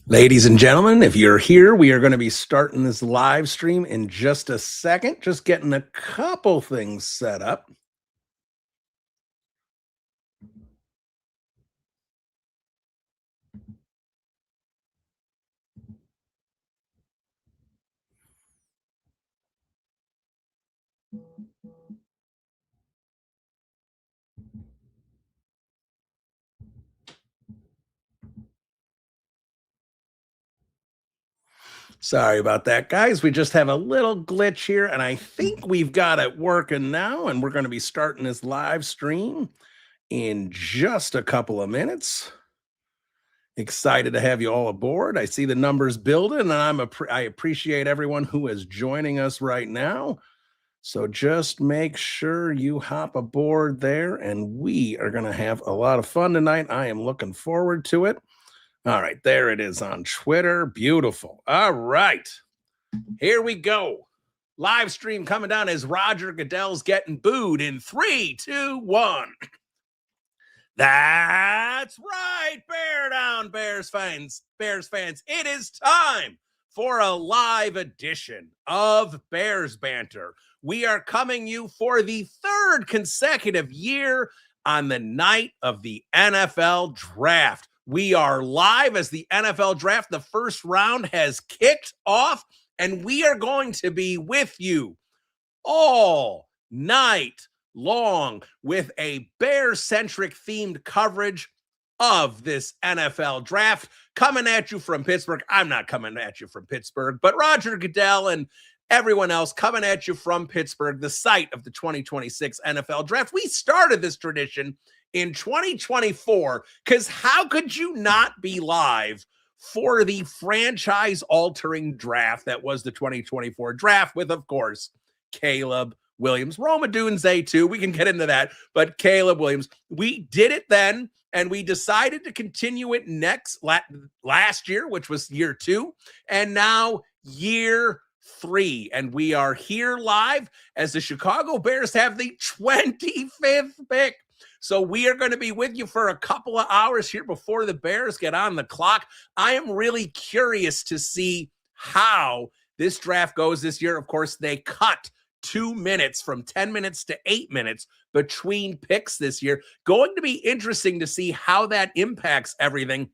Ladies and gentlemen, if you're here, we are going to be starting this live stream in just a second. Just getting a couple things set up. Sorry about that, guys. We just have a little glitch here, and I think we've got it working now, and we're going to be starting this live stream in just a couple of minutes. Excited to have you all aboard. I see the numbers building, and I appreciate everyone who is joining us right now. So just make sure you hop aboard there, and we are going to have a lot of fun tonight. I am looking forward to it. All right, there it is on Twitter. Beautiful. All right, here we go. Live stream coming down as Roger Goodell's getting booed in 3, 2, 1. That's right, bear down, Bears fans. It is time for a live edition of Bears Banter. We are coming you for the third consecutive year on the night of the NFL Draft. We are live as the NFL Draft. The first round has kicked off, and we are going to be with you all night long with a Bear-centric themed coverage of this NFL Draft. Coming at you from Pittsburgh. I'm not coming at you from Pittsburgh, but Roger Goodell and everyone else coming at you from Pittsburgh, the site of the 2026 NFL Draft. We started this tradition in 2024 because how could you not be live for the franchise-altering draft that was the 2024 draft with, of course, Caleb Williams. Roma Dunze too. We can get into that, but Caleb Williams. We did it then, and we decided to continue it last year, which was year 2, and now year 3. And we are here live as the Chicago Bears have the 25th pick. So we are going to be with you for a couple of hours here before the Bears get on the clock. I am really curious to see how this draft goes this year. Of course, they cut 2 minutes from 10 minutes to 8 minutes between picks this year. Going to be interesting to see how that impacts everything.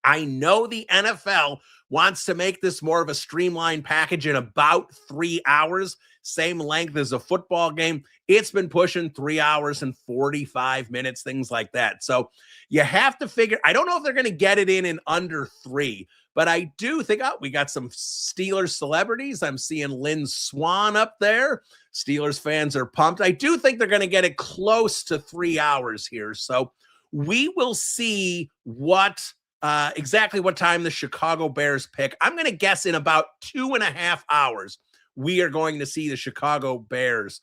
I know the NFL wants to make this more of a streamlined package in about 3 hours, same length as a football game. It's been pushing 3 hours and 45 minutes, things like that. So you have to figure, I don't know if they're going to get it in under 3, but I do think, we got some Steelers celebrities. I'm seeing Lynn Swan up there. Steelers fans are pumped. I do think they're going to get it close to 3 hours here. So we will see exactly what time the Chicago Bears pick. I'm going to guess in about 2.5 hours, we are going to see the Chicago Bears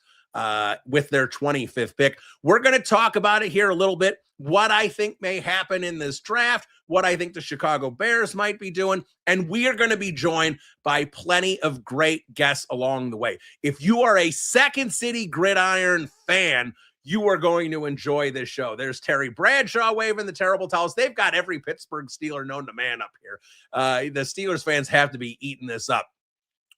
with their 25th pick. We're going to talk about it here a little bit, what I think may happen in this draft, what I think the Chicago Bears might be doing, and we are going to be joined by plenty of great guests along the way. If you are a Second City Gridiron fan, you are going to enjoy this show. There's Terry Bradshaw waving the terrible towels. They've got every Pittsburgh Steeler known to man up here. The Steelers fans have to be eating this up.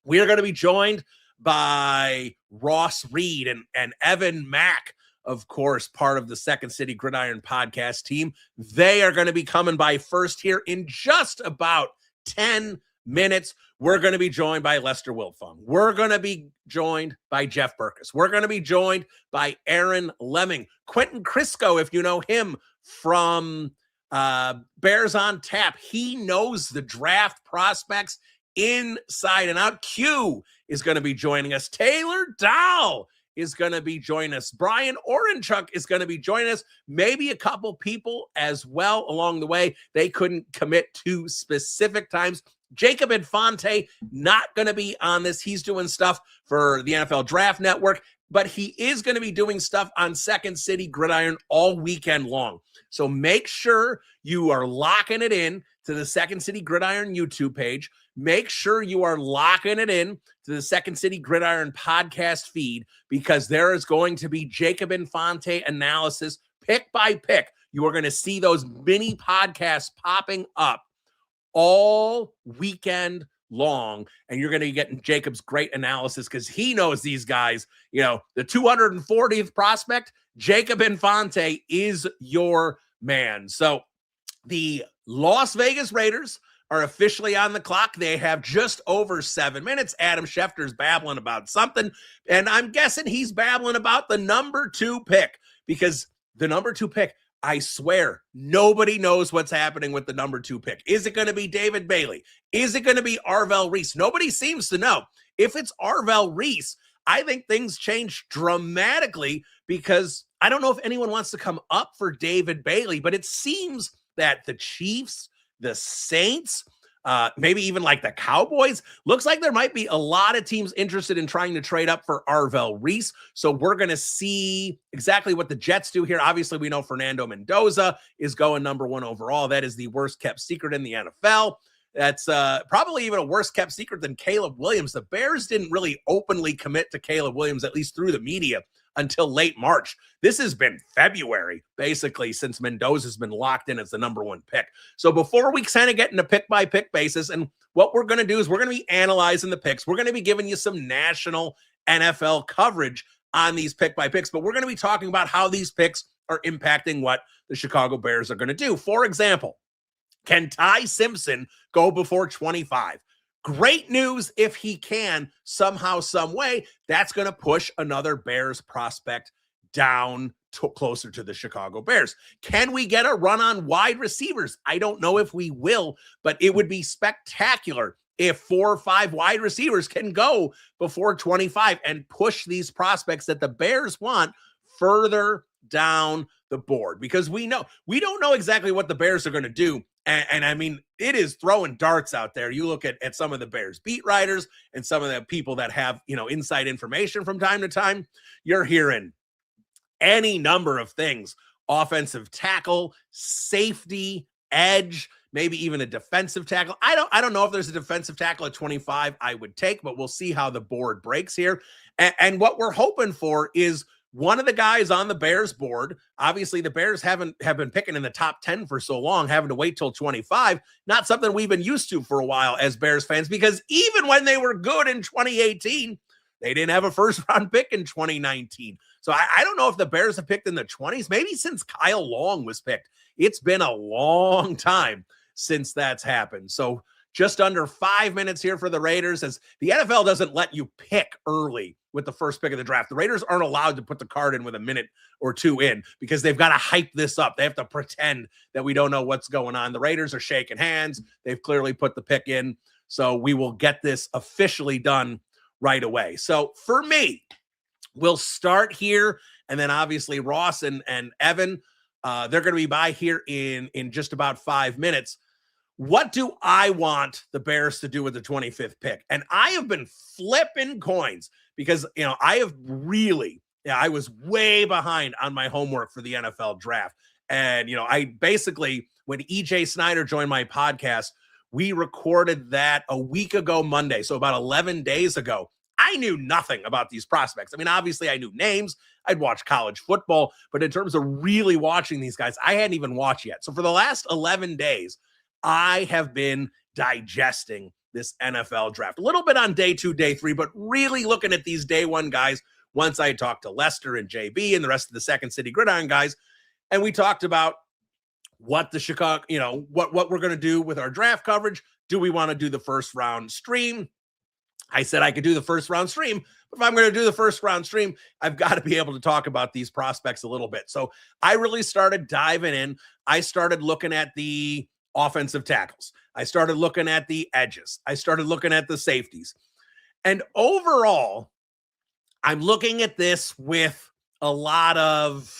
We are going to be joined by Ross Reed and Evan Mack, of course, part of the Second City Gridiron podcast team. They are going to be coming by first here in just about 10 minutes. We're going to be joined by Lester Wilfong. We're going to be joined by Jeff Berkus. We're going to be joined by Aaron Lemming. Quentin Crisco, if you know him from Bears on Tap, he knows the draft prospects inside and out. Q is going to be joining us. Taylor Dow is going to be joining us. Brian Orenchuk is going to be joining us. Maybe a couple people as well along the way. They couldn't commit to specific times. Jacob Infante not going to be on this. He's doing stuff for the NFL Draft Network, but he is going to be doing stuff on Second City Gridiron all weekend long. So make sure you are locking it in to the Second City Gridiron YouTube page. Make sure you are locking it in to the Second City Gridiron podcast feed, because there is going to be Jacob Infante analysis pick by pick. You are going to see those mini podcasts popping up all weekend long. And you're going to be getting Jacob's great analysis because he knows these guys. You know, the 240th prospect, Jacob Infante, is your man. So the Las Vegas Raiders are officially on the clock. They have just over 7 minutes. Adam Schefter's babbling about something, and I'm guessing he's babbling about the number 2 pick, because the number 2 pick, I swear, nobody knows what's happening with the number 2 pick. Is it going to be David Bailey? Is it going to be Arvell Reese? Nobody seems to know. If it's Arvell Reese, I think things change dramatically, because I don't know if anyone wants to come up for David Bailey, but it seems that the Chiefs, the Saints, maybe even like the Cowboys, looks like there might be a lot of teams interested in trying to trade up for Arvell Reese. So we're going to see exactly what the Jets do here. Obviously, we know Fernando Mendoza is going number 1 overall. That is the worst kept secret in the NFL. That's probably even a worse kept secret than Caleb Williams. The Bears didn't really openly commit to Caleb Williams, at least through the media, until late March. This has been February, basically, since Mendoza's been locked in as the number 1 pick. So before we kind of get in a pick-by-pick basis, and what we're going to do is we're going to be analyzing the picks. We're going to be giving you some national NFL coverage on these pick-by-picks, but we're going to be talking about how these picks are impacting what the Chicago Bears are going to do. For example, can Ty Simpson go before 25? Great news if he can somehow, some way. That's going to push another Bears prospect down closer to the Chicago Bears. Can we get a run on wide receivers? I don't know if we will, but it would be spectacular if 4 or 5 wide receivers can go before 25 and push these prospects that the Bears want further down the board, because we don't know exactly what the Bears are going to do. And I mean, it is throwing darts out there. You look at some of the Bears beat writers and some of the people that have, inside information from time to time, you're hearing any number of things: offensive tackle, safety, edge, maybe even a defensive tackle. I don't know if there's a defensive tackle at 25 I would take, but we'll see how the board breaks here. And what we're hoping for is one of the guys on the Bears board. Obviously, the Bears have been picking in the top 10 for so long, having to wait till 25. Not something we've been used to for a while as Bears fans, because even when they were good in 2018, they didn't have a first-round pick in 2019. So I don't know if the Bears have picked in the 20s, maybe since Kyle Long was picked. It's been a long time since that's happened. So just under 5 minutes here for the Raiders, as the NFL doesn't let you pick early with the first pick of the draft. The Raiders aren't allowed to put the card in with a minute or 2 in, because they've got to hype this up. They have to pretend that we don't know what's going on. The Raiders are shaking hands. They've clearly put the pick in. So we will get this officially done right away. So for me, we'll start here. And then obviously Ross and Evan, they're going to be by here in just about 5 minutes. What do I want the Bears to do with the 25th pick? And I have been flipping coins because, I was way behind on my homework for the NFL draft. And, I basically, when EJ Snyder joined my podcast, we recorded that a week ago Monday. So about 11 days ago, I knew nothing about these prospects. I mean, obviously I knew names. I'd watched college football, but in terms of really watching these guys, I hadn't even watched yet. So for the last 11 days, I have been digesting this NFL draft. A little bit on day 2, day 3, but really looking at these day 1 guys once I talked to Lester and JB and the rest of the Second City Gridiron guys. And we talked about what the Chicago, what we're going to do with our draft coverage. Do we want to do the first round stream? I said I could do the first round stream, but if I'm going to do the first round stream, I've got to be able to talk about these prospects a little bit. So I really started diving in. I started looking at the offensive tackles. I started looking at the edges. I started looking at the safeties. And overall, I'm looking at this with a lot of,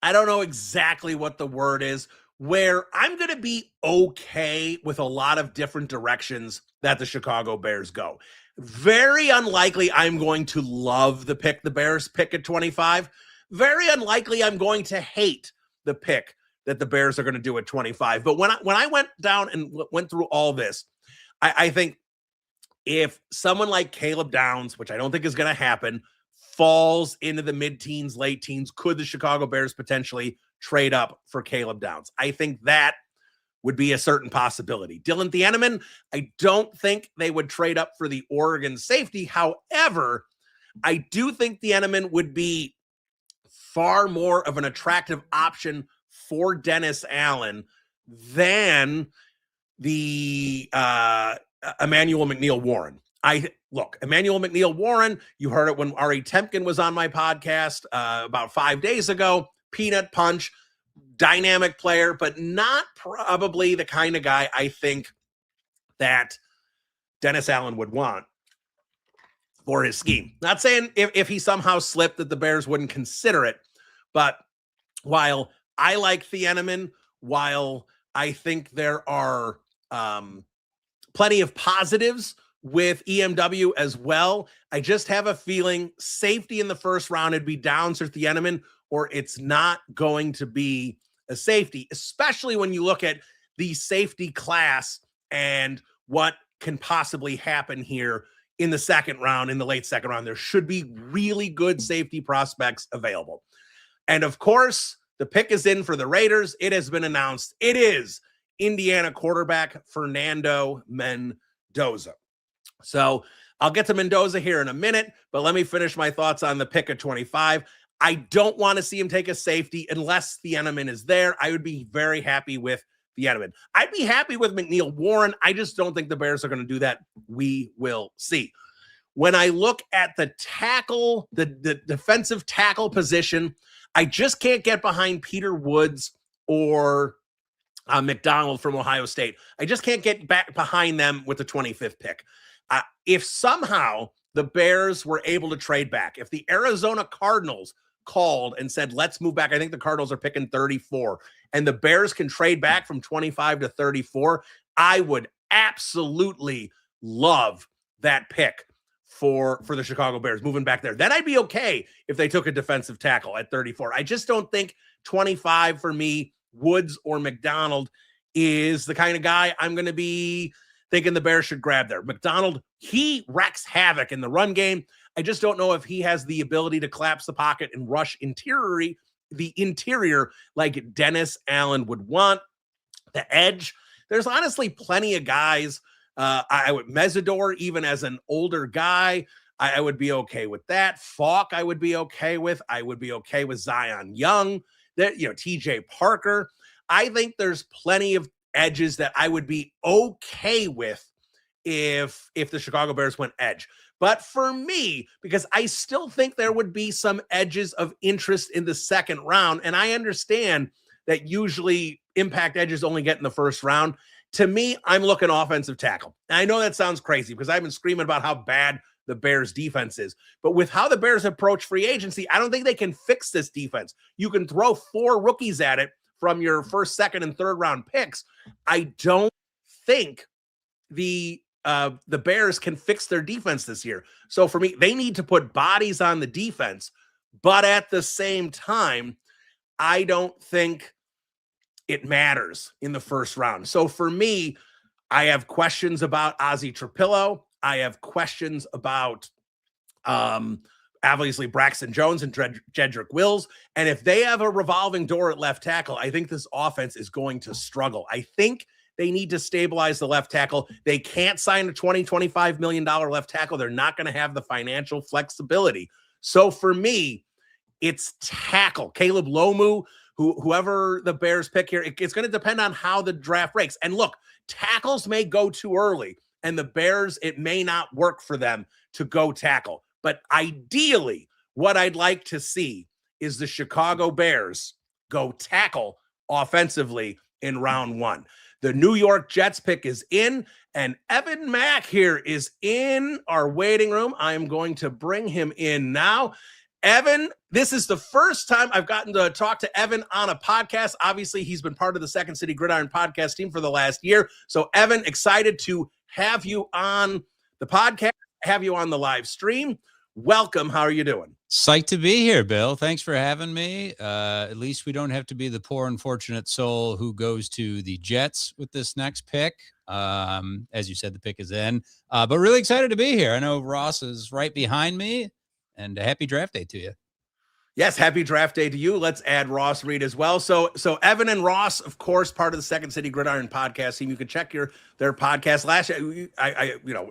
I don't know exactly what the word is, where I'm going to be okay with a lot of different directions that the Chicago Bears go. Very unlikely I'm going to love the pick the Bears pick at 25. Very unlikely I'm going to hate the pick that the Bears are going to do at 25. But when I went down and went through all this, I think if someone like Caleb Downs, which I don't think is going to happen, falls into the mid-teens, late teens, could the Chicago Bears potentially trade up for Caleb Downs? I think that would be a certain possibility. Dylan Theenaman, I don't think they would trade up for the Oregon safety. However, I do think Theenaman would be far more of an attractive option for Dennis Allen than the Emmanuel McNeil-Warren. Emmanuel McNeil-Warren, you heard it when Ari Temkin was on my podcast about 5 days ago. Peanut punch, dynamic player, but not probably the kind of guy I think that Dennis Allen would want for his scheme. Not saying if he somehow slipped that the Bears wouldn't consider it, but while I like Theenaman, while I think there are plenty of positives with EMW as well, I just have a feeling safety in the first round, it'd be Downs or Theenaman, or it's not going to be a safety, especially when you look at the safety class and what can possibly happen here in the second round, in the late second round. There should be really good safety prospects available. And of course, the pick is in for the Raiders. It has been announced. It is Indiana quarterback Fernando Mendoza. So I'll get to Mendoza here in a minute, but let me finish my thoughts on the pick at 25. I don't want to see him take a safety unless Theenaman is there. I would be very happy with Theenaman. I'd be happy with McNeil-Warren. I just don't think the Bears are going to do that. We will see. When I look at the tackle, the defensive tackle position, I just can't get behind Peter Woods or McDonald from Ohio State. I just can't get back behind them with the 25th pick. If somehow the Bears were able to trade back, if the Arizona Cardinals called and said, let's move back, I think the Cardinals are picking 34, and the Bears can trade back from 25 to 34, I would absolutely love that pick for the Chicago Bears moving back there. Then I'd be okay if they took a defensive tackle at 34. I just don't think 25 for me, Woods or McDonald, is the kind of guy I'm going to be thinking the Bears should grab there. McDonald, he wrecks havoc in the run game. I just don't know if he has the ability to collapse the pocket and rush the interior like Dennis Allen would want. The edge, there's honestly plenty of guys. I would Mesidor, even as an older guy, I would be okay with that. Falk, I would be okay with. I would be okay with Zion Young. TJ Parker. I think there's plenty of edges that I would be okay with if the Chicago Bears went edge. But for me, because I still think there would be some edges of interest in the second round, and I understand that usually impact edges only get in the first round. To me, I'm looking offensive tackle. And I know that sounds crazy because I've been screaming about how bad the Bears defense is. But with how the Bears approach free agency, I don't think they can fix this defense. You can throw 4 rookies at it from your first, second, and third round picks. I don't think the Bears can fix their defense this year. So for me, they need to put bodies on the defense. But at the same time, I don't think it matters in the first round. So for me, I have questions about Ozzie Trapillo. I have questions about obviously Braxton Jones and Jedrick Wills. And if they have a revolving door at left tackle, I think this offense is going to struggle. I think they need to stabilize the left tackle. They can't sign a $20-25 million left tackle. They're not going to have the financial flexibility. So for me, it's tackle. Caleb Lomu, whoever the Bears pick here, it's going to depend on how the draft breaks. And look, tackles may go too early, and the Bears, it may not work for them to go tackle. But ideally, what I'd like to see is the Chicago Bears go tackle offensively in round 1. The New York Jets pick is in, and Evan Mack here is in our waiting room. I am going to bring him in now. Evan, this is the first time I've gotten to talk to Evan on a podcast. Obviously, he's been part of the Second City Gridiron podcast team for the last year. So, Evan, excited to have you on the podcast, have you on the live stream. Welcome. How are you doing? Psyched to be here, Bill. Thanks for having me. At least we don't have to be the poor, unfortunate soul who goes to the Jets with this next pick. As you said, the pick is in. But really excited to be here. I know Ross is right behind me. And a happy draft day to you. Yes, happy draft day to you. Let's add Ross Reed as well. So Evan and Ross, of course, part of the Second City Gridiron podcast team. You can check their podcast. Last year,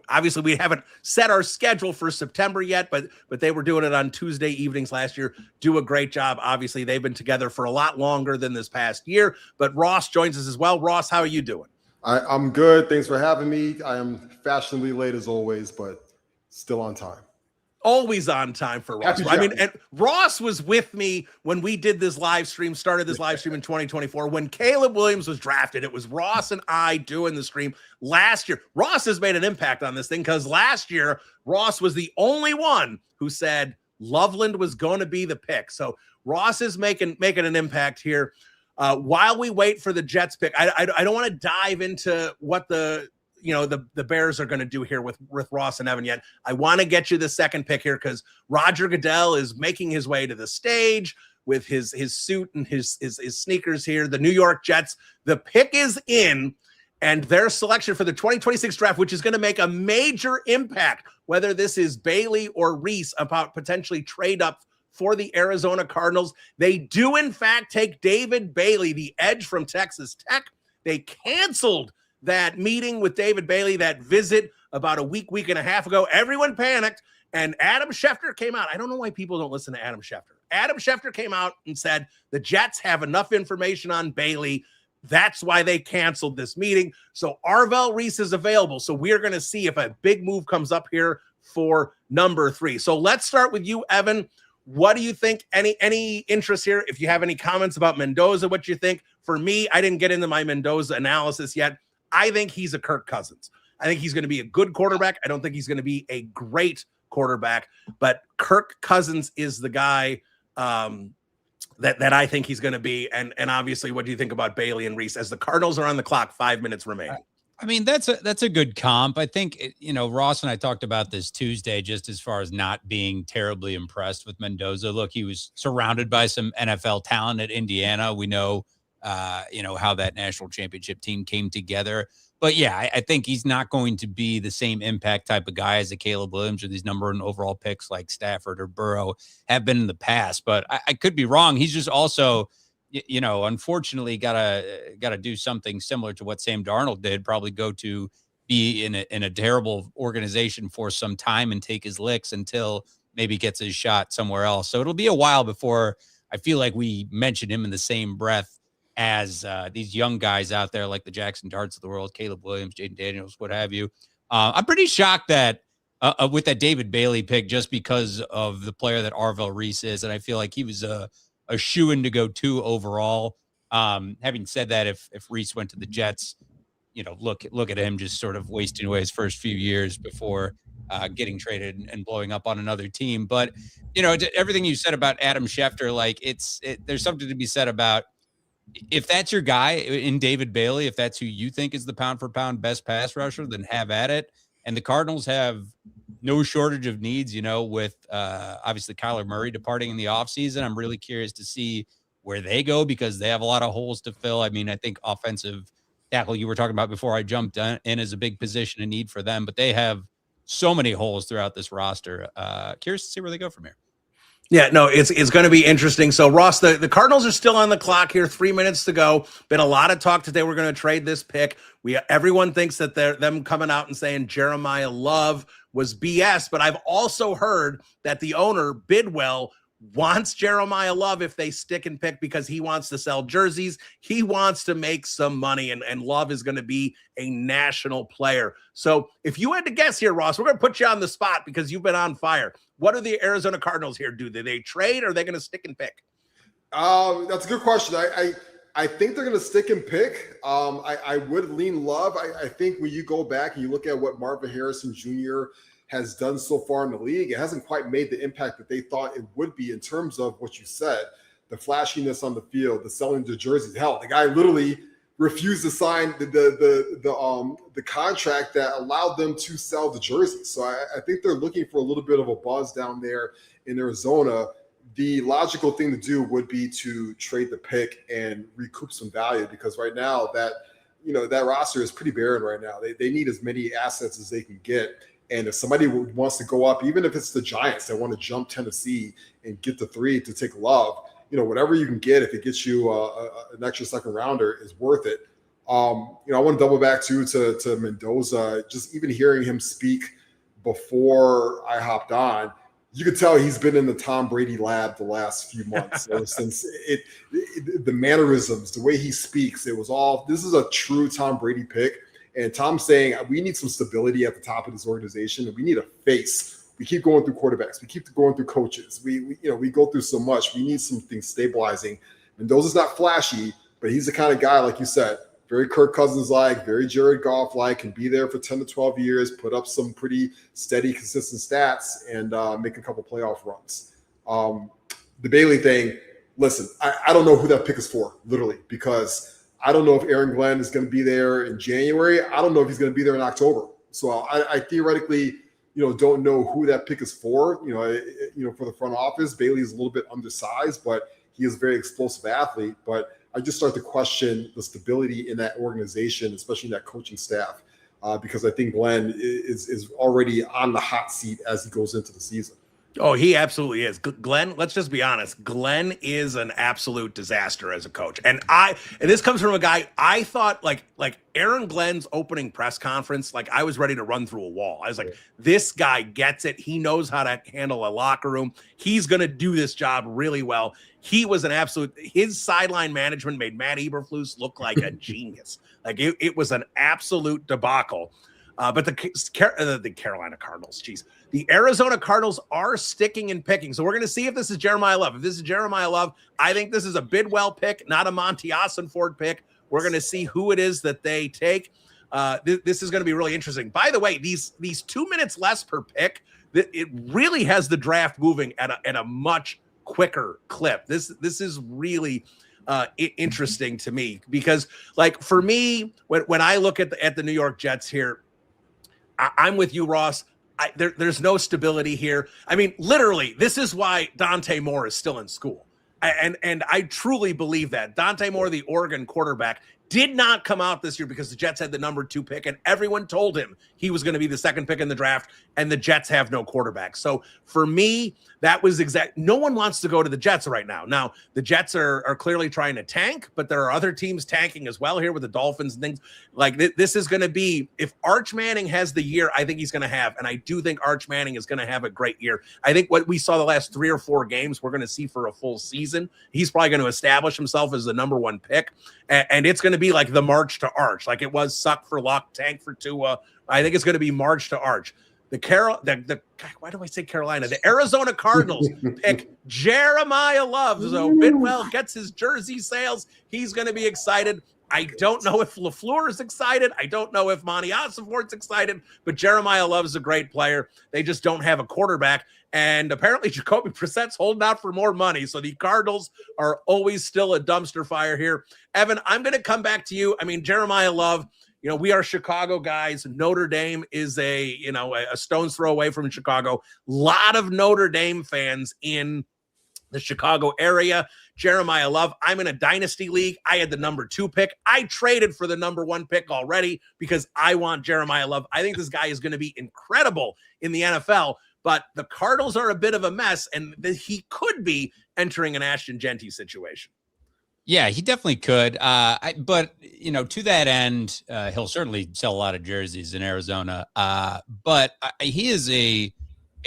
obviously we haven't set our schedule for September yet, but they were doing it on Tuesday evenings last year. Do a great job. Obviously, they've been together for a lot longer than this past year. But Ross joins us as well. Ross, how are you doing? I'm good. Thanks for having me. I am fashionably late as always, but still on time. Always on time for Ross. I mean, and Ross was with me when we did this live stream, started this live stream in 2024. When Caleb Williams was drafted, it was Ross and I doing the stream last year. Ross has made an impact on this thing because last year, Ross was the only one who said Loveland was going to be the pick. So Ross is making an impact here. While we wait for the Jets pick, I don't want to dive into what the Bears are going to do here with Ross and Evan yet. I want to get you the second pick here because Roger Goodell is making his way to the stage with his suit and his sneakers here. The New York Jets, the pick is in, and their selection for the 2026 draft, which is going to make a major impact, whether this is Bailey or Reese, about potentially trade up for the Arizona Cardinals. They do, in fact, take David Bailey, the edge from Texas Tech. They canceled that meeting with David Bailey, that visit about a week and a half ago. Everyone panicked, and Adam Schefter came out. I don't know why people don't listen to Adam Schefter. Adam Schefter came out and said the Jets have enough information on Bailey. That's why they canceled this meeting. So Arvell Reese is available. So we're going to see if a big move comes up here for number 3. So let's start with you, Evan. What do you think? Any interest here? If you have any comments about Mendoza, what you think? For me, I didn't get into my Mendoza analysis yet. I think he's a Kirk Cousins. I think he's going to be a good quarterback. I don't think he's going to be a great quarterback, but Kirk Cousins is the guy that I think he's going to be. And obviously, what do you think about Bailey and Reese as the Cardinals are on the clock, 5 minutes remaining? I mean, that's a good comp. I think, Ross and I talked about this Tuesday, just as far as not being terribly impressed with Mendoza. Look, he was surrounded by some NFL talent at Indiana. We know, how that national championship team came together. But yeah, I think he's not going to be the same impact type of guy as a Caleb Williams or these number 1 overall picks like Stafford or Burrow have been in the past. But I could be wrong. He's just also, unfortunately gotta do something similar to what Sam Darnold did, probably go to be in a terrible organization for some time and take his licks until maybe gets his shot somewhere else. So it'll be a while before I feel like we mention him in the same breath as these young guys out there like the Jackson Darts of the world, Caleb Williams, Jaden Daniels, what have you. I'm pretty shocked that with that David Bailey pick, just because of the player that Arvell Reese is. And I feel like he was a shoo-in to go 2 overall. Having said that, if Reese went to the Jets, look at him just sort of wasting away his first few years before getting traded and blowing up on another team. But, everything you said about Adam Schefter, like there's something to be said about if that's your guy in David Bailey, if that's who you think is the pound for pound best pass rusher, then have at it. And the Cardinals have no shortage of needs, with obviously Kyler Murray departing in the offseason. I'm really curious to see where they go because they have a lot of holes to fill. I mean, I think offensive tackle you were talking about before I jumped in is a big position of need for them, but they have so many holes throughout this roster. Curious to see where they go from here. Yeah, no, it's going to be interesting. So, Ross, the Cardinals are still on the clock here, 3 minutes to go. Been a lot of talk that they were going to trade this pick. Everyone thinks that them coming out and saying Jeremiah Love was BS, but I've also heard that the owner, Bidwell, wants Jeremiah Love if they stick and pick because he wants to sell jerseys. He wants to make some money, and Love is going to be a national player. So if you had to guess here, Ross, we're going to put you on the spot because you've been on fire. What do the Arizona Cardinals here do? Do they trade or are they going to stick and pick? That's a good question. I think they're going to stick and pick. I would lean Love. I think when you go back and you look at what Marvin Harrison Jr. has done so far in the league, it hasn't quite made the impact that they thought it would be in terms of what you said, the flashiness on the field, the selling the jerseys. Hell, the guy literally refused to sign the contract that allowed them to sell the jerseys. So I think they're looking for a little bit of a buzz down there in Arizona. The logical thing to do would be to trade the pick and recoup some value because right now that roster is pretty barren right now. They need as many assets as they can get. And if somebody wants to go up, even if it's the Giants that want to jump Tennessee and get the 3 to take Love, whatever you can get, if it gets you an extra second rounder, is worth it. I want to double back to Mendoza. Just even hearing him speak before I hopped on, you could tell he's been in the Tom Brady lab the last few months. Since the mannerisms, the way he speaks, it was all, this is a true Tom Brady pick. And Tom's saying, we need some stability at the top of this organization, and we need a face. We keep going through quarterbacks. We keep going through coaches. We go through so much. We need some things stabilizing. Mendoza's not flashy, but he's the kind of guy, like you said, very Kirk Cousins-like, very Jared Goff-like, can be there for 10 to 12 years, put up some pretty steady, consistent stats, and make a couple playoff runs. The Bailey thing, listen, I don't know who that pick is for, literally, because I don't know if Aaron Glenn is going to be there in January. I don't know if he's going to be there in October. So I theoretically, don't know who that pick is for. For the front office, Bailey is a little bit undersized, but he is a very explosive athlete. But I just start to question the stability in that organization, especially in that coaching staff, because I think Glenn is already on the hot seat as he goes into the season. Oh, he absolutely is. Glenn, let's just be honest. Glenn is an absolute disaster as a coach. And this comes from a guy, I thought like Aaron Glenn's opening press conference, like I was ready to run through a wall. I was like, this guy gets it. He knows how to handle a locker room. He's going to do this job really well. He was an absolute, his sideline management made Matt Eberflus look like a genius. Like it was an absolute debacle. But the Carolina Cardinals, the Arizona Cardinals are sticking and picking. So we're going to see if this is Jeremiah Love. If this is Jeremiah Love, I think this is a Bidwell pick, not a Monty Ossenford pick. We're going to see who it is that they take. This is going to be really interesting. By the way, these 2 minutes less per pick, it really has the draft moving at a much quicker clip. This is really interesting to me because, like, for me, when I look at the New York Jets here, I'm with you, Ross. There's no stability here. I mean, literally, this is why Dante Moore is still in school. And I truly believe that. Dante Moore, the Oregon quarterback, did not come out this year because the Jets had the number 2 pick, and everyone told him he was going to be the second pick in the draft, and the Jets have no quarterback. So for me, that was no one wants to go to the Jets right now. Now, the Jets are clearly trying to tank, but there are other teams tanking as well here with the Dolphins and things. Like this is going to be, if Arch Manning has the year I think he's going to have, and I do think Arch Manning is going to have a great year. I think what we saw the last 3 or 4 games, we're going to see for a full season. He's probably going to establish himself as the number 1 pick, and it's going to be like the march to Arch, like it was suck for luck, tank for Tua. I think it's going to be march to Arch. Why do I say Carolina? The Arizona Cardinals pick Jeremiah Love. So Bidwell gets his jersey sales. He's going to be excited. I don't know if LaFleur is excited. I don't know if Monty Ossenfort's excited, but Jeremiah Love is a great player. They just don't have a quarterback. And apparently Jacoby Brissett's holding out for more money. So the Cardinals are always still a dumpster fire here. Evan, I'm going to come back to you. I mean, Jeremiah Love, we are Chicago guys. Notre Dame is a stone's throw away from Chicago. A lot of Notre Dame fans in the Chicago area. Jeremiah Love, I'm in a dynasty league. I had the number 2 pick. I traded for the number 1 pick already because I want Jeremiah Love. I think this guy is going to be incredible in the NFL, but the Cardinals are a bit of a mess, and he could be entering an Ashton Genty situation. Yeah, he definitely could. But to that end, he'll certainly sell a lot of jerseys in Arizona. But he is a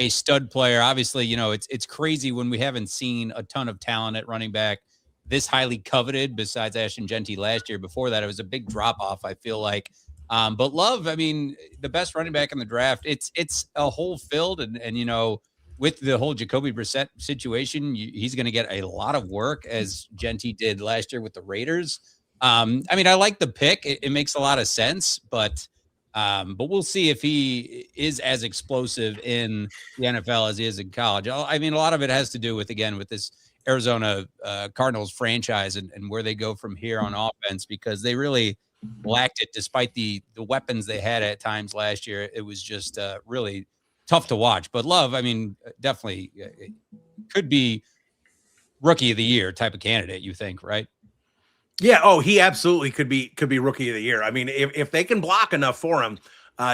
stud player. Obviously, it's crazy when we haven't seen a ton of talent at running back this highly coveted besides Ashton Genty last year. Before that, it was a big drop off, I feel like. But Love, I mean, the best running back in the draft, it's a hole filled. And with the whole Jacoby Brissett situation, he's going to get a lot of work, as Genty did last year with the Raiders. I mean, I like the pick. It makes a lot of sense, but we'll see if he is as explosive in the NFL as he is in college. I mean, a lot of it has to do with this Arizona Cardinals franchise and where they go from here on offense, because they really lacked it despite the weapons they had at times last year. It was just really tough to watch. But Love, I mean, definitely could be rookie of the year type of candidate, you think, right? Yeah. Oh, he absolutely could be rookie of the year. I mean, if they can block enough for him,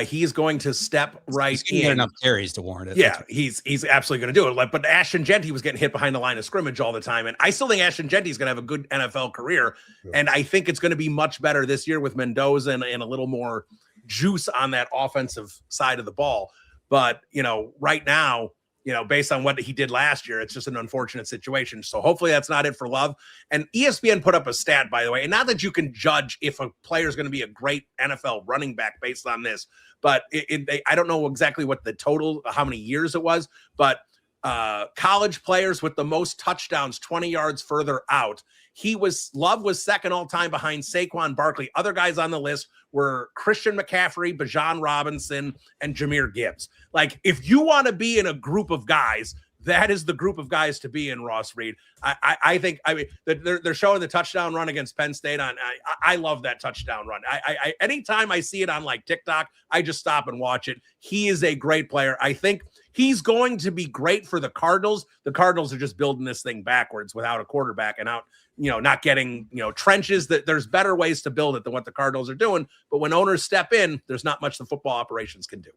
He's going to step right He's going to in. get enough carries to warrant it. Yeah, he's absolutely going to do it. But Ashton Genty was getting hit behind the line of scrimmage all the time, and I still think Ashton Genty is going to have a good NFL career, and I think it's going to be much better this year with Mendoza and a little more juice on that offensive side of the ball. But right now, based on what he did last year, it's just an unfortunate situation. So hopefully that's not it for Love. And ESPN put up a stat, by the way, and not that you can judge if a player is going to be a great NFL running back based on this, but I don't know exactly what the total, how many years it was, but college players with the most touchdowns 20 yards further out, Love was second all time behind Saquon Barkley. Other guys on the list were Christian McCaffrey, Bijan Robinson, and Jahmyr Gibbs. Like, if you want to be in a group of guys, that is the group of guys to be in, Ross Reed. I think they're showing the touchdown run against Penn State on. I love that touchdown run. Anytime I see it on like TikTok, I just stop and watch it. He is a great player. I think he's going to be great for the Cardinals. The Cardinals are just building this thing backwards without a quarterback and out, not getting, trenches. That there's better ways to build it than what the Cardinals are doing. But when owners step in, there's not much the football operations can do.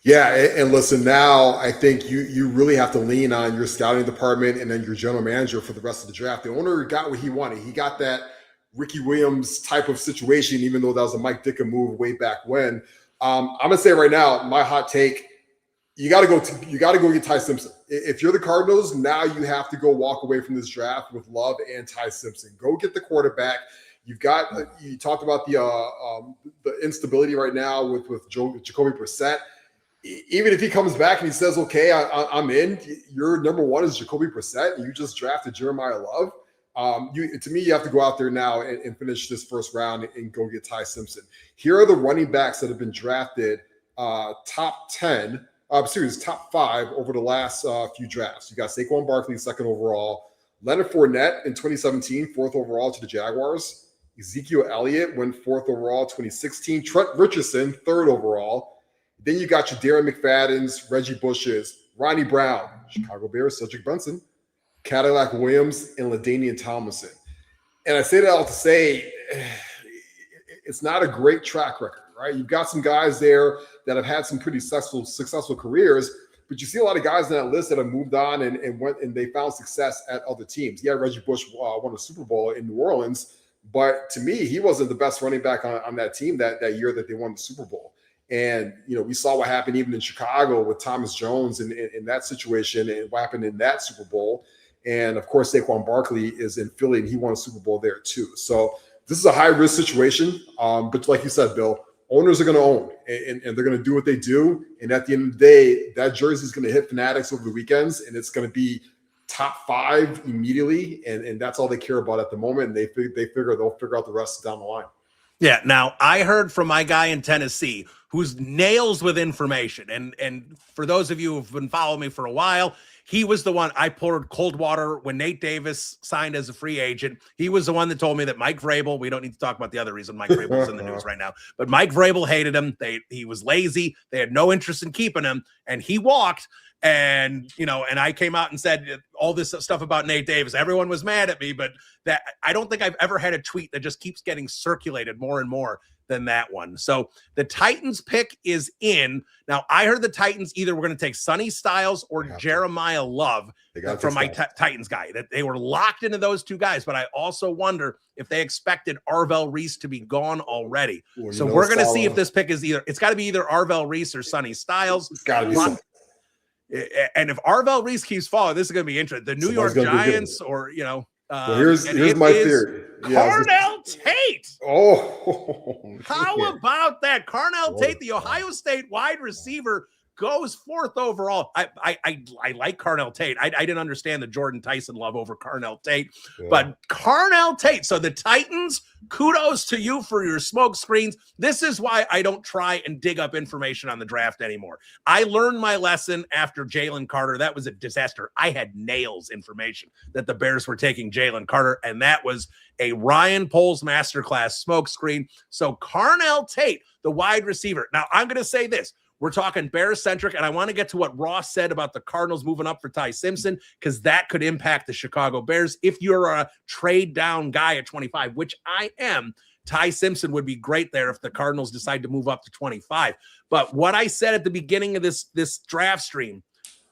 Yeah, and listen, now I think you really have to lean on your scouting department and then your general manager for the rest of the draft. The owner got what he wanted. He got that Ricky Williams type of situation, even though that was a Mike Ditka move way back when. I'm gonna say right now, my hot take: you got to go get Ty Simpson. If you're the Cardinals, now you have to go walk away from this draft with Love and Ty Simpson. Go get the quarterback. You've got you talked about the instability right now with Jacoby Brissett. Even if he comes back and he says, okay, I'm in, your number one is Jacoby Brissett, and you just drafted Jeremiah Love. To me, you have to go out there now and finish this first round and go get Ty Simpson. Here are the running backs that have been drafted top 5 over the last few drafts. You got Saquon Barkley, second overall. Leonard Fournette in 2017, fourth overall to the Jaguars. Ezekiel Elliott went fourth overall, 2016. Trent Richardson, third overall. Then you got your Darren McFadden's, Reggie Bush's, Ronnie Brown, Chicago Bears, Cedric Benson, Cadillac Williams, and LaDainian Tomlinson. And I say that all to say it's not a great track record, right? You've got some guys there that have had some pretty successful careers, but you see a lot of guys on that list that have moved on and went and they found success at other teams. Yeah, Reggie Bush won a Super Bowl in New Orleans, but to me, he wasn't the best running back on that team that year that they won the Super Bowl. And, we saw what happened even in Chicago with Thomas Jones in that situation and what happened in that Super Bowl. And, of course, Saquon Barkley is in Philly, and he won a Super Bowl there too. So this is a high-risk situation. But like you said, Bill, owners are going to own, and they're going to do what they do. And at the end of the day, that jersey is going to hit Fanatics over the weekends, and it's going to be top 5 immediately. And that's all they care about at the moment. And they figure they'll figure out the rest down the line. Yeah. Now, I heard from my guy in Tennessee who's nails with information. And for those of you who've been following me for a while, he was the one I poured cold water when Nate Davis signed as a free agent. He was the one that told me that Mike Vrabel, we don't need to talk about the other reason Mike Vrabel's in the news right now, but Mike Vrabel hated him. He was lazy. They had no interest in keeping him, and he walked. And, and I came out and said all this stuff about Nate Davis. Everyone was mad at me, but that I don't think I've ever had a tweet that just keeps getting circulated more and more than that one. So the Titans pick is in. Now, I heard the Titans either were going to take Sonny Styles or Jeremiah Love from my Titans guy, that they were locked into those two guys. But I also wonder if they expected Arvell Reese to be gone already. Well, so we're going to see if this pick is it's got to be either Arvell Reese or Sonny Styles. It's got to be something. And if Arvell Reese keeps falling, this is going to be interesting. The New York Giants or, well, here's my theory. Carnell Tate. Oh. How about that? Carnell Tate, the Ohio State wide receiver, goes fourth overall. I like Carnell Tate. I didn't understand the Jordan Tyson love over Carnell Tate, but Carnell Tate. So the Titans, kudos to you for your smoke screens. This is why I don't try and dig up information on the draft anymore. I learned my lesson after Jalen Carter. That was a disaster. I had nails information that the Bears were taking Jalen Carter, and that was a Ryan Poles masterclass smoke screen. So Carnell Tate, the wide receiver. Now I'm going to say this. We're talking Bears-centric, and I want to get to what Ross said about the Cardinals moving up for Ty Simpson, because that could impact the Chicago Bears. If you're a trade-down guy at 25, which I am, Ty Simpson would be great there if the Cardinals decide to move up to 25. But what I said at the beginning of this draft stream,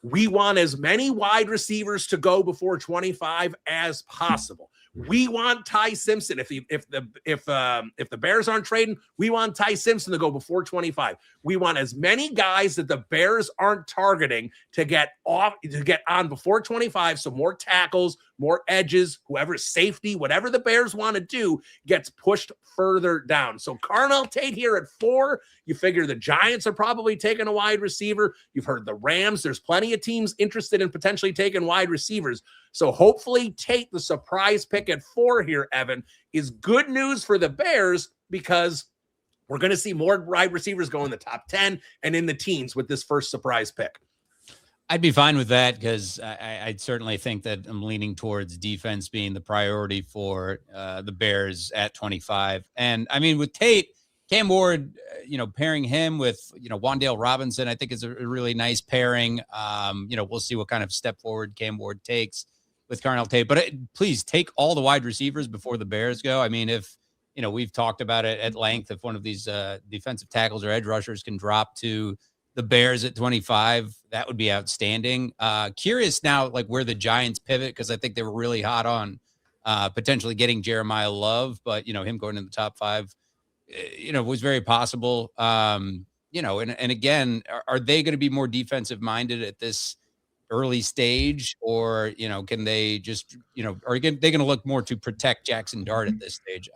we want as many wide receivers to go before 25 as possible. We want Ty Simpson. If the Bears aren't trading, we want Ty Simpson to go before 25. We want as many guys that the Bears aren't targeting to get on before 25. So more tackles, more edges, whoever's safety, whatever the Bears want to do gets pushed further down. So Carnell Tate here at 4. You figure the Giants are probably taking a wide receiver. You've heard the Rams. There's plenty of teams interested in potentially taking wide receivers. So hopefully Tate, the surprise pick at 4 here, Evan, is good news for the Bears because we're going to see more wide receivers go in the top 10 and in the teens with this first surprise pick. I'd be fine with that because I'd certainly think that I'm leaning towards defense being the priority for the Bears at 25. And I mean, with Tate, Cam Ward, pairing him with, Wan'Dale Robinson, I think is a really nice pairing. We'll see what kind of step forward Cam Ward takes with Carnell Tate. But please take all the wide receivers before the Bears go. I mean, if, we've talked about it at length, if one of these defensive tackles or edge rushers can drop to the Bears at 25, that would be outstanding. Curious now, like where the Giants pivot, because I think they were really hot on potentially getting Jeremiah Love, but, him going in the top 5, was very possible. And again, are they going to be more defensive minded at this early stage, or, can they just, are they going to look more to protect Jackson Dart at this stage?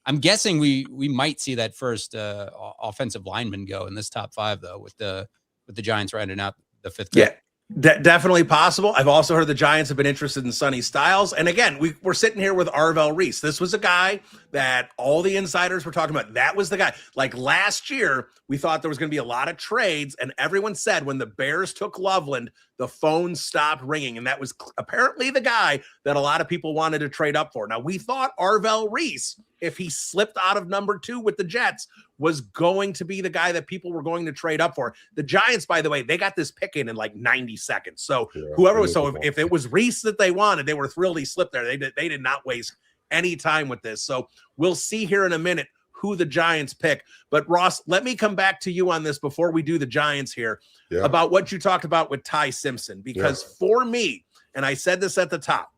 I'm guessing we might see that first offensive lineman go in this top 5, though, with the Giants rounding out the 5th pick. Yeah. Definitely possible. I've also heard the Giants have been interested in Sonny Styles. And again, we're sitting here with Arvell Reese. This was a guy that all the insiders were talking about. That was the guy. Like last year, we thought there was going to be a lot of trades, and everyone said when the Bears took Loveland, the phone stopped ringing. And that was apparently the guy that a lot of people wanted to trade up for. Now, we thought Arvell Reese, if he slipped out of number 2 with the Jets, was going to be the guy that people were going to trade up for. The Giants, by the way, they got this pick in like 90 seconds. So if it was Reese that they wanted, they were thrilled he slipped there. They did not waste any time with this. So we'll see here in a minute who the Giants pick. But Ross, let me come back to you on this before we do the Giants here about what you talked about with Ty Simpson, because for me, and I said this at the top,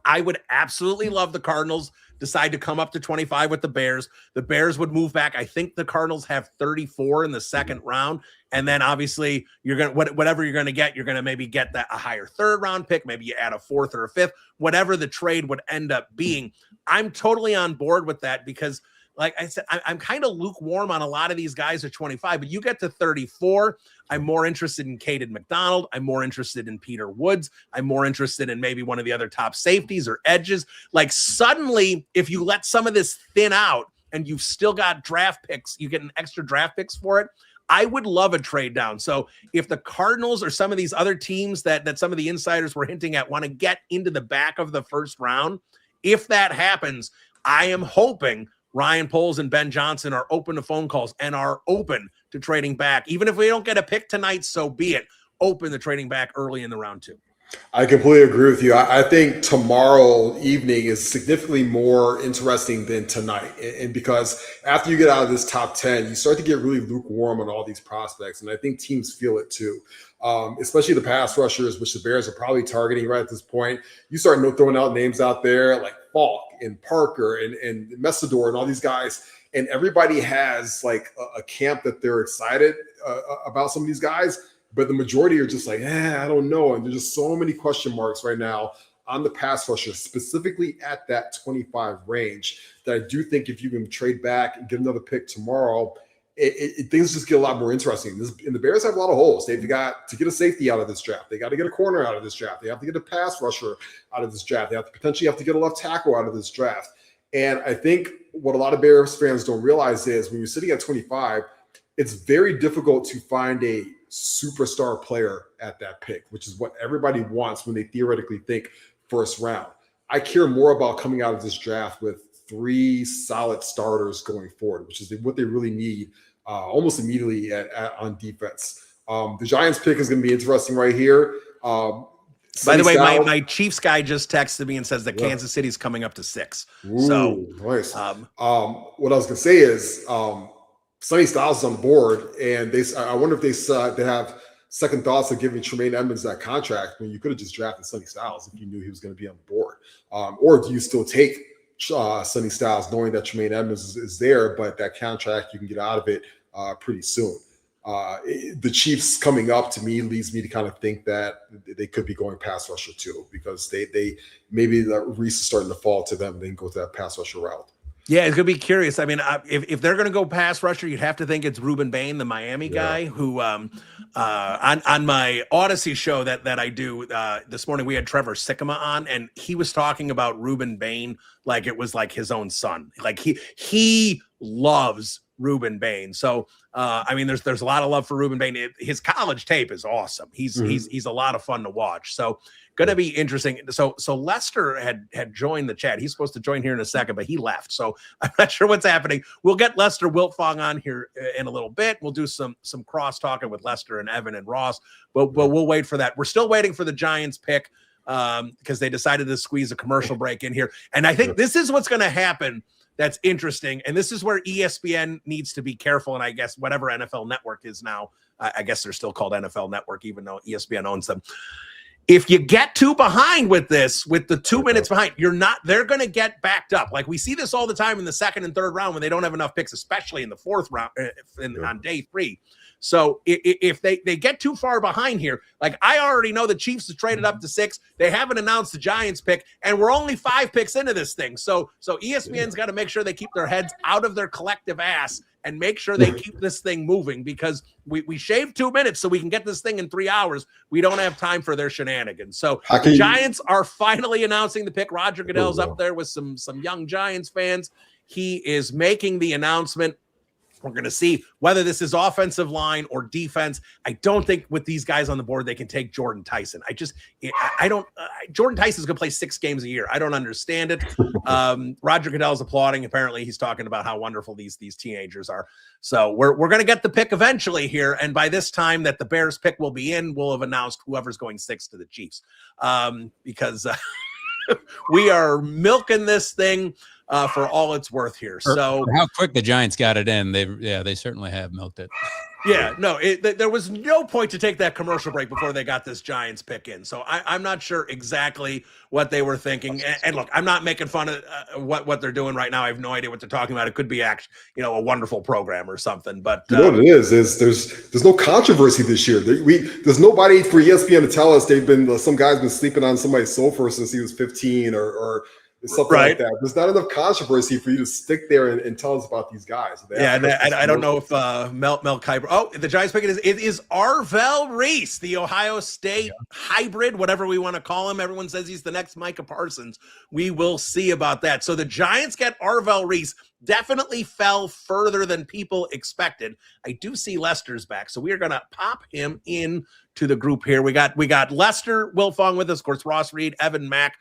I would absolutely love the Cardinals decide to come up to 25 with the Bears. The Bears would move back. I think the Cardinals have 34 in the second round. And then obviously you're going to, whatever you're going to get, you're going to maybe get a higher 3rd round pick. Maybe you add a 4th or a 5th, whatever the trade would end up being. I'm totally on board with that because, like I said, I'm kind of lukewarm on a lot of these guys at 25, but you get to 34. I'm more interested in Caden McDonald. I'm more interested in Peter Woods. I'm more interested in maybe one of the other top safeties or edges. Like suddenly, if you let some of this thin out and you've still got draft picks, you get an extra draft picks for it. I would love a trade down. So if the Cardinals or some of these other teams that some of the insiders were hinting at want to get into the back of the first round, if that happens, I am hoping Ryan Poles and Ben Johnson are open to phone calls and are open to trading back. Even if we don't get a pick tonight, so be it. Open to trading back early in the round 2. I completely agree with you. I think tomorrow evening is significantly more interesting than tonight. And because after you get out of this top 10, you start to get really lukewarm on all these prospects. And I think teams feel it too, especially the pass rushers, which the Bears are probably targeting right at this point. You start throwing out names out there like Falk and Parker and Messador and all these guys. And everybody has like a camp that they're excited about some of these guys. But the majority are just like, I don't know. And there's just so many question marks right now on the pass rusher, specifically at that 25 range, that I do think if you can trade back and get another pick tomorrow, things just get a lot more interesting. And the Bears have a lot of holes. They've got to get a safety out of this draft. They got to get a corner out of this draft. They have to get a pass rusher out of this draft. They have to potentially have to get a left tackle out of this draft. And I think what a lot of Bears fans don't realize is when you're sitting at 25, it's very difficult to find a superstar player at that pick, which is what everybody wants when they theoretically think first round. I care more about coming out of this draft with 3 solid starters going forward, which is what they really need almost immediately on defense. The Giants pick is going to be interesting right here. By the way, Styles. my Chiefs guy just texted me and says that Yeah. Kansas City's coming up to 6. Ooh, So nice. What I was gonna say is Sonny Styles is on board, and I wonder if they have second thoughts of giving Tremaine Edmonds that contract when you could have just drafted Sonny Styles if you knew he was going to be on board. Or do you still take Sonny Styles knowing that Tremaine Edmonds is there, but that contract you can get out of it pretty soon? The Chiefs coming up to me leads me to kind of think that they could be going pass rusher too, because they maybe the Reese is starting to fall to them. They can go to that pass rusher route. Yeah, it's gonna be curious. I mean, if they're gonna go pass rusher, you'd have to think it's Ruben Bane, the Miami guy, who on my Odyssey show that I do this morning, we had Trevor Sikkema on, and he was talking about Ruben Bane like it was like his own son. Like he loves Ruben Bane. So I mean, there's a lot of love for Ruben Bane. His college tape is awesome. He's a lot of fun to watch. So going to be interesting. So Lester had joined the chat. He's supposed to join here in a second, but he left. So I'm not sure what's happening. We'll get Lester Wilfong on here in a little bit. We'll do some cross talking with Lester and Evan and Ross, but we'll wait for that. We're still waiting for the Giants pick because they decided to squeeze a commercial break in here. And I think this is what's going to happen. That's interesting. And this is where ESPN needs to be careful. And I guess whatever NFL Network is now, I guess they're still called NFL Network, even though ESPN owns them. If you get too behind with this, with the 2 minutes behind, they're going to get backed up. Like we see this all the time in the second and third round when they don't have enough picks, especially in the fourth round on day 3. So if they get too far behind here, like I already know the Chiefs have traded up to 6. They haven't announced the Giants pick, and we're only 5 picks into this thing. So ESPN's got to make sure they keep their heads out of their collective ass and make sure they keep this thing moving, because we shaved 2 minutes so we can get this thing in 3 hours. We don't have time for their shenanigans. So the Giants are finally announcing the pick. Roger Goodell's up there with some young Giants fans. He is making the announcement. We're going to see whether this is offensive line or defense. I don't think with these guys on the board, they can take Jordan Tyson. Jordan Tyson's going to play 6 games a year. I don't understand it. Roger Goodell's applauding. Apparently he's talking about how wonderful these teenagers are. So we're going to get the pick eventually here. And by this time that the Bears pick will be in, we'll have announced whoever's going 6 to the Chiefs, because we are milking this thing for all it's worth here. So for how quick the Giants got it in, they certainly have milked it. Yeah, no, there was no point to take that commercial break before they got this Giants pick in. So I'm not sure exactly what they were thinking. And look, I'm not making fun of what they're doing right now. I have no idea what they're talking about. It could be a wonderful program or something. But you know what it is there's no controversy this year. There's nobody for ESPN to tell us some guy's been sleeping on somebody's sofa since he was 15 or something like that. There's not enough controversy for you to stick there and tell us about these guys. I don't know if Mel Kiper. Oh, the Giants pick it is Arvell Reese, the Ohio State hybrid, whatever we want to call him. Everyone says he's the next Micah Parsons. We will see about that. So the Giants get Arvell Reese. Definitely fell further than people expected. I do see Lester's back, so we are going to pop him in to the group here. We got Lester Wilfong with us, of course, Ross Reed, Evan Mack,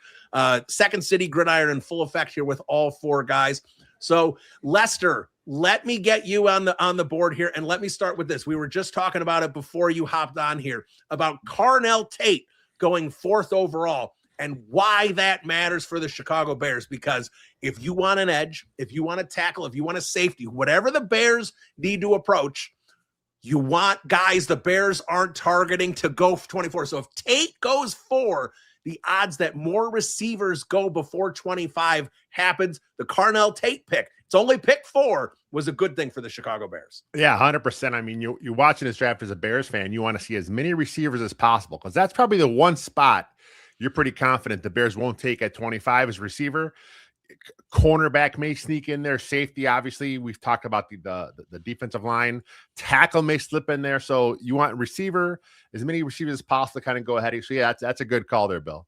Second City Gridiron in full effect here with all 4 guys. So Lester, let me get you on the board here, and let me start with this. We were just talking about it before you hopped on here about Carnell Tate going 4th overall. And why that matters for the Chicago Bears, because if you want an edge, if you want to tackle, if you want a safety, whatever the Bears need to approach, you want guys the Bears aren't targeting to go 24. So if Tate goes 4, the odds that more receivers go before 25 happens. The Carnell Tate pick, it's only pick 4, was a good thing for the Chicago Bears. Yeah, 100%. I mean, you're watching this draft as a Bears fan, you want to see as many receivers as possible, because that's probably the one spot you're pretty confident the Bears won't take at 25 as receiver. Cornerback may sneak in there. Safety, obviously, we've talked about the defensive line. Tackle may slip in there. So you want receiver, as many receivers as possible to kind of go ahead. So yeah, that's a good call there, Bill.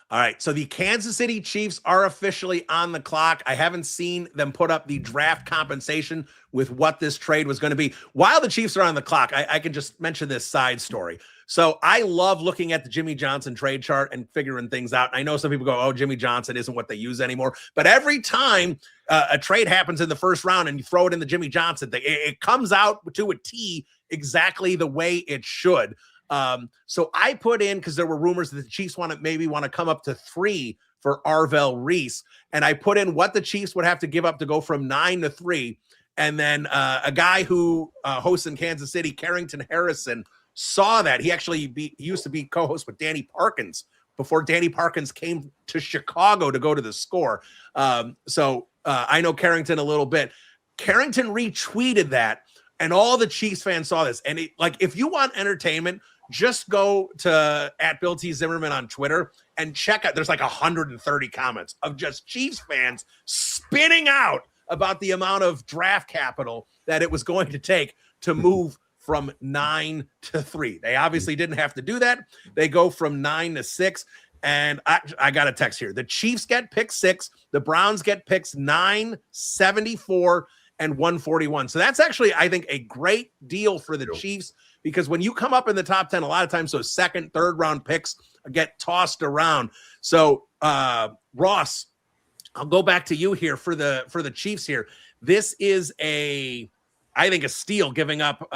All right, so the Kansas City Chiefs are officially on the clock. I haven't seen them put up the draft compensation with what this trade was going to be. While the Chiefs are on the clock, I can just mention this side story. So I love looking at the Jimmy Johnson trade chart and figuring things out. I know some people go, oh, Jimmy Johnson isn't what they use anymore. But every time a trade happens in the first round and you throw it in the Jimmy Johnson thing, it comes out to a T exactly the way it should. So I put in, because there were rumors that the Chiefs maybe want to come up to 3 for Arvell Reese, and I put in what the Chiefs would have to give up to go from 9 to 3. And then a guy who hosts in Kansas City, Carrington Harrison, saw that. He used to be co-host with Danny Parkins before Danny Parkins came to Chicago to go to the Score. So I know Carrington a little bit. Carrington retweeted that, and all the Chiefs fans saw this. And if you want entertainment, just go to @BillTZimmerman on Twitter and check out. There's like 130 comments of just Chiefs fans spinning out about the amount of draft capital that it was going to take to move from 9 to 3. They obviously didn't have to do that. They go from 9 to 6. And I got a text here. The Chiefs get pick 6. The Browns get picks 9, 74, and 141. So that's actually, I think, a great deal for the Chiefs, because when you come up in the top 10, a lot of times those second, third round picks get tossed around. So Ross, I'll go back to you here for the Chiefs here. This is I think a steal, giving up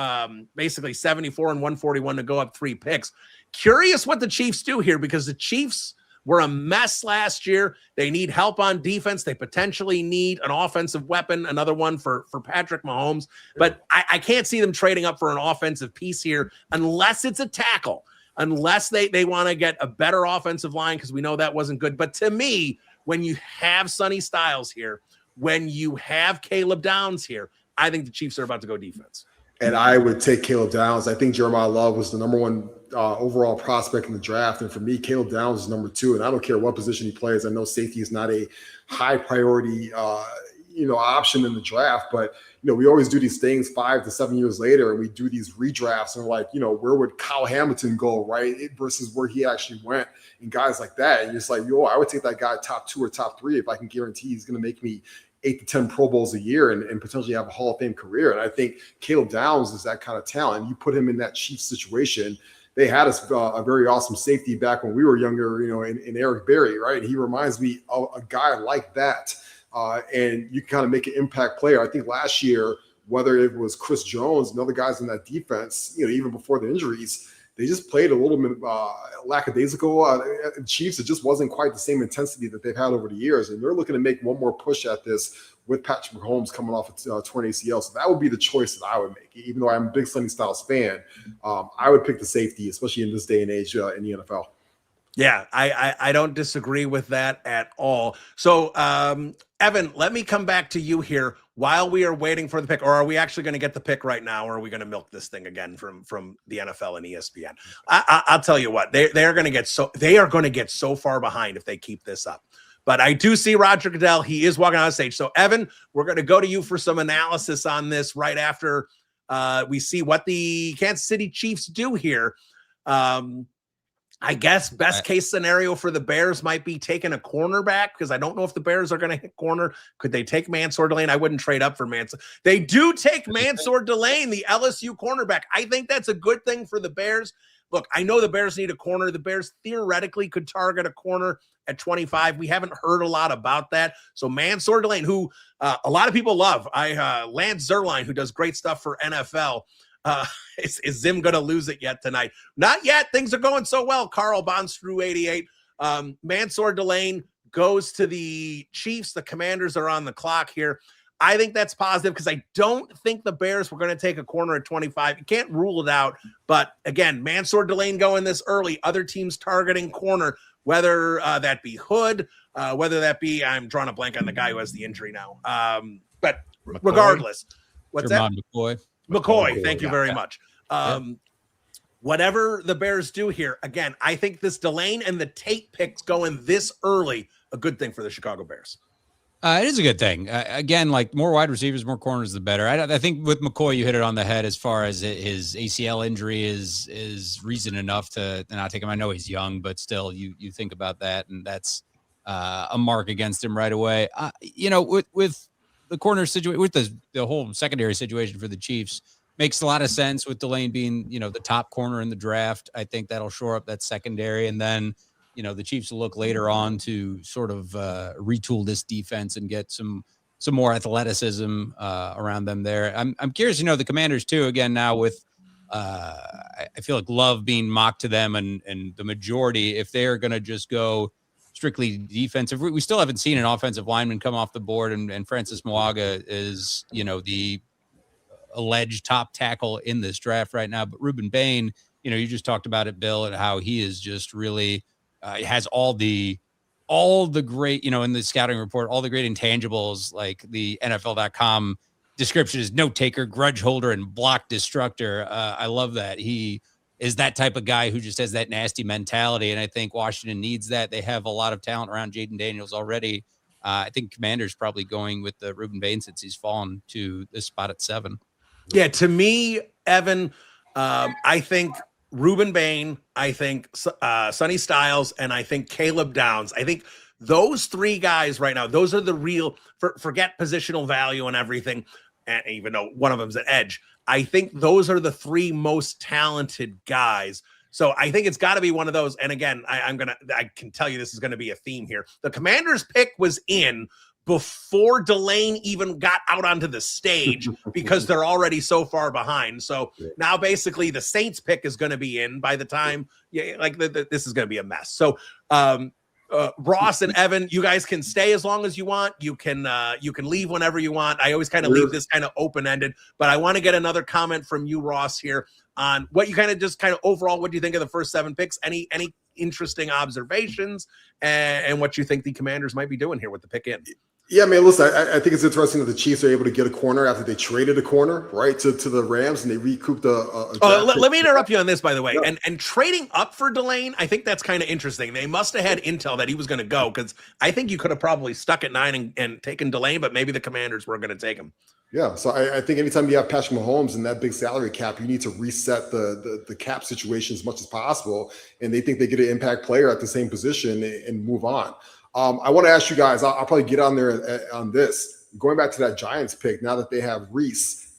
basically 74 and 141 to go up 3 picks. Curious what the Chiefs do here, because the Chiefs were a mess last year. They need help on defense. They potentially need an offensive weapon, another one for Patrick Mahomes. But I can't see them trading up for an offensive piece here unless it's a tackle, unless they want to get a better offensive line, because we know that wasn't good. But to me, when you have Sonny Styles here, when you have Caleb Downs here, I think the Chiefs are about to go defense. And I would take Caleb Downs. I think Jeremiah Love was the number 1 overall prospect in the draft. And for me, Caleb Downs is number 2. And I don't care what position he plays. I know safety is not a high priority, option in the draft. But, we always do these things 5 to 7 years later, and we do these redrafts. And we're like, where would Kyle Hamilton go, right? Versus where he actually went, and guys like that. And it's like, I would take that guy top 2 or top 3 if I can guarantee he's going to make me 8 to 10 Pro Bowls a year and potentially have a Hall of Fame career. And I think Caleb Downs is that kind of talent. You put him in that Chiefs situation. They had a very awesome safety back when we were younger, in Eric Berry, right? And he reminds me of a guy like that. And you kind of make an impact player. I think last year, whether it was Chris Jones and other guys in that defense, even before the injuries, they just played a little bit lackadaisical. Chiefs, it just wasn't quite the same intensity that they've had over the years. And they're looking to make one more push at this with Patrick Mahomes coming off a torn ACL. So that would be the choice that I would make. Even though I'm a big Sonny Styles fan, I would pick the safety, especially in this day and age in the NFL. Yeah, I don't disagree with that at all. So, Evan, let me come back to you here while we are waiting for the pick. Or are we actually going to get the pick right now, or are we going to milk this thing again from the NFL and ESPN? I'll tell you what, they are going to get so far behind if they keep this up. But I do see Roger Goodell. He is walking on the stage. So, Evan, we're going to go to you for some analysis on this right after we see what the Kansas City Chiefs do here. I guess best case scenario for the Bears might be taking a cornerback, because I don't know if the Bears are going to hit corner. Could they take Mansour Delane? I wouldn't trade up for Mansour. They do take Mansour Delane, the LSU cornerback. I think that's a good thing for the Bears. Look, I know the Bears need a corner. The Bears theoretically could target a corner at 25. We haven't heard a lot about that. So Mansour Delane, who a lot of people love, Lance Zierlein, who does great stuff for NFL. Is Zim going to lose it yet tonight? Not yet. Things are going so well. Carl Bonds through 88. Mansour Delane goes to the Chiefs. The Commanders are on the clock here. I think that's positive, because I don't think the Bears were going to take a corner at 25. You can't rule it out. But again, Mansour Delane going this early, other teams targeting corner, whether that be Hood, whether that be, I'm drawing a blank on the guy who has the injury now. But regardless, what's Jermon that? McCoy, thank you very much. Whatever the Bears do here, again, I think this Delane and the Tate picks going this early, a good thing for the Chicago Bears. It is a good thing. Again, like more wide receivers, more corners, the better. I think with McCoy, you hit it on the head as far as his ACL injury is reason enough to not take him. I know he's young, but still, you think about that, and that's a mark against him right away. With the corner situation, with the whole secondary situation for the Chiefs, makes a lot of sense with Delane being, the top corner in the draft. I think that'll shore up that secondary. And then, the Chiefs will look later on to sort of retool this defense and get some more athleticism around them there. I'm curious, the Commanders too, again, now with I feel like Love being mocked to them and the majority, if they're going to just go strictly defensive, we still haven't seen an offensive lineman come off the board. And Francis Mwaga is, the alleged top tackle in this draft right now. But Ruben Bane, you just talked about it, Bill, and how he is just really has all the great, in the scouting report, all the great intangibles, like the NFL.com description is note taker, grudge holder, and block destructor. I love that. He is that type of guy who just has that nasty mentality. And I think Washington needs that. They have a lot of talent around Jaden Daniels already. I think Commander's probably going with the Ruben Bane since he's fallen to this spot at 7. Yeah, to me, Evan, I think Ruben Bane, I think Sonny Styles, and I think Caleb Downs. I think those 3 guys right now, those are the real, forget positional value and everything, and even though one of them's an edge, I think those are the 3 most talented guys. So I think it's got to be one of those. And again, I can tell you this is going to be a theme here. The Commanders pick was in before Delane even got out onto the stage because they're already so far behind. So now basically the Saints pick is going to be in by the time, this is going to be a mess. So Ross and Evan, you guys can stay as long as you want. You can leave whenever you want. I always kind of leave this kind of open-ended, but I want to get another comment from you, Ross, here on what you kind of overall, what do you think of the first 7 picks? Any interesting observations and what you think the Commanders might be doing here with the pick in? Yeah, man, listen, I think it's interesting that the Chiefs are able to get a corner after they traded a corner, right, to the Rams, and they recouped let me interrupt you on this, by the way. Yeah. And trading up for Delane, I think that's kind of interesting. They must have had intel that he was going to go, because I think you could have probably stuck at 9 and taken Delane, but maybe the Commanders were going to take him. Yeah, so I think anytime you have Patrick Mahomes and that big salary cap, you need to reset the cap situation as much as possible, and they think they get an impact player at the same position and move on. I want to ask you guys, I'll probably get on there on this. Going back to that Giants pick, now that they have Reese,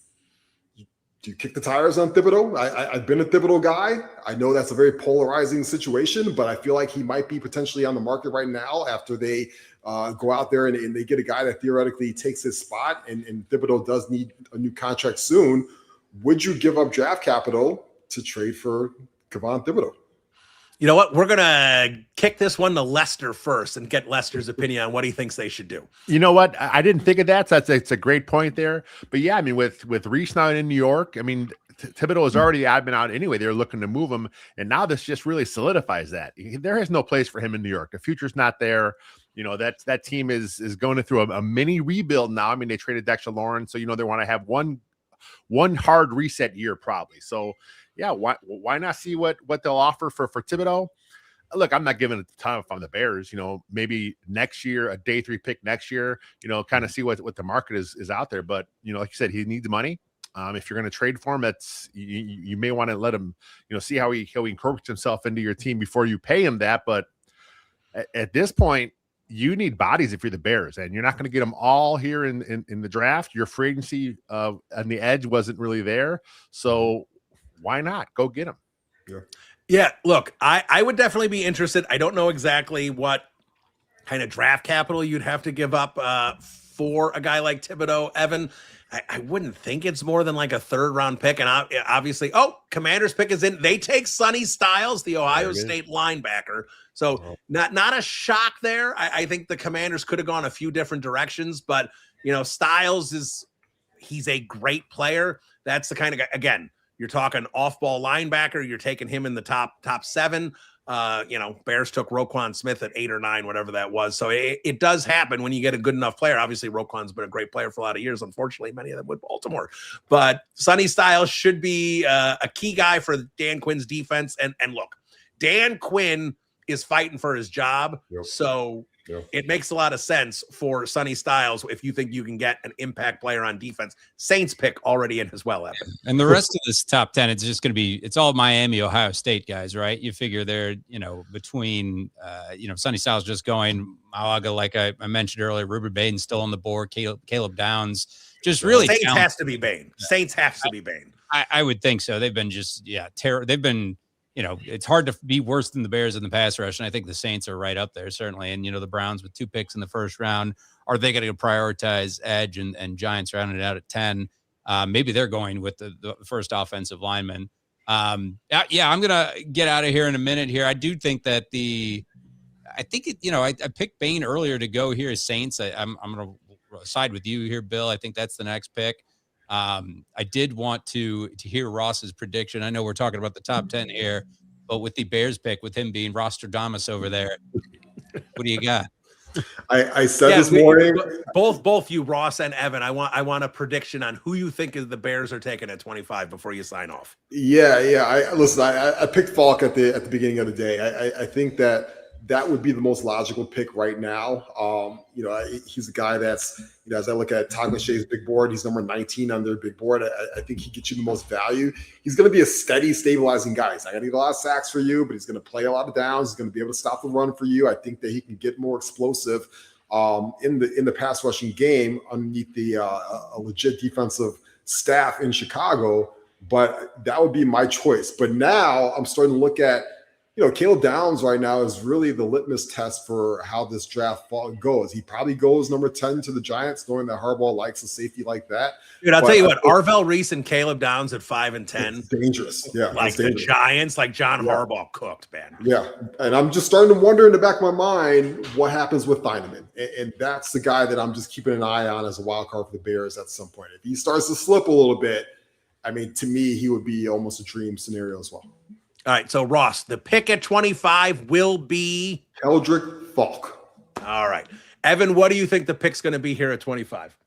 do you kick the tires on Thibodeau? I've been a Thibodeau guy. I know that's a very polarizing situation, but I feel like he might be potentially on the market right now after they go out there and they get a guy that theoretically takes his spot, and Thibodeau does need a new contract soon. Would you give up draft capital to trade for Kayvon Thibodeau? You know what? We're going to kick this one to Lester first and get Lester's opinion on what he thinks they should do. You know what? I didn't think of that. So it's a great point there. But yeah, I mean, with Reese now in New York, I mean, Thibodeau is already admin out anyway. They're looking to move him. And now this just really solidifies that. There is no place for him in New York. The future's not there. That team is going through a mini rebuild now. I mean, they traded Dexter Lawrence. So, they want to have one hard reset year probably. So, yeah, why not see what they'll offer for Thibodeau? Look, I'm not giving it a ton if I'm the Bears. Maybe next year, a day 3 pick next year, kind of see what the market is out there. But, like you said, he needs money. If you're going to trade for him, that's you may want to let him, see how he incorporates himself into your team before you pay him that. But at this point, you need bodies if you're the Bears, and you're not going to get them all here in the draft. Your free agency on the edge wasn't really there. So why not go get him? Yeah, look, I would definitely be interested. I don't know exactly what kind of draft capital you'd have to give up for a guy like Thibodeau. Evan, I wouldn't think it's more than like a 3rd round pick. And obviously, Commanders pick is in. They take Sonny Styles, the Ohio State linebacker. So not a shock there. I think the Commanders could have gone a few different directions, but Styles he's a great player. That's the kind of guy, again, you're talking off-ball linebacker. You're taking him in the top 7. Bears took Roquan Smith at 8 or 9, whatever that was. So it does happen when you get a good enough player. Obviously, Roquan's been a great player for a lot of years. Unfortunately, many of them with Baltimore. But Sonny Styles should be a key guy for Dan Quinn's defense. And look, Dan Quinn is fighting for his job. Yep. So it makes a lot of sense for Sonny Styles if you think you can get an impact player on defense. Saints pick already in as well, Evan. And the rest of this top 10, it's just going to be, it's all Miami, Ohio State guys, right? You figure they're, between, Sonny Styles just going, Malaga, like I mentioned earlier, Ruben Bane still on the board, Caleb Downs, just really. Saints has to be Bane. Saints has to be Bane. I would think so. They've been just, they've been, it's hard to be worse than the Bears in the pass rush. And I think the Saints are right up there, certainly. And, the Browns with 2 picks in the first round, are they going to prioritize edge and Giants rounded out at 10? Maybe they're going with the first offensive lineman. Yeah, I'm gonna get out of here in a minute here. I do think that I picked Bane earlier to go here as Saints. I'm gonna side with you here, Bill. I think that's the next pick. I did want to hear Ross's prediction. I know we're talking about the top 10 here, but with the Bears pick, with him being Rostradamus over there, what do you got? I said this morning, both you, Ross and Evan, I want a prediction on who you think is the Bears are taking at 25 before you sign off. Yeah. I picked Falk at the beginning of the day. I think that would be the most logical pick right now. He's a guy that's, as I look at Todd McShay's big board, he's number 19 on their big board. I think he gets you the most value. He's going to be a steady, stabilizing guy. He's not going to get a lot of sacks for you, but he's going to play a lot of downs. He's going to be able to stop the run for you. I think that he can get more explosive in the pass rushing game underneath a legit defensive staff in Chicago. But that would be my choice. But now I'm starting to look at, Caleb Downs right now is really the litmus test for how this draft goes. He probably goes number 10 to the Giants, knowing that Harbaugh likes a safety like that. Dude, I'll tell you what, Arvell Reese and Caleb Downs at 5 and 10. It's dangerous. Yeah. Like the Giants, like John Harbaugh cooked, man. Yeah. And I'm just starting to wonder in the back of my mind what happens with Theenaman. And that's the guy that I'm just keeping an eye on as a wild card for the Bears at some point. If he starts to slip a little bit, I mean, to me, he would be almost a dream scenario as well. All right, so Ross, the pick at 25 will be Keldrick Falk. All right. Evan, what do you think the pick's going to be here at 25?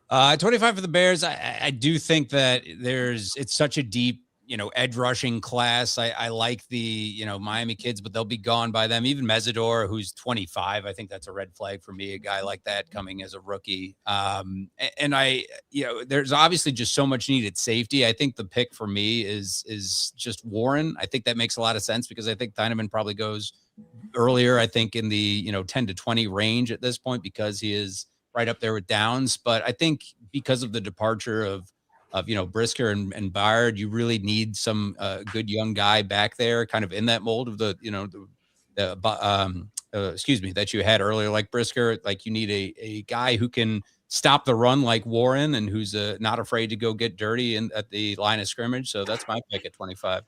25 for the Bears. I do think that it's such a deep, edge rushing class. I like the, Miami kids, but they'll be gone by them. Even Mesidor, who's 25, I think that's a red flag for me, a guy like that coming as a rookie. And there's obviously just so much needed safety. I think the pick for me is just Warren. I think that makes a lot of sense because I think Theenaman probably goes earlier, I think in the, 10 to 20 range at this point because he is right up there with Downs. But I think because of the departure of Brisker and Byard, you really need some good young guy back there, kind of in that mold of that you had earlier, like Brisker. Like you need a guy who can stop the run like Warren and who's not afraid to go get dirty at the line of scrimmage. So that's my pick at 25.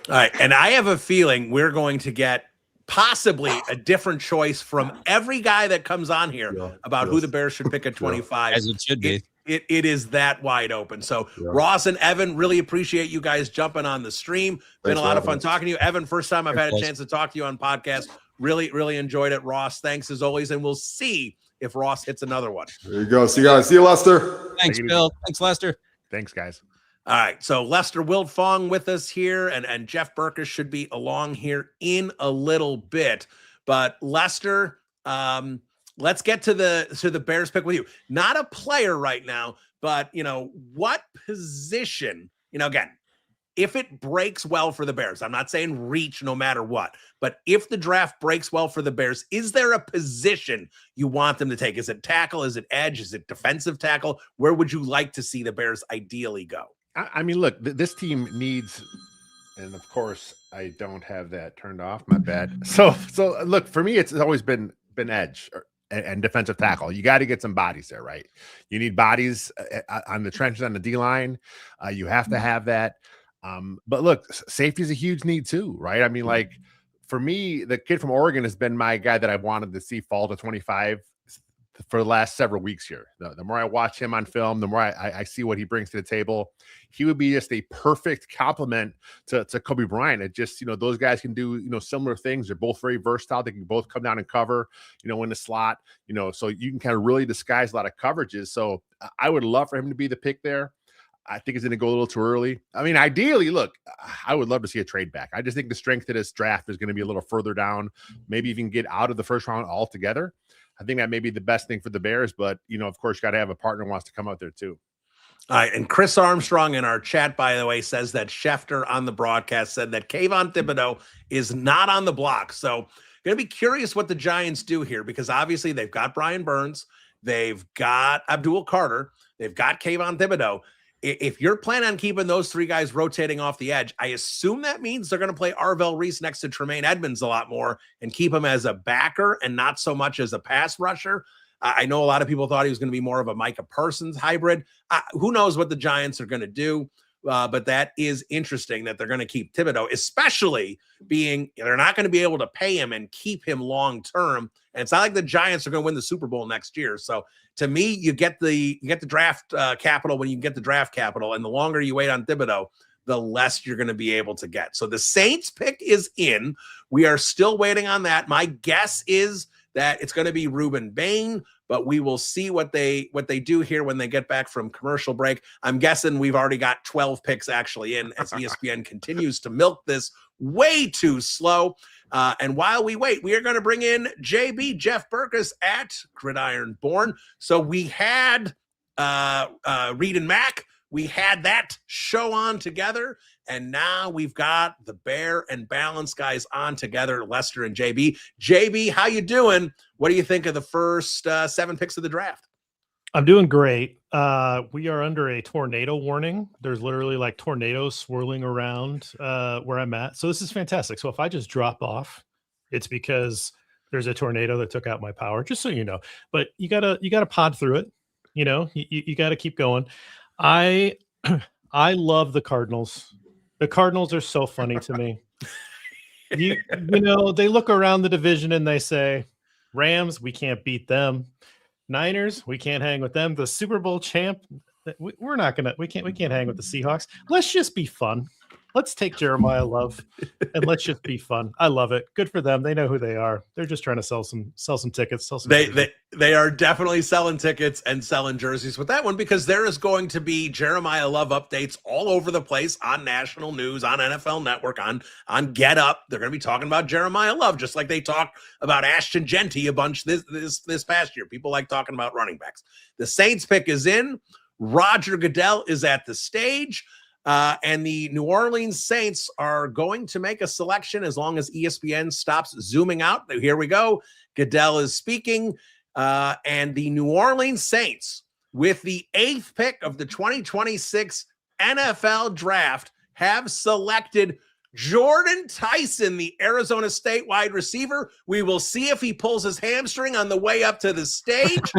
All right, and I have a feeling we're going to get possibly a different choice from every guy that comes on here about who the Bears should pick at 25. As it should be. It is that wide open. So Ross and Evan, really appreciate you guys jumping on the stream. Been a lot of fun talking to you. Evan, first time I've had a chance to talk to you on podcast. Really, really enjoyed it. Ross, thanks as always. And we'll see if Ross hits another one. There you go. See you guys. See you, Lester. Thanks, Bill. Thanks, Lester. Thanks, guys. All right. So Lester Wilfong with us here, and Jeff Berkes should be along here in a little bit. But Lester, let's get to the Bears pick with you. Not a player right now, but what position, again, if it breaks well for the Bears, I'm not saying reach no matter what, but if the draft breaks well for the Bears, is there a position you want them to take? Is it tackle? Is it edge? Is it defensive tackle? Where would you like to see the Bears ideally go? I mean, look, this team needs, and of course I don't have that turned off. My bad. So look, for me, it's always been edge and defensive tackle. You got to get some bodies there, right? You need bodies on the trenches on the D line. You have to have that. But look, safety is a huge need too, right? I mean, like for me, the kid from Oregon has been my guy that I wanted to see fall to 25 for the last several weeks here. The more I watch him on film, the more I see what he brings to the table. He would be just a perfect complement to Kobe Bryant. It just, those guys can do, similar things. They're both very versatile. They can both come down and cover, in the slot, so you can kind of really disguise a lot of coverages. So I would love for him to be the pick there. I think it's going to go a little too early. I mean, ideally, look, I would love to see a trade back. I just think the strength of this draft is going to be a little further down, maybe even get out of the first round altogether. I think that may be the best thing for the Bears, but, of course, you got to have a partner who wants to come out there too. All right, and Chris Armstrong in our chat, by the way, says that Schefter on the broadcast said that Kayvon Thibodeau is not on the block. So going to be curious what the Giants do here because obviously they've got Brian Burns, they've got Abdul Carter, they've got Kayvon Thibodeau. If you're planning on keeping those three guys rotating off the edge, I assume that means they're going to play Arvell Reese next to Tremaine Edmonds a lot more and keep him as a backer and not so much as a pass rusher. I know a lot of people thought he was going to be more of a Micah Parsons hybrid. Who knows what the Giants are going to do, But that is interesting that they're going to keep Thibodeau, especially being they're not going to be able to pay him and keep him long term. And it's not like the Giants are going to win the Super Bowl next year. So to me, you get the draft capital when you get the draft capital, and the longer you wait on Thibodeau, the less you're going to be able to get. So the Saints pick is in. We are still waiting on that. My guess is that it's going to be Ruben Bane, but we will see what they do here when they get back from commercial break. I'm guessing we've already got 12 picks actually in as ESPN continues to milk this way too slow. And while we wait, we are going to bring in JB, Jeff Berkus at Gridiron Born. So we had Reed and Mac. We had that show on together, and now we've got the Bear and Balance guys on together, Lester and JB. JB, how you doing? What do you think of the first 7 picks of the draft? I'm doing great. We are under a tornado warning. There's literally like tornadoes swirling around where I'm at. So this is fantastic. So if I just drop off, it's because there's a tornado that took out my power, just so you know. But you gotta pod through it. You know, you gotta keep going. I love the Cardinals. The Cardinals are so funny to me. You know, they look around the division and they say, Rams, we can't beat them. Niners, we can't hang with them. The Super Bowl champ, we can't hang with the Seahawks. Let's just be fun. Let's take Jeremiah Love and let's just be fun. I love it. Good for them. They know who they are. They're just trying to sell some tickets. They are definitely selling tickets and selling jerseys with that one, because there is going to be Jeremiah Love updates all over the place on national news, on NFL Network, on Get Up. They're going to be talking about Jeremiah Love just like they talked about Ashton Genty a bunch this past year. People like talking about running backs. The Saints pick is in. Roger Goodell is at the stage. And the New Orleans Saints are going to make a selection as long as ESPN stops zooming out. Here we go. Goodell is speaking. And the New Orleans Saints, with the 8th pick of the 2026 NFL draft, have selected Jordan Tyson, the Arizona State wide receiver. We will see if he pulls his hamstring on the way up to the stage.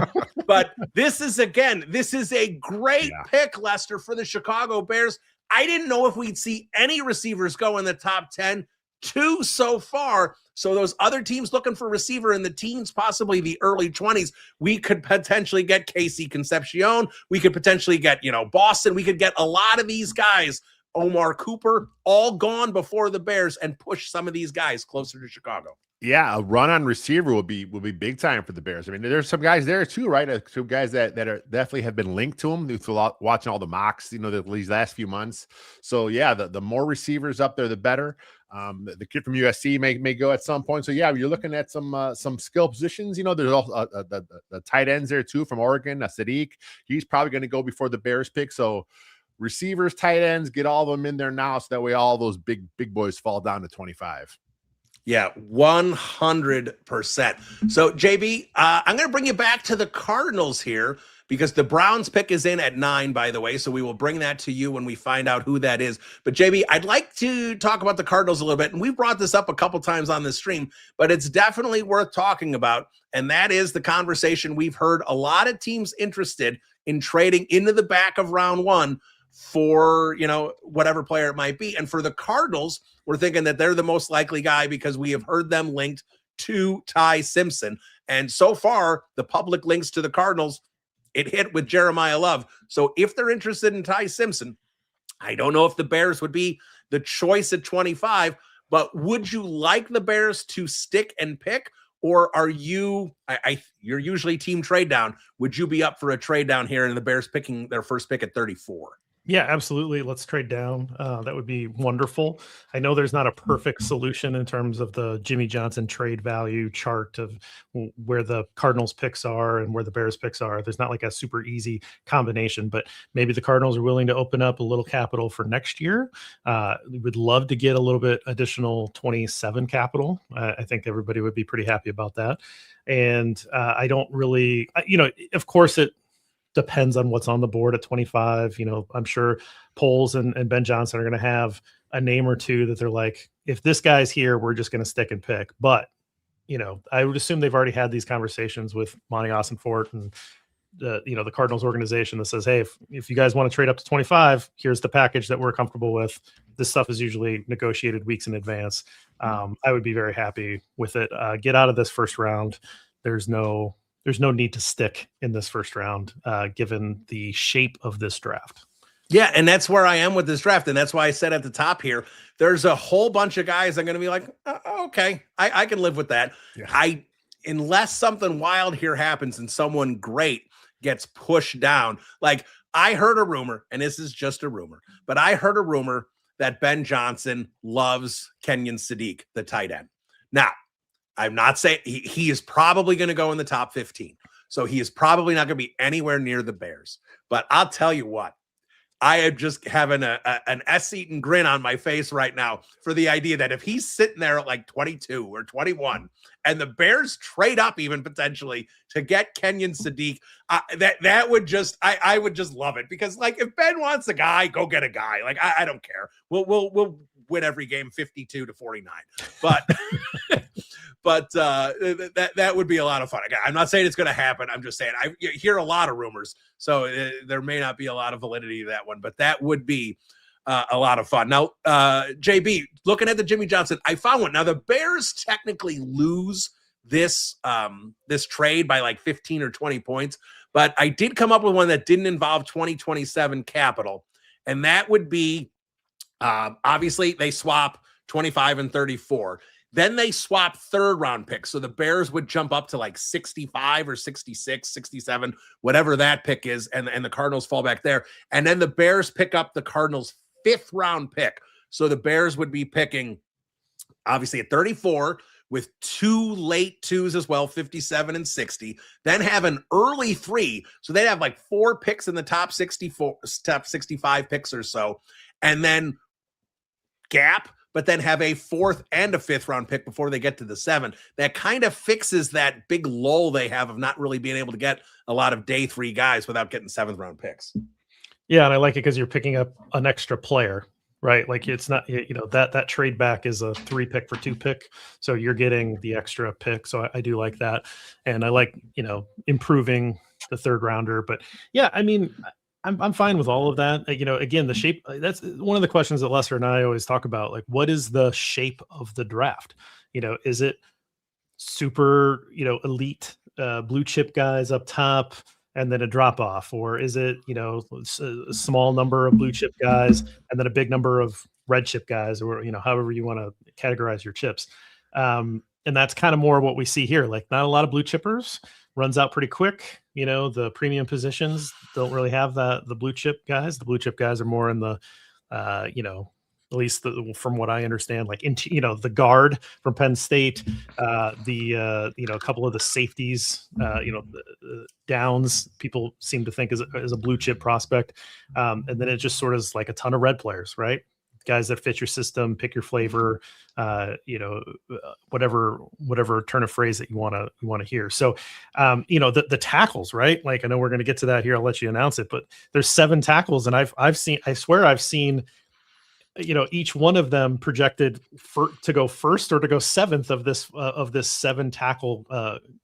But this is a great pick, Lester, for the Chicago Bears. I didn't know if we'd see any receivers go in the top 10, 2 so far. So those other teams looking for receiver in the teens, possibly the early 20s, we could potentially get Casey Concepcion. We could potentially get, Boston. We could get a lot of these guys, Omar Cooper, all gone before the Bears, and push some of these guys closer to Chicago. Yeah, a run on receiver will be big time for the Bears. I mean, there's some guys there too, right? Some guys that are definitely have been linked to them through watching all the mocks, these last few months. So yeah, the more receivers up there, the better. The kid from USC may go at some point. So yeah, you're looking at some skill positions. There's also the tight ends there too from Oregon. Sadiq, he's probably going to go before the Bears pick. So receivers, tight ends, get all of them in there now, so that way all those big boys fall down to 25. Yeah, 100%. So, JB, I'm going to bring you back to the Cardinals here, because the Browns pick is in at 9, by the way. So we will bring that to you when we find out who that is. But, JB, I'd like to talk about the Cardinals a little bit. And we've brought this up a couple times on the stream, but it's definitely worth talking about. And that is the conversation. We've heard a lot of teams interested in trading into the back of round 1 for, whatever player it might be. And for the Cardinals, we're thinking that they're the most likely guy because we have heard them linked to Ty Simpson. And so far, the public links to the Cardinals, it hit with Jeremiah Love. So if they're interested in Ty Simpson, I don't know if the Bears would be the choice at 25, but would you like the Bears to stick and pick? Or are you, you're usually team trade down. Would you be up for a trade down here and the Bears picking their first pick at 34? Yeah, absolutely. Let's trade down. That would be wonderful. I know there's not a perfect solution in terms of the Jimmy Johnson trade value chart of where the Cardinals picks are and where the Bears picks are. There's not like a super easy combination, but maybe the Cardinals are willing to open up a little capital for next year. We would love to get a little bit additional 27 capital. I think everybody would be pretty happy about that. And I don't really, of course it depends on what's on the board at 25. I'm sure Poles and Ben Johnson are going to have a name or two that they're like, if this guy's here, we're just going to stick and pick. But, I would assume they've already had these conversations with Monty Ossenfort and, the Cardinals organization that says, hey, if you guys want to trade up to 25, here's the package that we're comfortable with. This stuff is usually negotiated weeks in advance. I would be very happy with it. Get out of this first round. There's no need to stick in this first round, given the shape of this draft. Yeah, and that's where I am with this draft. And that's why I said at the top here, there's a whole bunch of guys I'm going to be like, okay, I can live with that. Yeah. Unless something wild here happens and someone great gets pushed down. Like, I heard a rumor, and this is just a rumor, but I heard a rumor that Ben Johnson loves Kenyon Sadiq, the tight end. Now, I'm not saying he is probably going to go in the top 15. So he is probably not going to be anywhere near the Bears. But I'll tell you what, I am just having an S-eaten grin on my face right now for the idea that if he's sitting there at like 22 or 21 and the Bears trade up even potentially to get Kenyon Sadiq, that would just, I would just love it, because like, if Ben wants a guy, go get a guy. Like, I don't care. We'll win every game 52-49, but that would be a lot of fun. Again, I'm not saying it's going to happen. I'm just saying I hear a lot of rumors, so there may not be a lot of validity to that one, but that would be a lot of fun. Now, JB, looking at the Jimmy Johnson, I found one. Now, the Bears technically lose this trade by like 15 or 20 points, but I did come up with one that didn't involve 2027 capital, and that would be obviously they swap 25 and 34. Then they swap third round picks. So the Bears would jump up to like 65 or 66, 67, whatever that pick is. And the Cardinals fall back there. And then the Bears pick up the Cardinals' fifth round pick. So the Bears would be picking obviously at 34 with two late twos as well, 57 and 60, then have an early 3. So they'd have like 4 picks in the top 65 picks or so. And then gap, but then have a 4th and a 5th round pick before they get to the 7. That kind of fixes that big lull they have of not really being able to get a lot of day 3 guys without getting 7th round picks. Yeah, and I like it because you're picking up an extra player, right? Like, it's not, that trade back is a 3 pick for 2 pick. So you're getting the extra pick. So I do like that. And I like, improving the 3rd rounder. But yeah, I mean, I'm fine with all of that. Again, the shape, that's one of the questions that Lester and I always talk about. Like, what is the shape of the draft? Is it super, elite blue chip guys up top and then a drop off? Or is it, a small number of blue chip guys and then a big number of red chip guys, or, however you want to categorize your chips. And that's kind of more what we see here. Like, not a lot of blue chippers, runs out pretty quick. The premium positions don't really have the blue chip guys. The blue chip guys are more in the, at least from what I understand, like the guard from Penn State, a couple of the safeties, the downs people seem to think is a blue chip prospect. And then it just sort of is like a ton of red players, right? Guys that fit your system, pick your flavor, whatever turn of phrase that you want to hear. So, the tackles, right? Like, I know we're going to get to that here. I'll let you announce it, but there's 7 tackles, and I've seen each one of them projected to go first or to go 7th of this 7 tackle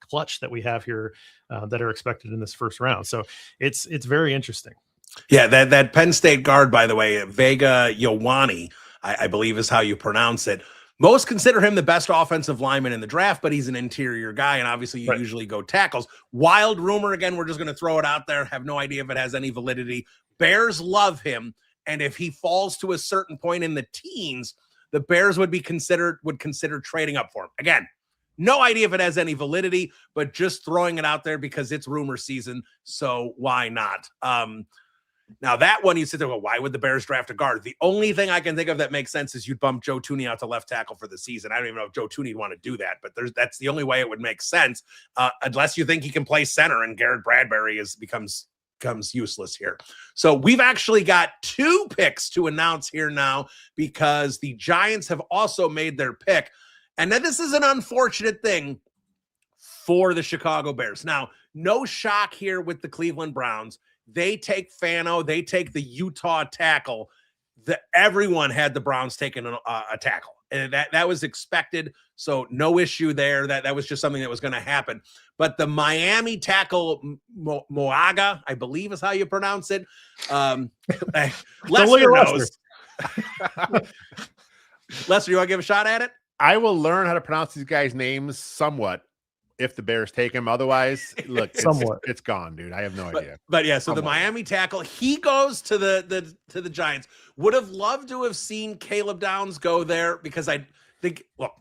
clutch that we have here that are expected in this first round. So it's very interesting. Yeah, that Penn State guard, by the way, Vega Ioane, I believe is how you pronounce it. Most consider him the best offensive lineman in the draft, but he's an interior guy, and obviously you usually go tackles. Wild rumor, again, we're just going to throw it out there. Have no idea if it has any validity. Bears love him, and if he falls to a certain point in the teens, the Bears would consider trading up for him. Again, no idea if it has any validity, but just throwing it out there because it's rumor season, so why not? Now, that one, you sit there, well, why would the Bears draft a guard? The only thing I can think of that makes sense is you'd bump Joe Thuney out to left tackle for the season. I don't even know if Joe Thuney would want to do that, but that's the only way it would make sense, unless you think he can play center and Garrett Bradbury becomes useless here. So we've actually got 2 picks to announce here now, because the Giants have also made their pick. And then this is an unfortunate thing for the Chicago Bears. Now, no shock here with the Cleveland Browns. They take Fano. They take the Utah tackle. Everyone had the Browns taking a tackle. that was expected. So no issue there. That was just something that was going to happen. But the Miami tackle Moaga, I believe is how you pronounce it. Lester knows. Lester, you want to give a shot at it? I will learn how to pronounce these guys' names somewhat if the Bears take him. Otherwise, look, it's gone, dude. I have no idea. But yeah, so the Miami tackle, he goes to the Giants. Would have loved to have seen Caleb Downs go there because I think, look,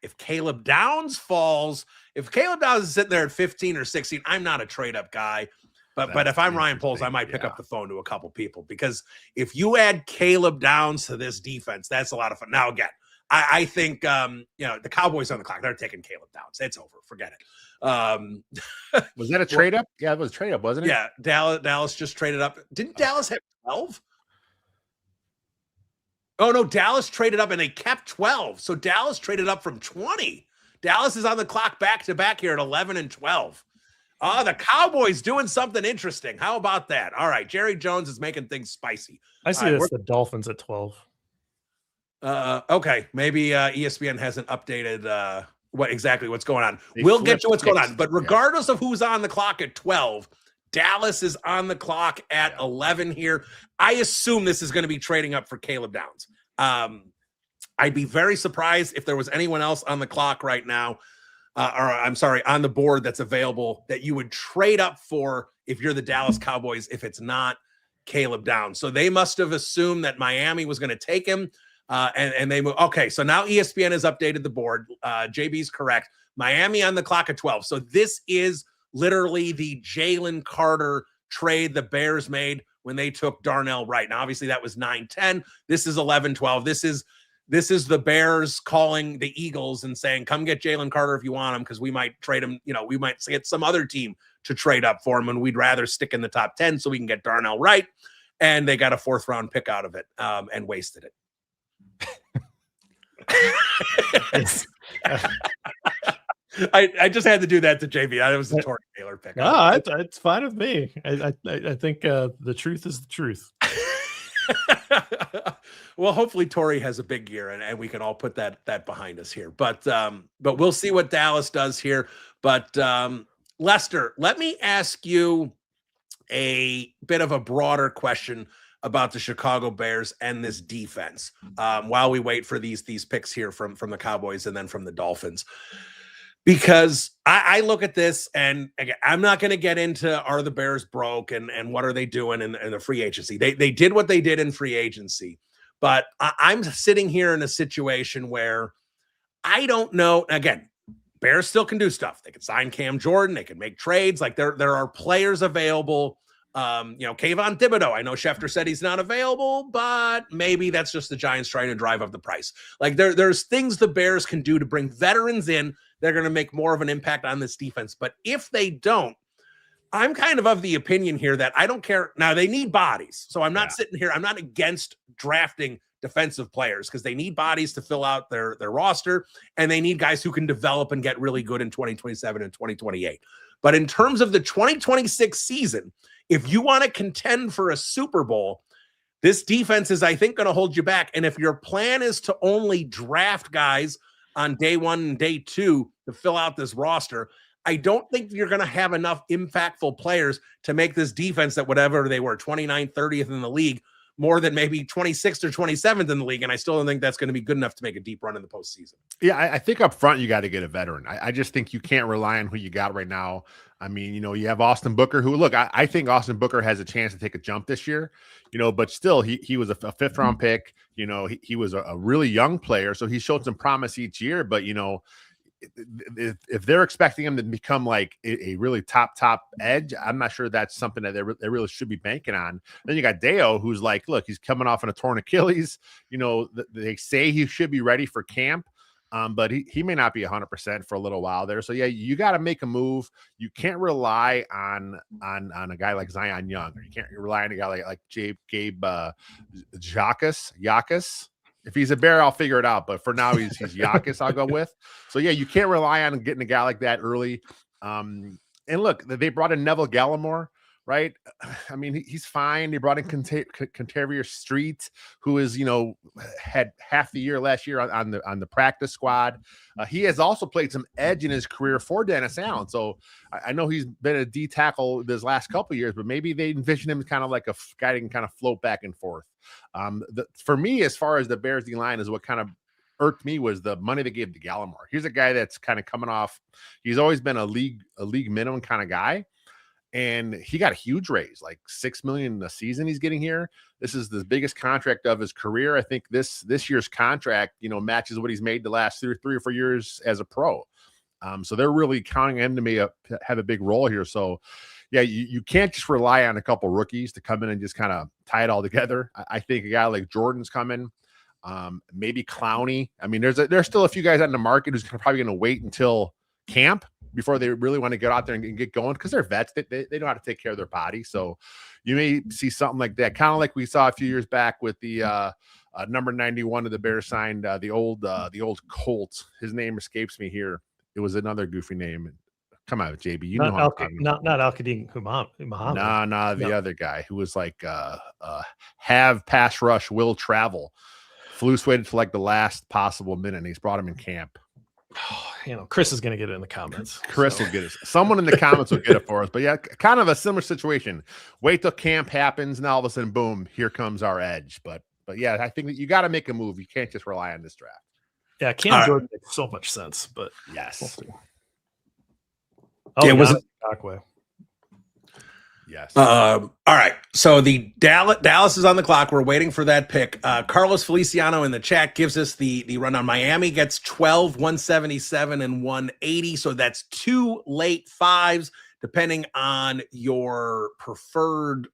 if Caleb Downs falls, if Caleb Downs is sitting there at 15 or 16, I'm not a trade-up guy. But if I'm Ryan Poles, I might pick up the phone to a couple people, because if you add Caleb Downs to this defense, that's a lot of fun. Now, again, I think, the Cowboys on the clock, they're taking Caleb Downs. It's over. Forget it. Was that a trade up? Yeah, it was a trade up, wasn't it? Yeah. Dallas just traded up. Didn't Dallas have 12? Oh, no, Dallas traded up and they kept 12. So Dallas traded up from 20. Dallas is on the clock back to back here at 11 and 12. The Cowboys doing something interesting. How about that? All right. Jerry Jones is making things spicy. I see this, the Dolphins at 12. Okay. Maybe ESPN hasn't updated what's going on. We'll get to what's going on. But regardless of who's on the clock at 12, Dallas is on the clock at 11 here. I assume this is going to be trading up for Caleb Downs. I'd be very surprised if there was anyone else on the clock right now. On the board that's available that you would trade up for if you're the Dallas Cowboys, if it's not Caleb Downs. So they must have assumed that Miami was going to take him, and they move. Okay, so now ESPN has updated the board. JB's correct. Miami on the clock at 12. So this is literally the Jalen Carter trade the Bears made when they took Darnell Wright. Now, obviously, that was 9-10. This is 11-12. This is the Bears calling the Eagles and saying, come get Jalen Carter if you want him, because we might trade him. We might get some other team to trade up for him, and we'd rather stick in the top 10 so we can get Darnell Wright. And they got a 4th round pick out of it and wasted it. I just had to do that to JB. That was the Torrey Taylor pick. No, it's fine with me. I think the truth is the truth. Well, hopefully Torrey has a big year and we can all put that behind us here. But we'll see what Dallas does here. But Lester, let me ask you a bit of a broader question about the Chicago Bears and this defense while we wait for these picks here from the Cowboys and then from the Dolphins. Because I look at this, and again, I'm not going to get into are the Bears broke and what are they doing in the free agency. They did what they did in free agency, but I'm sitting here in a situation where I don't know. Again, Bears still can do stuff. They can sign Cam Jordan. They can make trades. Like there are players available. Kayvon Thibodeau. I know Schefter said he's not available, but maybe that's just the Giants trying to drive up the price. Like there's things the Bears can do to bring veterans in. They're going to make more of an impact on this defense. But if they don't, I'm kind of the opinion here that I don't care. Now, they need bodies. So I'm not sitting here. I'm not against drafting defensive players because they need bodies to fill out their roster, and they need guys who can develop and get really good in 2027 and 2028. But in terms of the 2026 season, if you want to contend for a Super Bowl, this defense is, I think, going to hold you back. And if your plan is to only draft guys on day 1 and day 2 to fill out this roster, I don't think you're going to have enough impactful players to make this defense that whatever they were, 29th, 30th in the league, more than maybe 26th or 27th in the league. And I still don't think that's going to be good enough to make a deep run in the postseason. Yeah, I think up front, you got to get a veteran. I just think you can't rely on who you got right now. I mean, you have Austin Booker, who, look, I think Austin Booker has a chance to take a jump this year, but still he was a 5th round pick. He was a really young player, so he showed some promise each year. But, if they're expecting him to become like a really top edge, I'm not sure that's something that they really should be banking on. Then you got Deo, who's like, look, he's coming off on a torn Achilles. They say he should be ready for camp. But he may not be 100% for a little while there. So, yeah, you got to make a move. You can't rely on a guy like Zion Young, or you can't rely on a guy like Gabe Yakas. If he's a Bear, I'll figure it out. But for now, he's Yakas, I'll go with. So, yeah, you can't rely on getting a guy like that early. And look, they brought in Neville Gallimore, right? I mean, he's fine. They brought in Contavious Street, who is, had half the year last year on the practice squad. He has also played some edge in his career for Dennis Allen. So I know he's been a D tackle this last couple of years, but maybe they envision him kind of like a guy that can kind of float back and forth. For me, as far as the Bears D line, is what kind of irked me was the money they gave to Gallimore. Here's a guy that's kind of coming off. He's always been a league minimum kind of guy. And he got a huge raise, like $6 million a season he's getting here. This is the biggest contract of his career. I think this year's contract, matches what he's made the last three or 4 years as a pro. So they're really counting him to have a big role here. So, yeah, you can't just rely on a couple rookies to come in and just kind of tie it all together. I think a guy like Jordan's coming, maybe Clowney. I mean, there's still a few guys on the market who's probably going to wait until camp before they really want to get out there and get going, because they're vets. They know how to take care of their body. So you may see something like that, kind of like we saw a few years back with the number 91 of the Bears signed the old Colts. His name escapes me here. It was another goofy name. Come on, JB. You know not Al-Qadim Muhammad. Nah, the other guy who was like have pass rush, will travel. Flus waited for like the last possible minute, and he's brought him in camp. Chris is going to get it in the comments. Chris will get it. Someone in the comments will get it for us. But yeah, kind of a similar situation. Wait till camp happens, and all of a sudden, boom, here comes our edge. But yeah, I think that you got to make a move. You can't just rely on this draft. Yeah, Cam Jordan makes so much sense. But yes. It was Aquay. Yes. All right. So the Dallas is on the clock. We're waiting for that pick. Carlos Feliciano in the chat gives us the rundown. Miami gets 12, 177, and 180. So that's 2 late 5s, depending on your preferred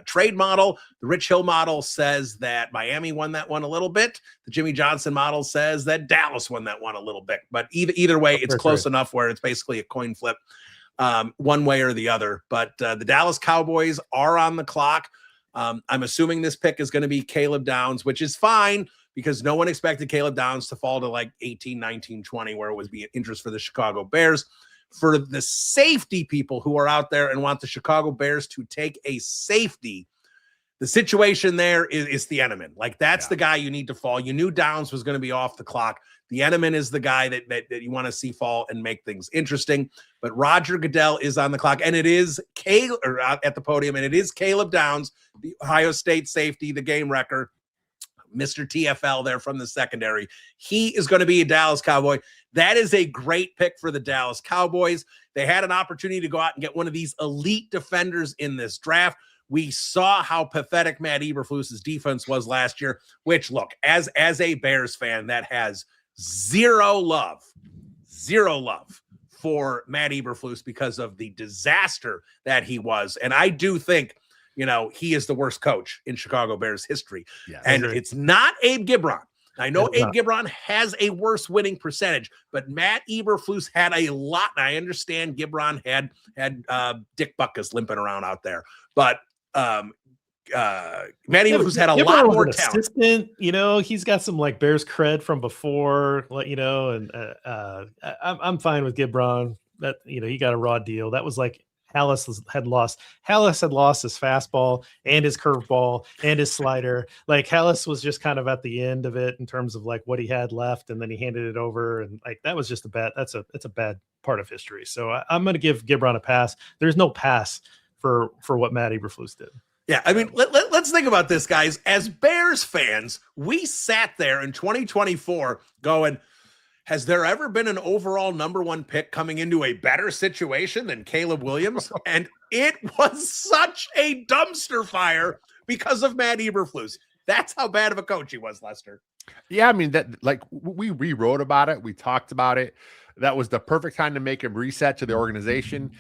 trade model. The Rich Hill model says that Miami won that one a little bit. The Jimmy Johnson model says that Dallas won that one a little bit. But either way, it's close enough where it's basically a coin flip. One way or the other, but the Dallas Cowboys are on the clock. I'm assuming this pick is going to be Caleb Downs, which is fine because no one expected Caleb Downs to fall to like 18, 19, 20, where it was be interest for the Chicago Bears. For the safety people who are out there and want the Chicago Bears to take a safety, the situation there is Theenaman. Like that's the guy you need to fall. You knew Downs was going to be off the clock. Theenaman is the guy that you want to see fall and make things interesting. But Roger Goodell is on the clock, and it is at the podium, and it is Caleb Downs, the Ohio State safety, the game wrecker, Mr. TFL there from the secondary. He is going to be a Dallas Cowboy. That is a great pick for the Dallas Cowboys. They had an opportunity to go out and get one of these elite defenders in this draft. We saw how pathetic Matt Eberflus's defense was last year, which, look, as a Bears fan, that has zero love for Matt Eberflus because of the disaster that he was. And I do think, he is the worst coach in Chicago Bears history. Yes, and it's not Abe Gibron. I know Gibron has a worse winning percentage, but Matt Eberflus had a lot. And I understand Gibron had Dick Butkus limping around out there, but Matt Eberflus had a lot more talent. Assistant, he's got some like Bears cred from before, and I'm fine with Gibron. That he got a raw deal. That was like Hallis had lost his fastball and his curveball and his slider. Like Hallis was just kind of at the end of it in terms of like what he had left, and then he handed it over, and like that was just it's a bad part of history. So I'm going to give Gibron a pass. There's no pass for what Matt Eberflus did. Yeah, I mean, let's think about this, guys. As Bears fans, we sat there in 2024 going, has there ever been an overall number 1 pick coming into a better situation than Caleb Williams? And it was such a dumpster fire because of Matt Eberflus. That's how bad of a coach he was, Lester. Yeah, I mean, that like we rewrote about it. We talked about it. That was the perfect time to make him reset to the organization,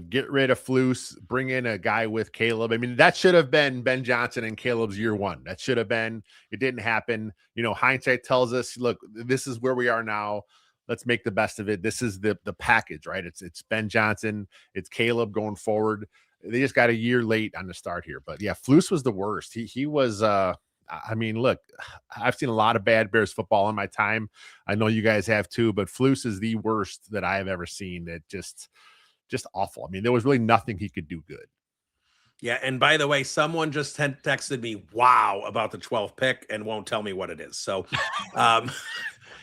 get rid of Flus, bring in a guy with Caleb. I mean, that should have been Ben Johnson and Caleb's year 1. That should have been, it didn't happen. Hindsight tells us, look, this is where we are now. Let's make the best of it. This is the package, right? It's Ben Johnson. It's Caleb going forward. They just got a year late on the start here, but yeah, Flus was the worst. He was, I mean, look, I've seen a lot of bad Bears football in my time. I know you guys have too, but Flus is the worst that I have ever seen. That just awful. I mean, there was really nothing he could do good. Yeah, and by the way, someone just texted me, wow, about the 12th pick and won't tell me what it is. So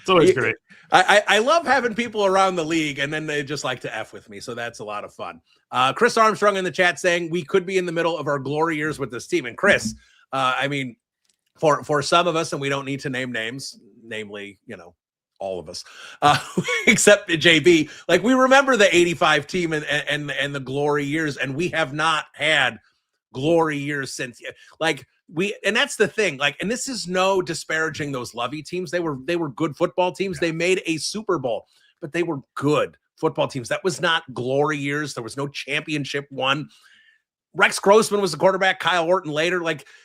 It's always great. I love having people around the league, and then they just like to F with me. So that's a lot of fun. Chris Armstrong in the chat saying we could be in the middle of our glory years with this team. And Chris, I mean, for some of us, and we don't need to name names, namely, all of us, except JB, like we remember the 85 team and the glory years, and we have not had glory years since. And that's the thing, and this is no disparaging those Lovey teams. They were good football teams. They made a Super Bowl, but they were good football teams. That was not glory years. There was no championship won. Rex Grossman was the quarterback, Kyle Orton later.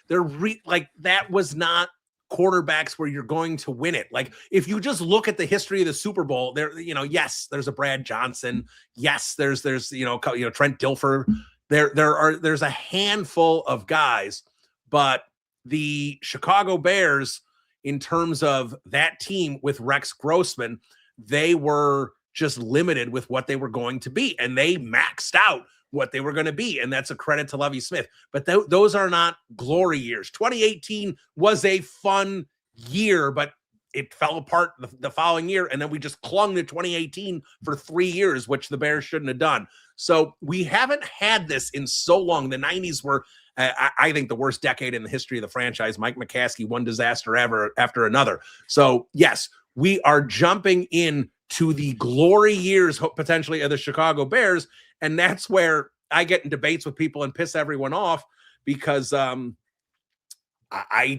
That was not quarterbacks where you're going to win it. If you just look at the history of the Super Bowl, yes, there's a Brad Johnson. Yes, there's Trent Dilfer. There's a handful of guys, but the Chicago Bears, in terms of that team with Rex Grossman, they were just limited with what they were going to be, and they maxed out what they were going to be, and that's a credit to Lovie Smith. But those are not glory years. 2018 was a fun year, but it fell apart the following year, and then we just clung to 2018 for 3 years, which the Bears shouldn't have done. So we haven't had this in so long. The 90s were, I think, the worst decade in the history of the franchise. Mike McCaskey, one disaster after another. So, yes, we are jumping in to the glory years, potentially, of the Chicago Bears, and that's where I get in debates with people and piss everyone off because I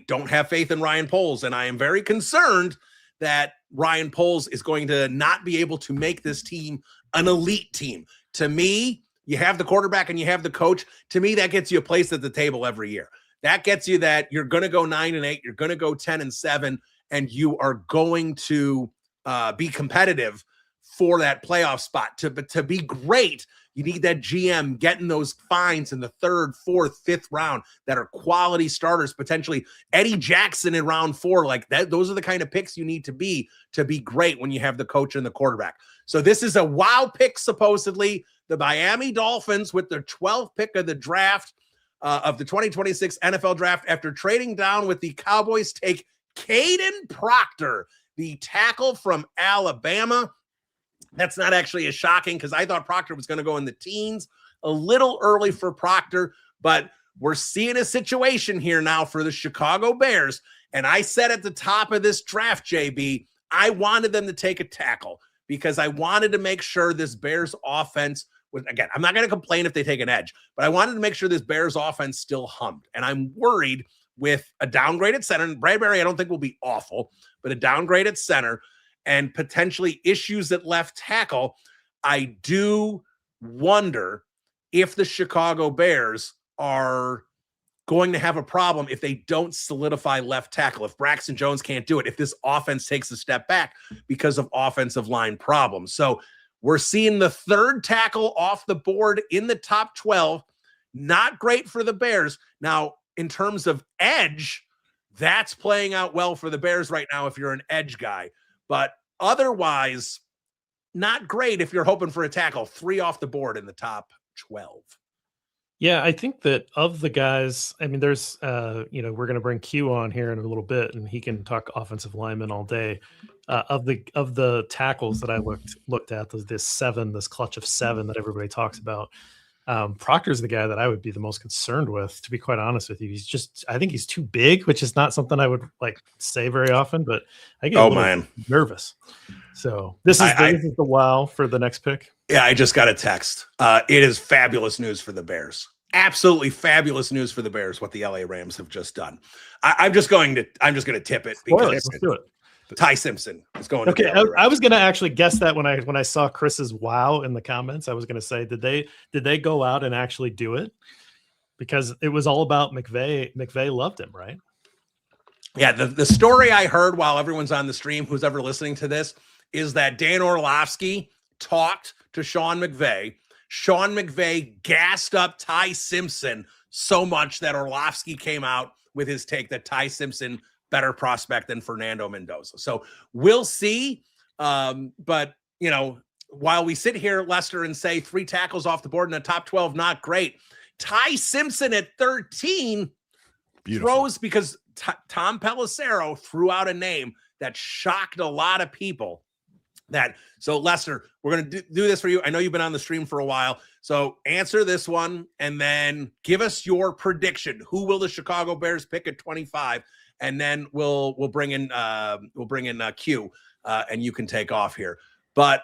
don't have faith in Ryan Poles, and I am very concerned that Ryan Poles is going to not be able to make this team an elite team. To me, you have the quarterback and you have the coach. To me, that gets you a place at the table every year. That gets you that you're going to go 9-8, you're going to go 10-7, and you are going to be competitive for that playoff spot. To be great, you need that GM getting those finds in the 3rd, 4th, 5th round that are quality starters, potentially Eddie Jackson in round 4. Like that, those are the kind of picks you need to be great when you have the coach and the quarterback. So this is a wow pick, supposedly. The Miami Dolphins with their 12th pick of the draft of the 2026 NFL draft, after trading down with the Cowboys, take Caden Proctor, the tackle from Alabama. That's not actually as shocking because I thought Proctor was going to go in the teens. A little early for Proctor, but we're seeing a situation here now for the Chicago Bears. And I said at the top of this draft, JB, I wanted them to take a tackle because I wanted to make sure this Bears offense was, again, I'm not going to complain if they take an edge, but I wanted to make sure this Bears offense still hummed. And I'm worried with a downgraded center. And Bradbury, I don't think will be awful, but a downgraded center and potentially issues at left tackle, I do wonder if the Chicago Bears are going to have a problem if they don't solidify left tackle, if Braxton Jones can't do it, if this offense takes a step back because of offensive line problems. So we're seeing the 3rd tackle off the board in the top 12. Not great for the Bears. Now, in terms of edge, that's playing out well for the Bears right now if you're an edge guy. But otherwise, not great if you're hoping for a tackle. 3 off the board in the top 12. Yeah, I think that of the guys, I mean, there's, we're going to bring Q on here in a little bit, and he can talk offensive linemen all day. Of the tackles that I looked at, this clutch of 7 that everybody talks about. Proctor's the guy that I would be the most concerned with, to be quite honest with you. I think he's too big, which is not something I would say very often, but I get a little nervous. So this is the wow for the next pick. Yeah, I just got a text. It is fabulous news for the Bears. Absolutely fabulous news for the Bears, what the LA Rams have just done. I'm just going to tip it because let's do it. Ty Simpson is going. Okay, I was going to actually guess that when I saw Chris's wow in the comments. I was going to say, did they go out and actually do it? Because it was all about McVay. McVay loved him, right? Yeah, the story I heard while everyone's on the stream, who's ever listening to this, is that Dan Orlovsky talked to Sean McVay. Sean McVay gassed up Ty Simpson so much that Orlovsky came out with his take that Ty Simpson better prospect than Fernando Mendoza. So we'll see. But, while we sit here, Lester, and say 3 tackles off the board in the top 12, not great. Ty Simpson at 13 throws because Tom Pelissero threw out a name that shocked a lot of people. So Lester, we're going to do this for you. I know you've been on the stream for a while. So answer this one and then give us your prediction. Who will the Chicago Bears pick at 25? And then we'll bring in Q and you can take off here. But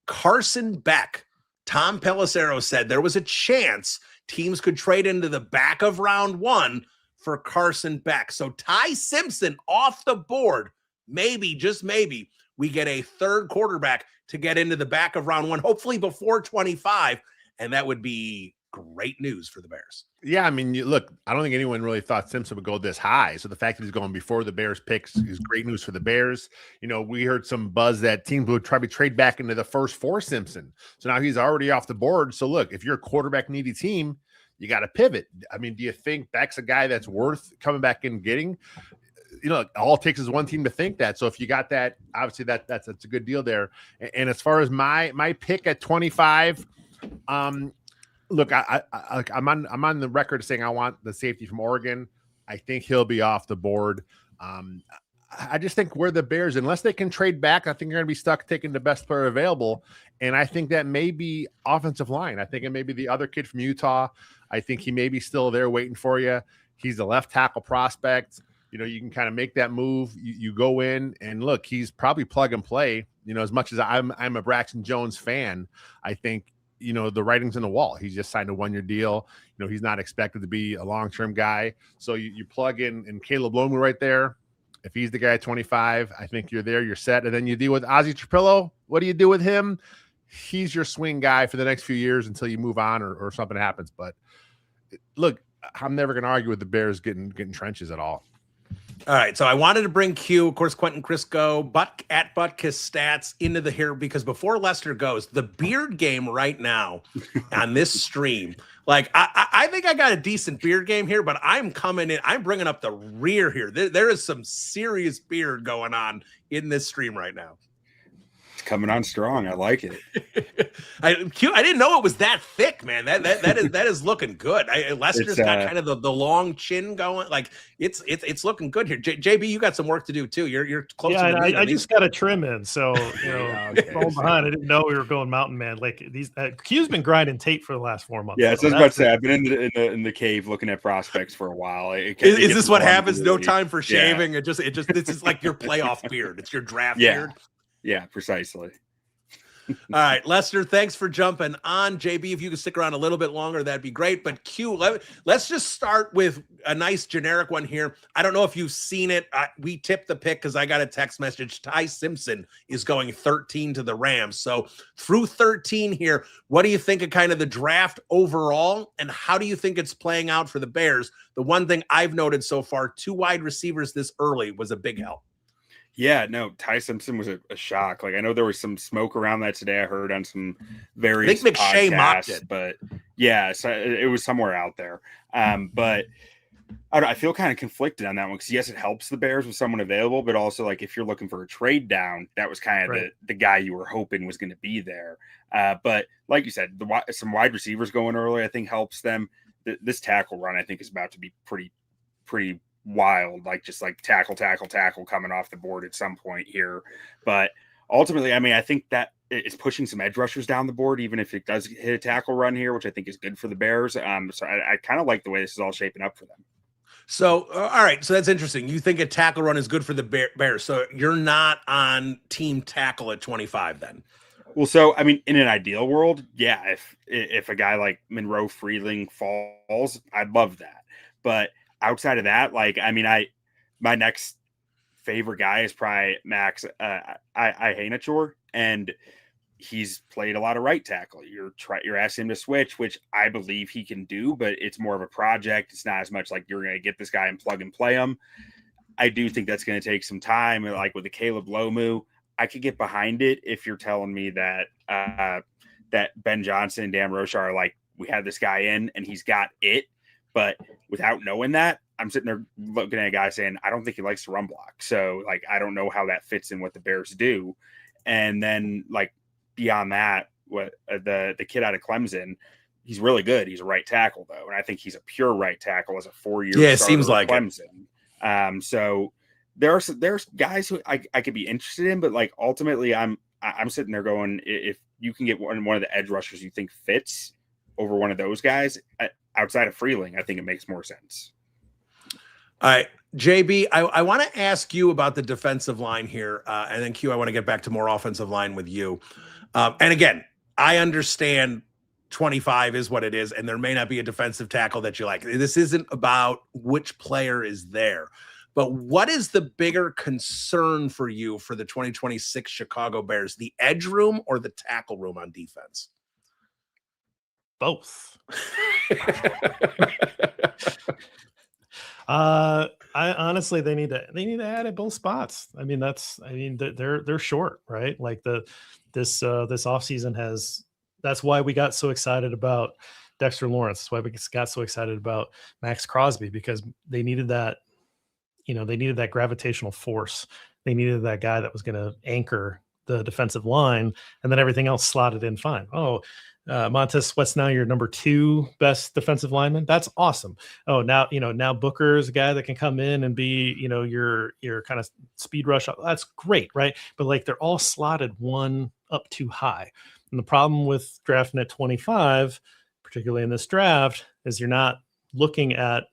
Carson Beck, Tom Pelissero said there was a chance teams could trade into the back of round 1 for Carson Beck. So Ty Simpson off the board. Maybe, just maybe, we get a third quarterback to get into the back of round 1, hopefully before 25. And that would be great news for the Bears. Yeah, I mean, look, I don't think anyone really thought Simpson would go this high. So the fact that he's going before the Bears picks is great news for the Bears. You know, we heard some buzz that teams would try to trade back into the first for Simpson. So now he's already off the board. So look, if you're a quarterback needy team, you got to pivot. I mean, do you think Beck's a guy that's worth coming back and getting? You know, all it takes is one team to think that. So if you got that, obviously that's a good deal there. And as far as my pick at 25, look, I'm on the record saying I want the safety from Oregon. I think he'll be off the board. I just think where the Bears, unless they can trade back, I think they're going to be stuck taking the best player available. And I think that may be offensive line. I think it may be the other kid from Utah. I think he may be still there waiting for you. He's a left tackle prospect. You know, you can kind of make that move. You go in and look, he's probably plug and play. You know, as much as I'm a Braxton Jones fan, I think, you know, the writing's on the wall. He's just signed a 1-year deal. You know, he's not expected to be a long-term guy. So you plug in Caleb Lomu right there. If he's the guy at 25, I think you're there, you're set. And then you deal with Ozzie Trapillo. What do you do with him? He's your swing guy for the next few years until you move on or something happens. But look, I'm never going to argue with the Bears getting trenches at all. All right, so I wanted to bring Q, of course, Quentin Crisco, at Butkus Stats into the here because before Lester goes, the beard game right now on this stream, like I think I got a decent beard game here, but I'm coming in, I'm bringing up the rear here. There is some serious beard going on in this stream right now. It's coming on strong. I like it. I didn't know it was that thick, man. That is looking good. Lester's got kind of the long chin going. Like it's looking good here. JB, you got some work to do too. You're close. Yeah, to I just got a trim in, so you know, falling behind. I didn't know we were going mountain man. Like these, Q's been grinding tape for the last 4 months. Yeah, so I was about to say I've been in the cave looking at prospects for a while. Is this what happens? No time for shaving. Yeah. It just this is like your playoff beard. It's your draft beard. Yeah, precisely. All right, Lester, thanks for jumping on. JB, if you could stick around a little bit longer, that'd be great. But Q, let's just start with a nice generic one here. I don't know if you've seen it. We tipped the pick because I got a text message. Ty Simpson is going 13 to the Rams. So through 13 here, what do you think of kind of the draft overall? And how do you think it's playing out for the Bears? The one thing I've noted so far, 2 wide receivers this early was a big help. Yeah, no, Ty Simpson was a shock. Like I know there was some smoke around that today. I heard on some various I think McShay mocked it, but yeah, so it was somewhere out there. But I feel kind of conflicted on that one because yes, it helps the Bears with someone available, but also like if you're looking for a trade down, that was kind of the guy you were hoping was going to be there. But like you said, some wide receivers going early, I think helps them. This tackle run, I think, is about to be pretty wild, like just like tackle coming off the board at some point here. But ultimately, I mean, I think that it's pushing some edge rushers down the board, even if it does hit a tackle run here, which I think is good for the Bears. So I kind of like the way this is all shaping up for them. So, all right. So that's interesting. You think a tackle run is good for the Bears. So you're not on team tackle at 25 then? Well, so, I mean, in an ideal world, yeah, if a guy like Monroe Freeling falls, I'd love that. But outside of that, like, I mean, my next favorite guy is probably Max Ihenachor, and he's played a lot of right tackle. You're asking him to switch, which I believe he can do, but it's more of a project. It's not as much like you're going to get this guy and plug and play him. I do think that's going to take some time. Like with the Caleb Lomu, I could get behind it if you're telling me that that Ben Johnson and Dan Rocha are like, we have this guy in and he's got it. But without knowing that, I'm sitting there looking at a guy saying, I don't think he likes to run block. So, like, I don't know how that fits in what the Bears do. And then, like, beyond that, what the kid out of Clemson, he's really good. He's a right tackle though, and I think he's a pure right tackle as a 4-year. Yeah, it seems like Clemson. So there's guys who I could be interested in, but like ultimately, I'm sitting there going, if you can get one of the edge rushers you think fits over one of those guys outside of Freeling, I think it makes more sense. All right, JB, I want to ask you about the defensive line here, and then Q, I want to get back to more offensive line with you. And again, I understand 25 is what it is, and there may not be a defensive tackle that you like. This isn't about which player is there, but what is the bigger concern for you for the 2026 Chicago Bears, the edge room or the tackle room on defense? Both. I honestly, they need to add at both spots. I mean, they're short, right? Like this offseason that's why we got so excited about Dexter Lawrence. That's why we got so excited about Max Crosby, because they needed that, they needed that gravitational force. They needed that guy that was going to anchor the defensive line, and then everything else slotted in fine. Montez Sweat's now your number 2 best defensive lineman. That's awesome. Oh, now Booker's a guy that can come in and be, your kind of speed rush. That's great, right? But like they're all slotted one up too high. And the problem with drafting at 25, particularly in this draft, is you're not looking at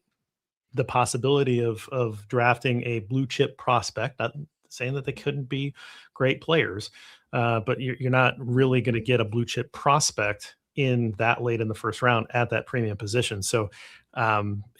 the possibility of drafting a blue chip prospect. Not saying that they couldn't be great players, but you're not really going to get a blue chip prospect in that late in the first round at that premium position. So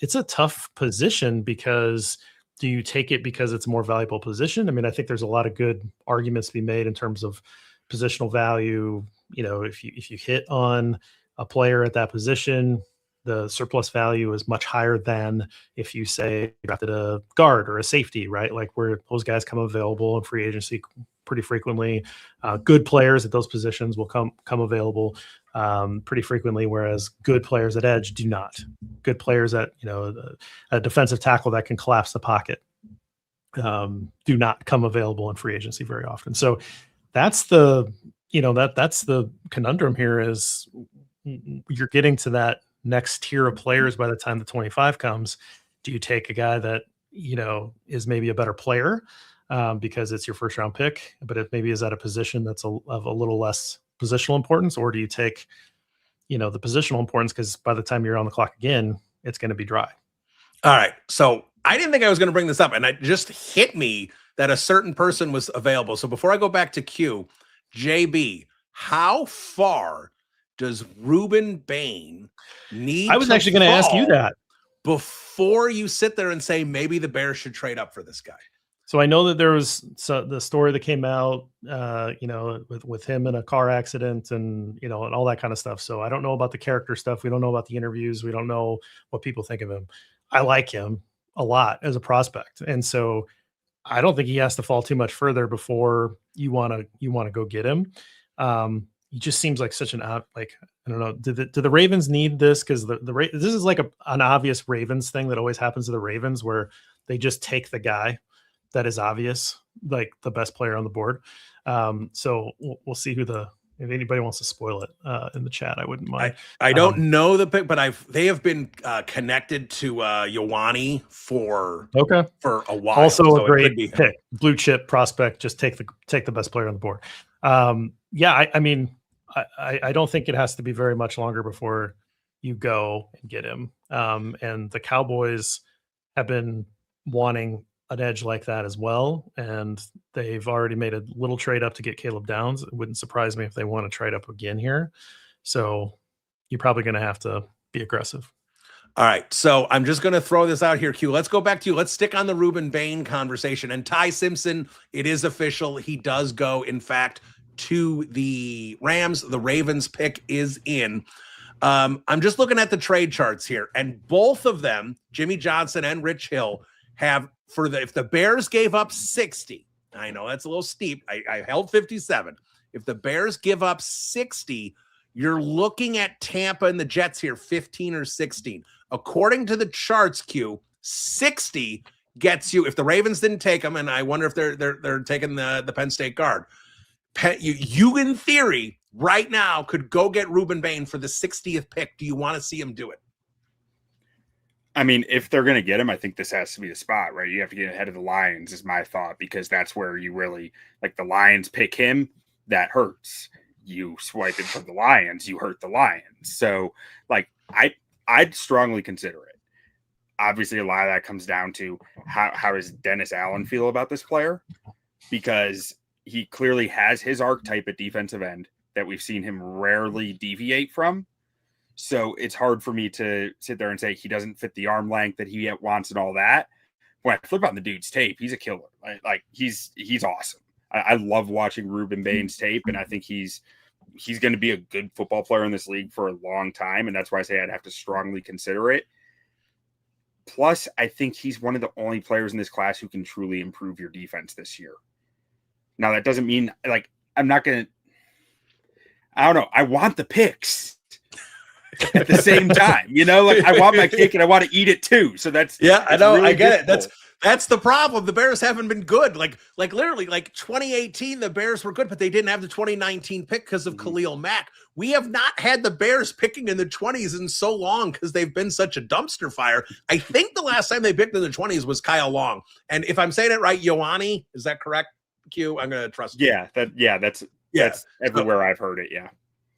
it's a tough position, because do you take it because it's a more valuable position? I mean, I think there's a lot of good arguments to be made in terms of positional value. If you hit on a player at that position, the surplus value is much higher than if you say drafted a guard or a safety, right? Like where those guys come available in free agency pretty frequently. Good players at those positions will come available pretty frequently, whereas good players at edge do not. Good players at a defensive tackle that can collapse the pocket do not come available in free agency very often. So that's the that's the conundrum here, is you're getting to that next tier of players by the time the 25 comes. Do you take a guy that is maybe a better player because it's your first round pick, but it maybe is at a position that's of a little less positional importance, or do you take the positional importance, because by the time you're on the clock again, it's going to be dry? All right, so I didn't think I was going to bring this up, and it just hit me that a certain person was available. So before I go back to Q, JB, how far does Ruben Bane need? I was actually going to ask you that before you sit there and say maybe the Bears should trade up for this guy. So I know that there was the story that came out, with him in a car accident and and all that kind of stuff. So I don't know about the character stuff. We don't know about the interviews. We don't know what people think of him. I like him a lot as a prospect, and so I don't think he has to fall too much further before you want to go get him. He just seems like such an I don't know. Do the Ravens need this? Because this is like an obvious Ravens thing that always happens to the Ravens, where they just take the guy that is obvious, like the best player on the board. So we'll see if anybody wants to spoil it in the chat, I wouldn't mind. I don't know the pick, but they have been connected to Ioane for a while. Also so a great pick, blue chip prospect. Just take the best player on the board. I mean, I don't think it has to be very much longer before you go and get him. And the Cowboys have been wanting an edge like that as well, and they've already made a little trade up to get Caleb Downs. It wouldn't surprise me if they want to trade up again here. So you're probably going to have to be aggressive. All right, so I'm just going to throw this out here, Q. Let's go back to you. Let's stick on the Ruben Bane conversation. And Ty Simpson, it is official. He does go, in fact, to the Rams. The Ravens pick is in. I'm just looking at the trade charts here, and both of them, Jimmy Johnson and Rich Hill, have if the Bears gave up 60, I know that's a little steep. I held 57. If the Bears give up 60, you're looking at Tampa and the Jets here, 15 or 16. According to the charts, Q, 60 gets you, if the Ravens didn't take them, and I wonder if they're taking the Penn State guard. You in theory right now could go get Ruben Bane for the 60th pick, do you want to see him do it? I mean, if they're going to get him, I think this has to be the spot, right? You have to get ahead of the Lions, is my thought, because that's where you really, like, the Lions pick him, that hurts. You swipe it from the Lions, you hurt the Lions. So, like, I'd strongly consider it. Obviously, a lot of that comes down to how does Dennis Allen feel about this player? Because he clearly has his archetype at defensive end that we've seen him rarely deviate from. So it's hard for me to sit there and say he doesn't fit the arm length that he wants and all that. When I flip on the dude's tape, he's a killer. Like he's awesome. I love watching Ruben Bane's tape, and I think he's going to be a good football player in this league for a long time, and that's why I say I'd have to strongly consider it. Plus, I think he's one of the only players in this class who can truly improve your defense this year. Now, that doesn't mean, like, I'm not going to – I don't know. I want the picks at the same time. You know, like, I want my cake and I want to eat it too. So that's – yeah, I know. Really I get difficult. it. That's the problem. The Bears haven't been good. Like literally, like 2018, the Bears were good, but they didn't have the 2019 pick because of Khalil Mack. We have not had the Bears picking in the 20s in so long because they've been such a dumpster fire. I think the last time they picked in the 20s was Kyle Long. And if I'm saying it right, Ioane, is that correct, Q? I'm going to trust you. That's everywhere I've heard it. Yeah.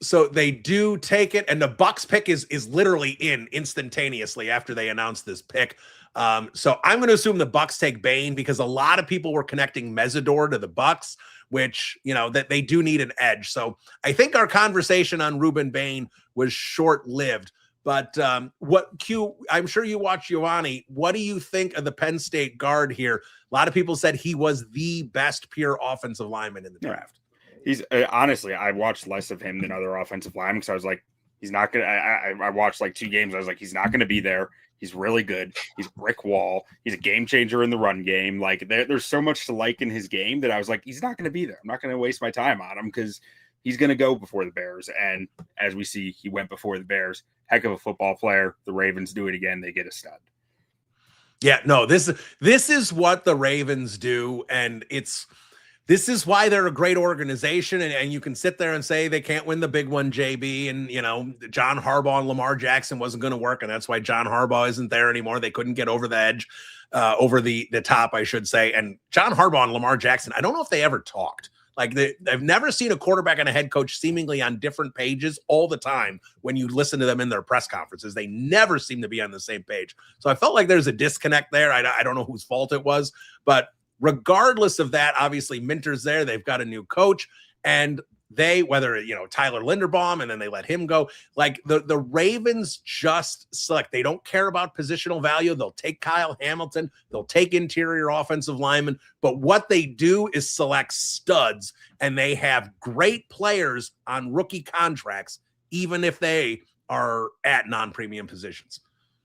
So they do take it, and the Bucs pick is literally in instantaneously after they announced this pick. So I'm going to assume the Bucs take Bane because a lot of people were connecting Mesidor to the Bucs, which, you know, that they do need an edge. So I think our conversation on Ruben Bane was short-lived. But I'm sure you watch Ioane. What do you think of the Penn State guard here? A lot of people said he was the best pure offensive lineman in the draft. He's honestly, I watched less of him than other offensive linemen because I was like, he's not going to. I watched like 2 games. I was like, he's not going to be there. He's really good. He's a brick wall. He's a game changer in the run game. Like there's so much to like in his game that I was like, he's not going to be there. I'm not going to waste my time on him because he's going to go before the Bears. And as we see, he went before the Bears. Heck of a football player. The Ravens do it again. They get a stud. Yeah, no, this is what the Ravens do, and this is why they're a great organization, and you can sit there and say they can't win the big one, JB, and, you know, John Harbaugh and Lamar Jackson wasn't going to work, and that's why John Harbaugh isn't there anymore. They couldn't get over the edge, over the top, I should say. And John Harbaugh and Lamar Jackson, I don't know if they ever talked. Like, I've never seen a quarterback and a head coach seemingly on different pages all the time when you listen to them in their press conferences. They never seem to be on the same page. So I felt like there's a disconnect there. I don't know whose fault it was, but regardless of that, obviously Minter's there. They've got a new coach, and whether, you know, Tyler Linderbaum, and then they let him go. Like the Ravens just select. They don't care about positional value. They'll take Kyle Hamilton. They'll take interior offensive linemen. But what they do is select studs, and they have great players on rookie contracts, even if they are at non-premium positions.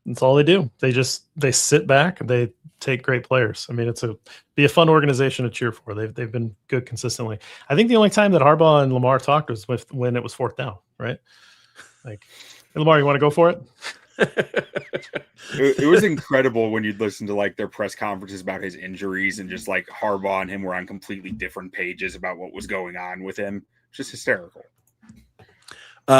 That's all they do. They sit back and they take great players. I mean, be a fun organization to cheer for. They've been good consistently. I think the only time that Harbaugh and Lamar talked was when it was 4th down, right? Like, hey, Lamar, you want to go for it? It was incredible when you'd listen to like their press conferences about his injuries, and just like Harbaugh and him were on completely different pages about what was going on with him. It's just hysterical.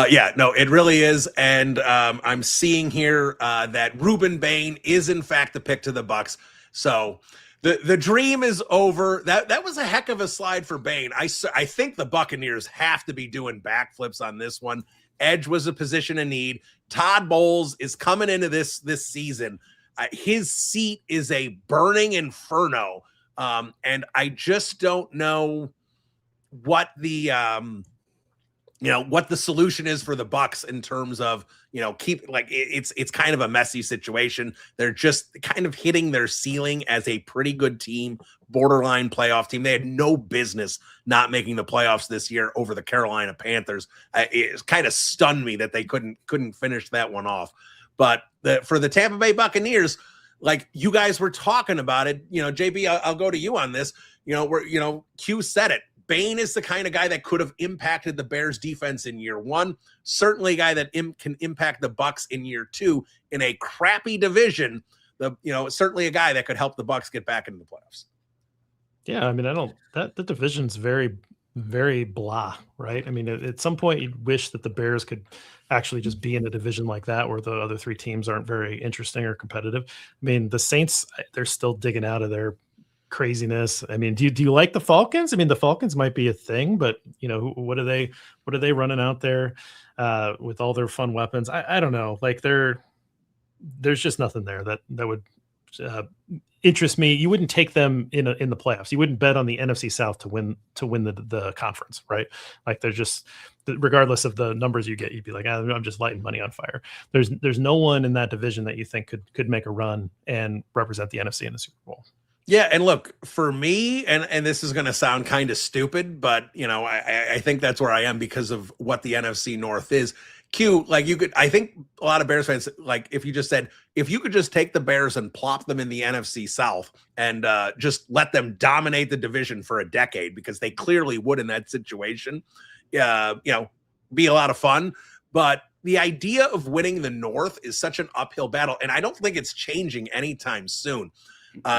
Yeah, no, it really is. And I'm seeing here that Ruben Bane is in fact the pick to the Bucs. So the dream is over. That was a heck of a slide for Bane. I think the Buccaneers have to be doing backflips on this one. Edge was a position of need. Todd Bowles is coming into this season. His seat is a burning inferno. And I just don't know what the what the solution is for the Bucs in terms of, it's kind of a messy situation. They're just kind of hitting their ceiling as a pretty good team, borderline playoff team. They had no business not making the playoffs this year over the Carolina Panthers. It kind of stunned me that they couldn't finish that one off. But for the Tampa Bay Buccaneers, like you guys were talking about it, JB, I'll go to you on this. Q said it. Bane is the kind of guy that could have impacted the Bears defense in year 1. Certainly a guy that can impact the Bucs in year 2 in a crappy division. Certainly a guy that could help the Bucs get back into the playoffs. Yeah, I mean, the division's very very blah, right? I mean, at some point, you'd wish that the Bears could actually just be in a division like that where the other three teams aren't very interesting or competitive. I mean, the Saints, they're still digging out of their craziness. I mean, do you like the Falcons? I mean, the Falcons might be a thing, but what are they running out there with all their fun weapons? I don't know. Like there's just nothing there that would interest me. You wouldn't take them in the playoffs. You wouldn't bet on the NFC South to win the conference, right? Like they're just, regardless of the numbers you get, you'd be like, I'm just lighting money on fire. There's no one in that division that you think could make a run and represent the NFC in the Super Bowl. Yeah, and look, for me, and this is going to sound kind of stupid, but I think that's where I am because of what the NFC North is. I think a lot of Bears fans, like if you could just take the Bears and plop them in the NFC South and just let them dominate the division for a decade, because they clearly would in that situation, be a lot of fun. But the idea of winning the North is such an uphill battle, and I don't think it's changing anytime soon.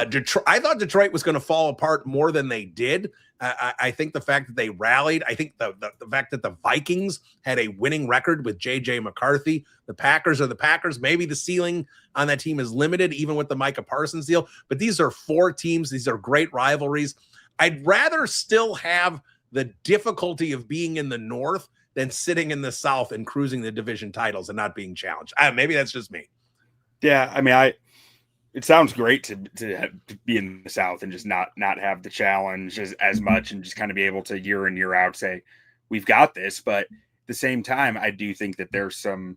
Detroit, I thought Detroit was going to fall apart more than they did. I think the fact that they rallied, I think the fact that the Vikings had a winning record with JJ McCarthy, the Packers are the Packers. Maybe the ceiling on that team is limited, even with the Micah Parsons deal. But these are four teams. These are great rivalries. I'd rather still have the difficulty of being in the North than sitting in the South and cruising the division titles and not being challenged. Maybe that's just me. Yeah, I mean, it sounds great to be in the South and just not have the challenge as much, and just kind of be able to year in, year out say, we've got this. But at the same time, I do think that there's some,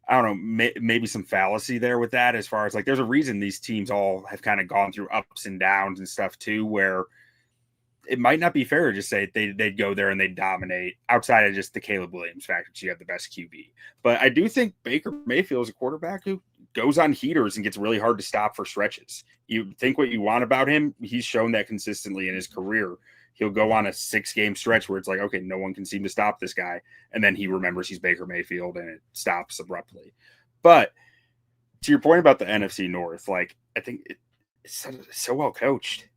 I don't know, maybe some fallacy there with that, as far as like, there's a reason these teams all have kind of gone through ups and downs and stuff too, where it might not be fair to just say they'd go there and they'd dominate outside of just the Caleb Williams factor. You have the best QB. But I do think Baker Mayfield is a quarterback who goes on heaters and gets really hard to stop for stretches. You think what you want about him. He's shown that consistently in his career. He'll go on a 6-game stretch where it's like, okay, no one can seem to stop this guy. And then he remembers he's Baker Mayfield and it stops abruptly. But to your point about the NFC North, like, I think it's so well coached.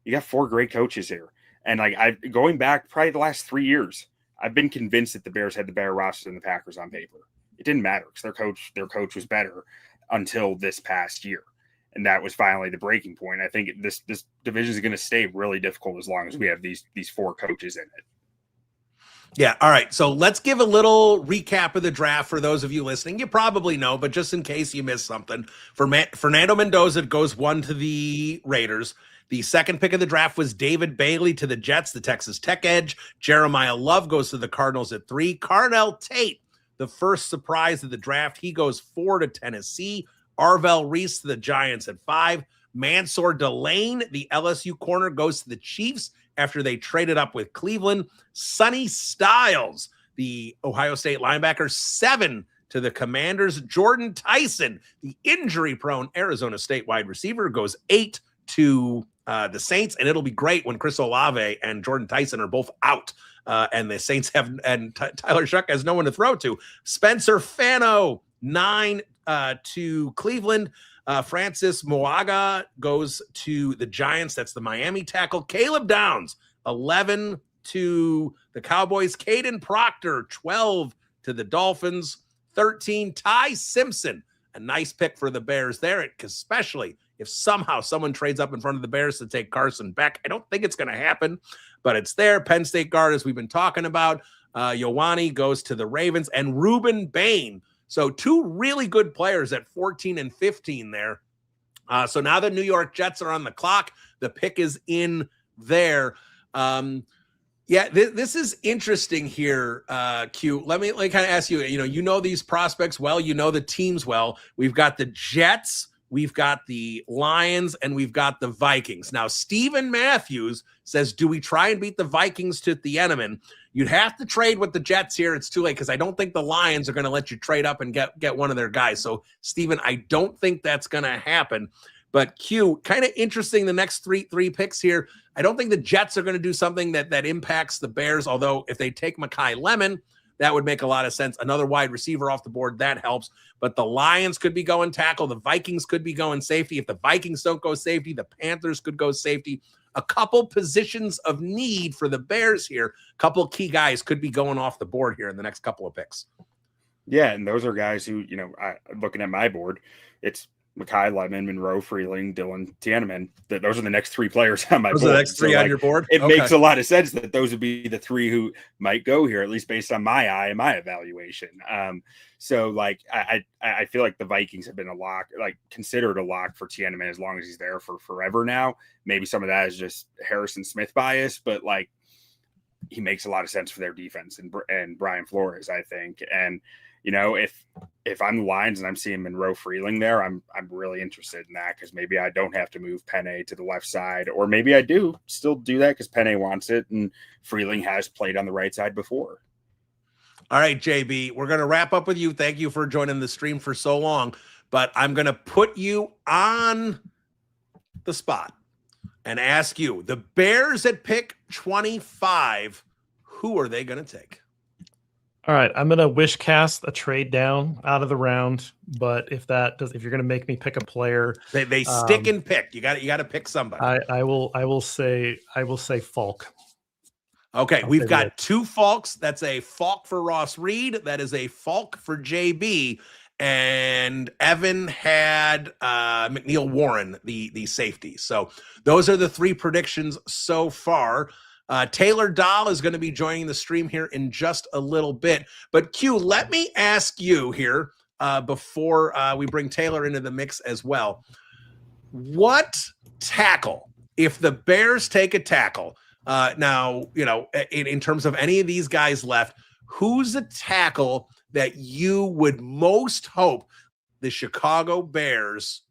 You got 4 great coaches here. And like, going back probably the last 3 years, I've been convinced that the Bears had the better roster than the Packers on paper. It didn't matter because their coach was better until this past year. And that was finally the breaking point. I think this division is going to stay really difficult as long as we have these 4 coaches in it. Yeah. All right. So let's give a little recap of the draft for those of you listening. You probably know, but just in case you missed something, Fernando Mendoza goes 1 to the Raiders. The second pick of the draft was David Bailey to the Jets, the Texas Tech edge. Jeremiah Love goes to the Cardinals at 3. Carnell Tate, the first surprise of the draft, he goes 4 to Tennessee. Arvell Reese to the Giants at 5. Mansour Delane, the LSU corner, goes to the Chiefs after they traded up with Cleveland. Sonny Styles, the Ohio State linebacker, 7 to the Commanders. Jordan Tyson, the injury-prone Arizona State wide receiver, goes 8 to the Saints, and it'll be great when Chris Olave and Jordan Tyson are both out, and the Saints and Tyler Shuck has no one to throw to. Spencer Fano, 9 to Cleveland. Francis Moaga goes to the Giants. That's the Miami tackle. Caleb Downs, 11 to the Cowboys. Caden Proctor, 12 to the Dolphins. 13, Ty Simpson, a nice pick for the Bears there, especially if somehow someone trades up in front of the Bears to take Carson Beck. I don't think it's going to happen, but it's there. Penn State guard, as we've been talking about. Ioane goes to the Ravens, and Ruben Bane. So 2 really good players at 14 and 15 there. So now the New York Jets are on the clock. The pick is in there. This is interesting here, Q. Let me kind of ask you, you know these prospects well, you know the teams well. We've got the Jets, we've got the Lions, and we've got the Vikings. Now, Stephen Matthews says, do we try and beat the Vikings to Theenaman? You'd have to trade with the Jets here. It's too late because I don't think the Lions are going to let you trade up and get one of their guys. So, Stephen, I don't think that's going to happen. But Q, kind of interesting, the next three picks here. I don't think the Jets are going to do something that impacts the Bears, although if they take Mekhi Lemon, that would make a lot of sense. Another wide receiver off the board, that helps. But the Lions could be going tackle. The Vikings could be going safety. If the Vikings don't go safety, the Panthers could go safety. a couple positions of need for the Bears here. A couple key guys could be going off the board here in the next couple of picks. Yeah, and those are guys who, looking at my board, it's Mekhi Lemon, Monroe Freeling, Dylan Theenaman. Those are the next three players on my board. Those are the next three on your board? It makes a lot of sense that those would be the three who might go here, at least based on my eye and my evaluation. So like I feel like the Vikings have been considered a lock for Theenaman as long as he's there for forever now. Maybe some of that is just Harrison Smith bias, but like he makes a lot of sense for their defense and Brian Flores, I think. And if I'm the Lions and I'm seeing Monroe Freeling there, I'm really interested in that, because maybe I don't have to move Penny to the left side, or maybe I do still do that because Penny wants it and Freeling has played on the right side before. All right, JB, we're going to wrap up with you. Thank you for joining the stream for so long, but I'm going to put you on the spot and ask you, the Bears at pick 25, who are they going to take? All right, I'm gonna wish cast a trade down out of the round, but if you're gonna make me pick a player, they stick and pick. You got to pick somebody. I will say Falk. Okay, we've got two Falks. That's a Falk for Ross Reed. That is a Falk for JB. And Evan had McNeil Warren, the safety. So those are the three predictions so far. Taylor Dahl is going to be joining the stream here in just a little bit. But Q, let me ask you here before we bring Taylor into the mix as well. What tackle, if the Bears take a tackle, now, in terms of any of these guys left, who's a tackle that you would most hope the Chicago Bears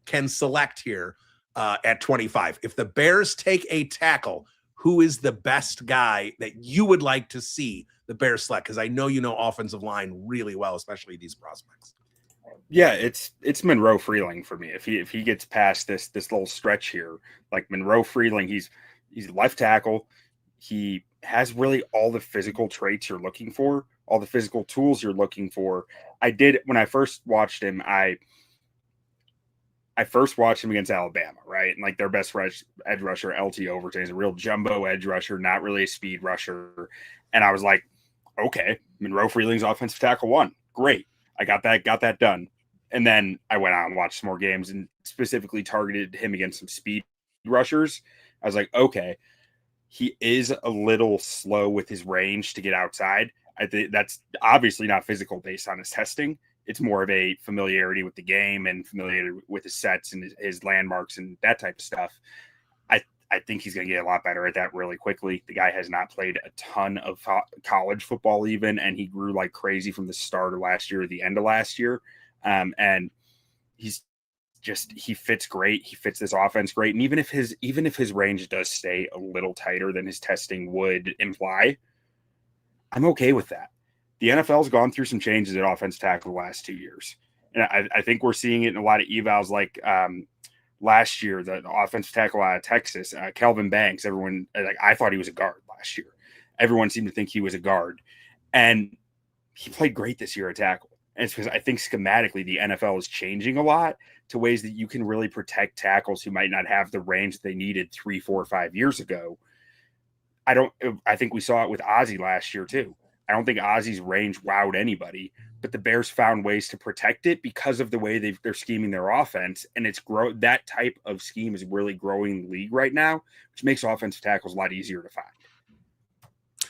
can select here at 25? If the Bears take a tackle, who is the best guy that you would like to see the Bears select? Because I know you know offensive line really well, especially these prospects. Yeah, it's Monroe Freeling for me. If he gets past this little stretch here, like Monroe Freeling, he's left tackle. He has really all the physical traits you're looking for, all the physical tools you're looking for. When I first watched him, I first watched him against Alabama, right? And like their best edge rusher, LT Overton, is a real jumbo edge rusher, not really a speed rusher. And I was like, okay, Monroe Freeling's offensive tackle 1. Great. I got that done. And then I went out and watched some more games and specifically targeted him against some speed rushers. I was like, okay, he is a little slow with his range to get outside. I think that's obviously not physical based on his testing. It's more of a familiarity with the game and familiarity with his sets and his landmarks and that type of stuff. I think he's going to get a lot better at that really quickly. The guy has not played a ton of college football even, and he grew like crazy from the start of last year to the end of last year. And he fits great. He fits this offense great. And even if his range does stay a little tighter than his testing would imply, I'm okay with that. The NFL's gone through some changes at offensive tackle the last 2 years. And I think we're seeing it in a lot of evals, like last year, the offensive tackle out of Texas, Kelvin Banks. Everyone, I thought he was a guard last year. Everyone seemed to think he was a guard. And he played great this year at tackle. And it's because I think schematically the NFL is changing a lot to ways that you can really protect tackles who might not have the range they needed 3, 4, 5 years ago. I think we saw it with Ozzie last year too. I don't think Ozzie's range wowed anybody, but the Bears found ways to protect it because of the way they're scheming their offense. And that type of scheme is really growing the league right now, which makes offensive tackles a lot easier to find.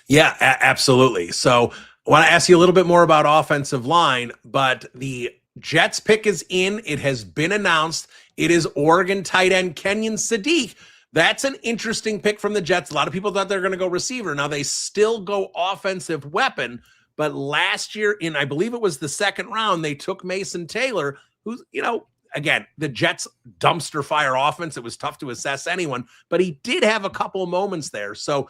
Yeah, absolutely. So I want to ask you a little bit more about offensive line, but the Jets pick is in. It has been announced. It is Oregon tight end Kenyon Sadiq. That's an interesting pick from the Jets. A lot of people thought they were going to go receiver. Now they still go offensive weapon, but last year I believe it was the second round, they took Mason Taylor, who's, again, the Jets dumpster fire offense. It was tough to assess anyone, but he did have a couple of moments there. So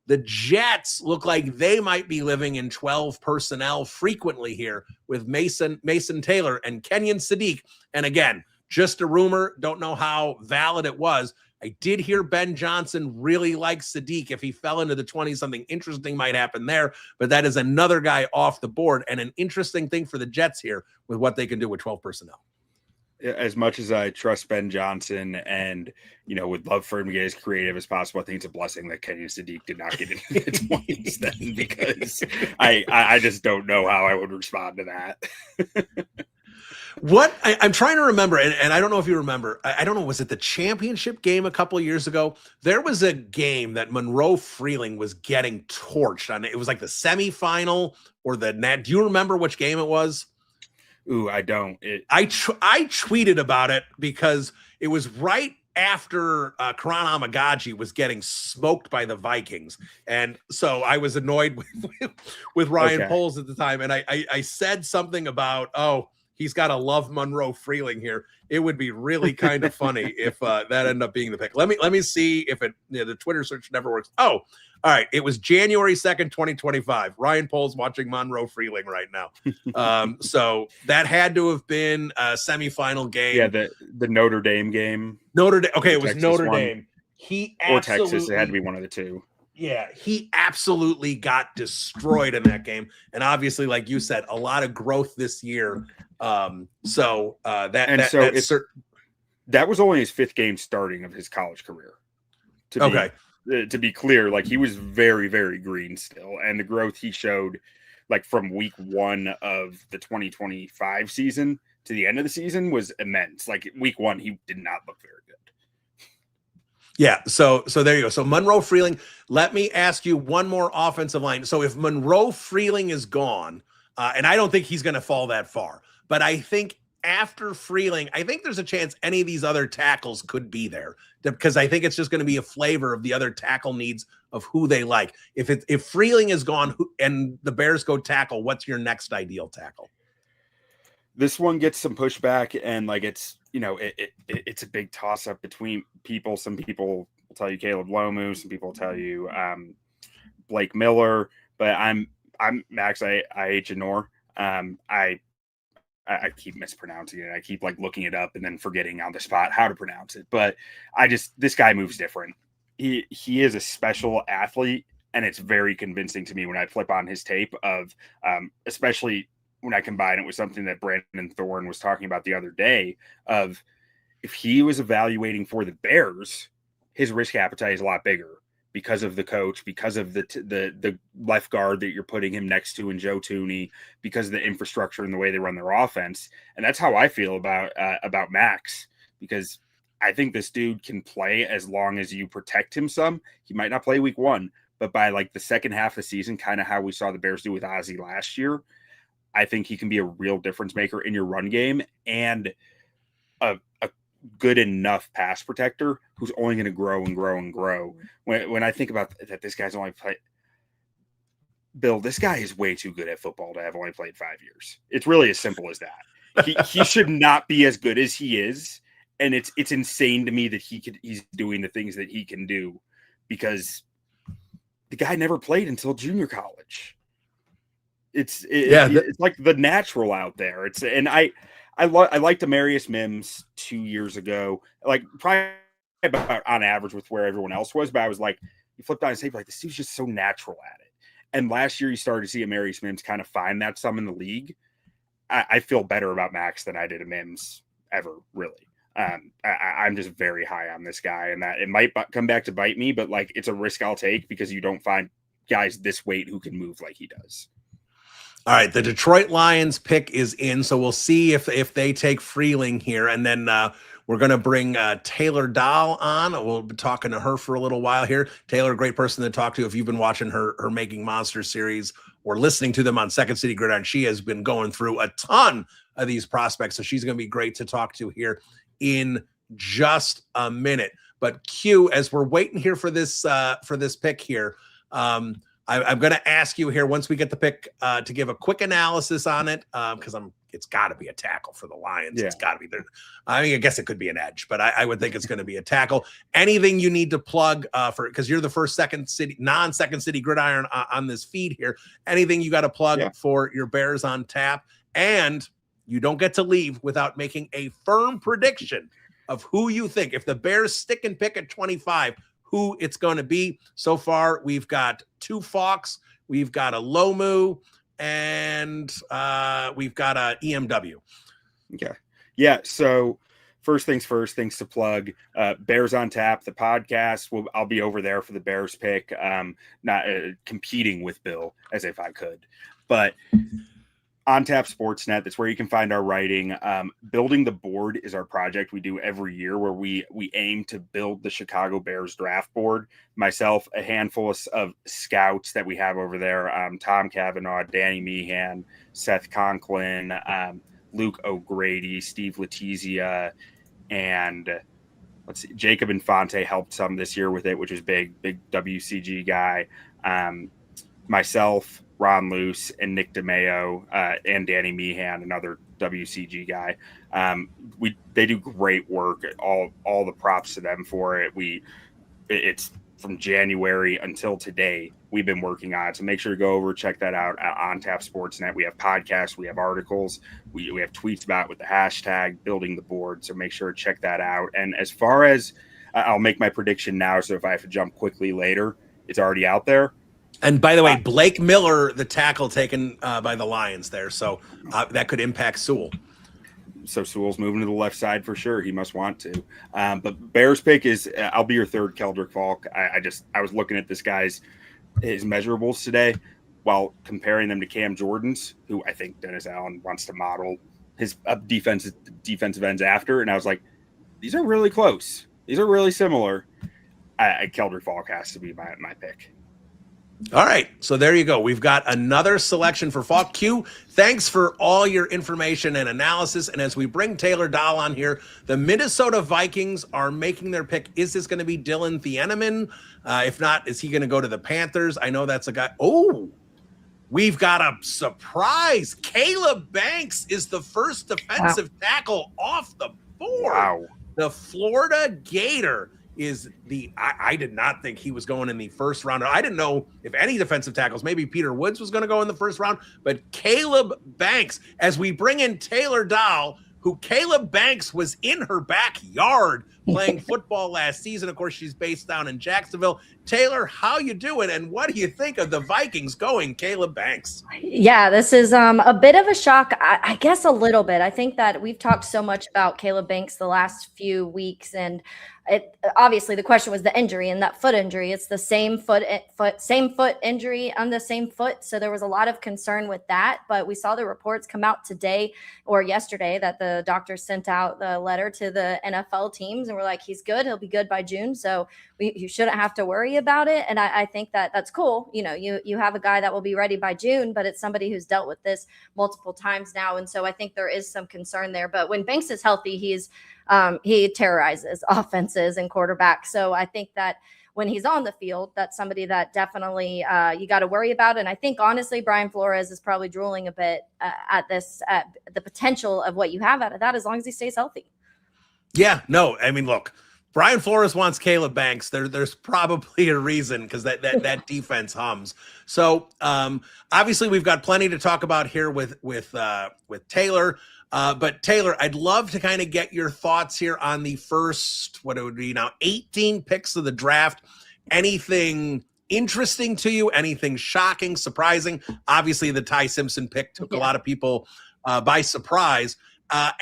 the Jets look like they might be living in 12 personnel frequently here with Mason Taylor and Kenyon Sadiq. And again, just a rumor, don't know how valid it was. I did hear Ben Johnson really likes Sadiq. If he fell into the 20s, something interesting might happen there. But that is another guy off the board and an interesting thing for the Jets here with what they can do with 12 personnel. as much as I trust Ben Johnson and, would love for him to get as creative as possible, I think it's a blessing that Kenyon Sadiq did not get into the 20s then, because I just don't know how I would respond to that. What I'm trying to remember, and I don't know if you remember, I don't know, was it the championship game a couple of years ago? There was a game that Monroe Freeling was getting torched on. It was like the semifinal or the net. Do you remember which game it was? Ooh, I don't. I tweeted about it because it was right after Karan Amagaji was getting smoked by the Vikings. And so I was annoyed with Ryan Poles at the time. And I said something about, he's got to love Monroe Freeling here. It would be really kind of funny if that ended up being the pick. Let me see if it, the Twitter search never works. Oh, all right. It was January 2nd, 2025. Ryan Poles watching Monroe Freeling right now. So that had to have been a semifinal game. Yeah, the Notre Dame game. Notre Dame. Okay, it was Texas Notre one. Dame. Or Texas. It had to be one of the two. Yeah, he absolutely got destroyed in that game. And obviously, like you said, a lot of growth this year. That was only his 5th game starting of his college career. To be clear, like, he was very, very green still. And the growth he showed, like, from week 1 of the 2025 season to the end of the season was immense. Like, week 1, he did not look very good. Yeah, so there you go. So Monroe Freeling, let me ask you one more offensive line. So if Monroe Freeling is gone, and I don't think he's going to fall that far, but I think after Freeling, I think there's a chance any of these other tackles could be there, because I think it's just going to be a flavor of the other tackle needs of who they like. If Freeling is gone and the Bears go tackle, what's your next ideal tackle? This one gets some pushback, and like it's a big toss up between people. Some people will tell you Caleb Lomu, some people will tell you Blake Miller, but I'm Max. I hate Janor. I keep mispronouncing it. I keep like looking it up and then forgetting on the spot how to pronounce it. But this guy moves different. He is a special athlete, and it's very convincing to me when I flip on his tape of, especially when I combine it with something that Brandon Thorne was talking about the other day of, if he was evaluating for the Bears, his risk appetite is a lot bigger because of the coach, because of the left guard that you're putting him next to in Joe Thuney, because of the infrastructure and the way they run their offense. And that's how I feel about Max, because I think this dude can play as long as you protect him some. He might not play week 1, but by like the second half of the season, kind of how we saw the Bears do with Ozzie last year, I think he can be a real difference maker in your run game and a good enough pass protector who's only going to grow and grow and grow. When I think about that, this guy's only played. Bill, this guy is way too good at football to have only played 5 years. It's really as simple as that. He should not be as good as he is, and it's insane to me that he's doing the things that he can do, because the guy never played until junior college. It's like the natural out there. I liked Demarius Mims 2 years ago, like probably about on average with where everyone else was, but I was like, you flipped on his tape, like, this dude's just so natural at it. And last year you started to see Demarius Mims kind of find that some in the league. I feel better about Max than I did a Mims ever, really. I'm just very high on this guy, and that it might come back to bite me, but like, it's a risk I'll take because you don't find guys this weight who can move like he does. All right, the Detroit Lions pick is in, so we'll see if they take Freeling here, and then we're going to bring Taylor Dahl on. We'll be talking to her for a little while here. Taylor, great person to talk to if you've been watching her Making Monsters series or listening to them on Second City Gridiron. She has been going through a ton of these prospects, so she's going to be great to talk to here in just a minute. But Q, as we're waiting here for this pick here, I'm going to ask you here once we get the pick to give a quick analysis on it, because it's got to be a tackle for the Lions. Yeah. It's got to be there. I mean, I guess it could be an edge, but I would think it's going to be a tackle. Anything you need to plug because you're the first non-Second City Gridiron on this feed here. Anything you got to plug for your Bears on tap, and you don't get to leave without making a firm prediction of who you think, if the Bears stick and pick at 25, who it's going to be. So far, we've got 2 Fox, we've got a Lomu, and we've got a EMW. Okay. Yeah. So first things first, things to plug. Bears on Tap, the podcast. I'll be over there for the Bears pick. Not competing with Bill as if I could, but on Tap Sportsnet, that's where you can find our writing. Building the Board is our project we do every year, where we aim to build the Chicago Bears draft board. Myself, a handful of scouts that we have over there: Tom Cavanaugh, Danny Meehan, Seth Conklin, Luke O'Grady, Steve Letizia, and let's see, Jacob Infante helped some this year with it, which was big WCG guy. Myself, Ron Luce, and Nick DeMeo, and Danny Meehan, another WCG guy. They do great work. All the props to them for it. It's from January until today we've been working on it. So make sure to go over, check that out on Tap Sportsnet. We have podcasts, we have articles, we have tweets about it with the hashtag Building the Board. So make sure to check that out. And as far as I'll make my prediction now, so if I have to jump quickly later, it's already out there. And by the way, Blake Miller, the tackle taken by the Lions there. So that could impact Sewell. So Sewell's moving to the left side for sure. He must want to. But Bears pick is, I'll be your third Keldrick Falk. I was looking at his measurables today while comparing them to Cam Jordan's, who I think Dennis Allen wants to model his defensive ends after. And I was like, these are really close. These are really similar. Keldrick Falk has to be my pick. All right, so there you go. We've got another selection for Falk. Q, thanks for all your information and analysis. And as we bring Taylor Dahl on here, the Minnesota Vikings are making their pick. Is this going to be Dylan Theenaman? If not, is he going to go to the Panthers? I know that's a guy. Oh, we've got a surprise. Caleb Banks is the first defensive tackle off the board. Wow. The Florida Gator is I did not think he was going in the first round. I didn't know if any defensive tackles, maybe Peter Woods was going to go in the first round, but Caleb Banks, as we bring in Taylor Dahl, who Caleb Banks was in her backyard playing football last season. Of course, she's based down in Jacksonville. Taylor, how you doing? And what do you think of the Vikings going Caleb Banks? Yeah, this is a bit of a shock. I guess a little bit. I think that we've talked so much about Caleb Banks the last few weeks, and obviously the question was the injury and that foot injury. It's the same foot injury on the same foot. So there was a lot of concern with that, but we saw the reports come out today or yesterday that the doctors sent out the letter to the NFL teams and were like, he's good. He'll be good by June. So you shouldn't have to worry about it. And I think that that's cool. You know, you have a guy that will be ready by June, but it's somebody who's dealt with this multiple times now. And so I think there is some concern there, but when Banks is healthy, he terrorizes offenses and quarterbacks. So I think that when he's on the field, that's somebody that definitely you got to worry about. And I think, honestly, Brian Flores is probably drooling a bit at the potential of what you have out of that as long as he stays healthy. Yeah, no, I mean, look, Brian Flores wants Caleb Banks. There's probably a reason because that defense hums. So obviously we've got plenty to talk about here with Taylor. But Taylor, I'd love to kind of get your thoughts here on the first, what it would be now, 18 picks of the draft. Anything interesting to you? Anything shocking, surprising? Obviously, the Ty Simpson pick took a lot of people by surprise.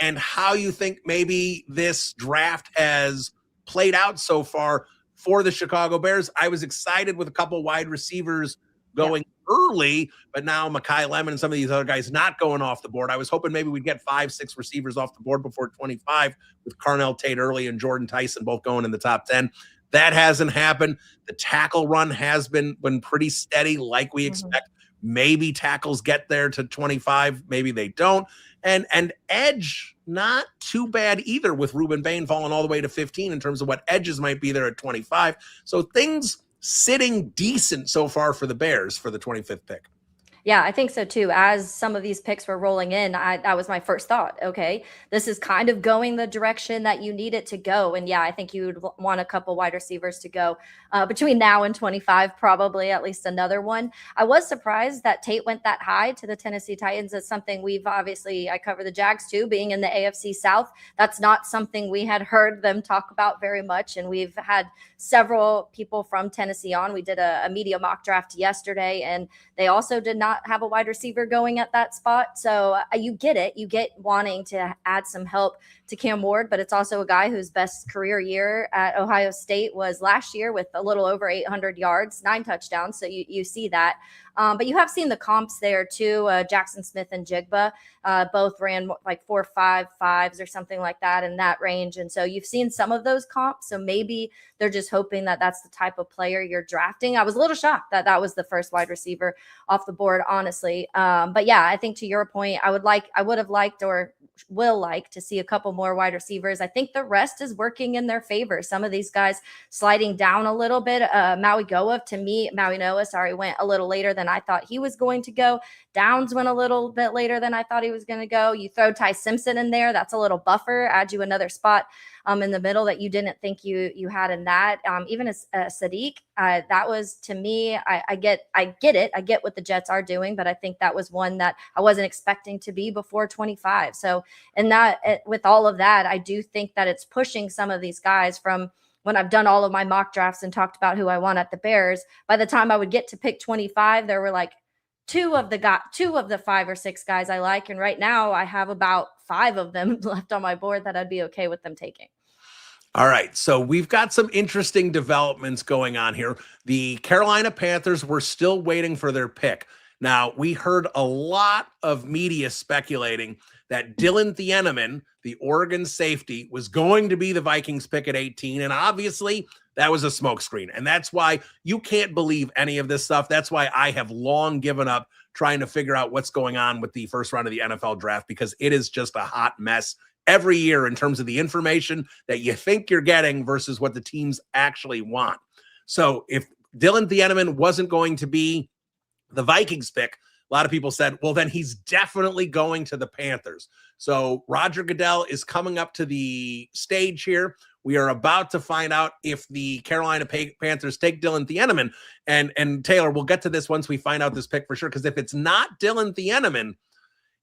And how you think maybe this draft has played out so far for the Chicago Bears. I was excited with a couple wide receivers going early, but now Mekhi Lemon and some of these other guys not going off the board. I was hoping maybe we'd get 5-6 receivers off the board before 25 with Carnell Tate early and Jordan Tyson both going in the top 10. That hasn't happened. The tackle run has been pretty steady like we expect. Maybe tackles get there to 25, maybe they don't. And edge, not too bad either with Ruben Bane falling all the way to 15 in terms of what edges might be there at 25. So things sitting decent so far for the Bears for the 25th pick. Yeah, I think so too. As some of these picks were rolling in, that was my first thought. Okay, this is kind of going the direction that you need it to go. And yeah, I think you would want a couple wide receivers to go between now and 25, probably at least another one. I was surprised that Tate went that high to the Tennessee Titans. It's something I cover the Jags too, being in the AFC South. That's not something we had heard them talk about very much. And we've had several people from Tennessee on. We did a media mock draft yesterday, and they also did not not have a wide receiver going at that spot. So you get it. You get wanting to add some help to Cam Ward, but it's also a guy whose best career year at Ohio State was last year with a little over 800 yards, 9 touchdowns. So you see that. But you have seen the comps there too. Jackson Smith and Jigba both ran like 4.55s or something like that in that range. And so you've seen some of those comps. So maybe they're just hoping that that's the type of player you're drafting. I was a little shocked that that was the first wide receiver off the board, honestly. But yeah, I think to your point, I would have liked or will like to see a couple more wide receivers. I think the rest is working in their favor. Some of these guys sliding down a little bit. Maui Noah, went a little later than I thought he was going to go. Downs went a little bit later than I thought he was going to go. You throw Ty Simpson in there. That's a little buffer, add you another spot in the middle that you didn't think you had in that. Even as Sadiq, that was, to me, I get it. I get what the Jets are doing, but I think that was one that I wasn't expecting to be before 25. So, and that with all of that, I do think that it's pushing some of these guys from when I've done all of my mock drafts and talked about who I want at the Bears. By the time I would get to pick 25, there were like two of the 5 or 6 guys I like. And right now I have about 5 of them left on my board that I'd be okay with them taking. All right, so we've got some interesting developments going on here. The Carolina Panthers were still waiting for their pick. Now, we heard a lot of media speculating that Dylan Theenaman, the Oregon safety, was going to be the Vikings pick at 18, and obviously that was a smokescreen, and that's why you can't believe any of this stuff. That's why I have long given up trying to figure out what's going on with the first round of the NFL draft, because it is just a hot mess every year in terms of the information that you think you're getting versus what the teams actually want. So if Dylan Theenaman wasn't going to be the Vikings pick, a lot of people said, well, then he's definitely going to the Panthers. So Roger Goodell is coming up to the stage here. We are about to find out if the Carolina Panthers take Dylan Theenaman. And Taylor, we'll get to this once we find out this pick for sure, because if it's not Dylan Theenaman,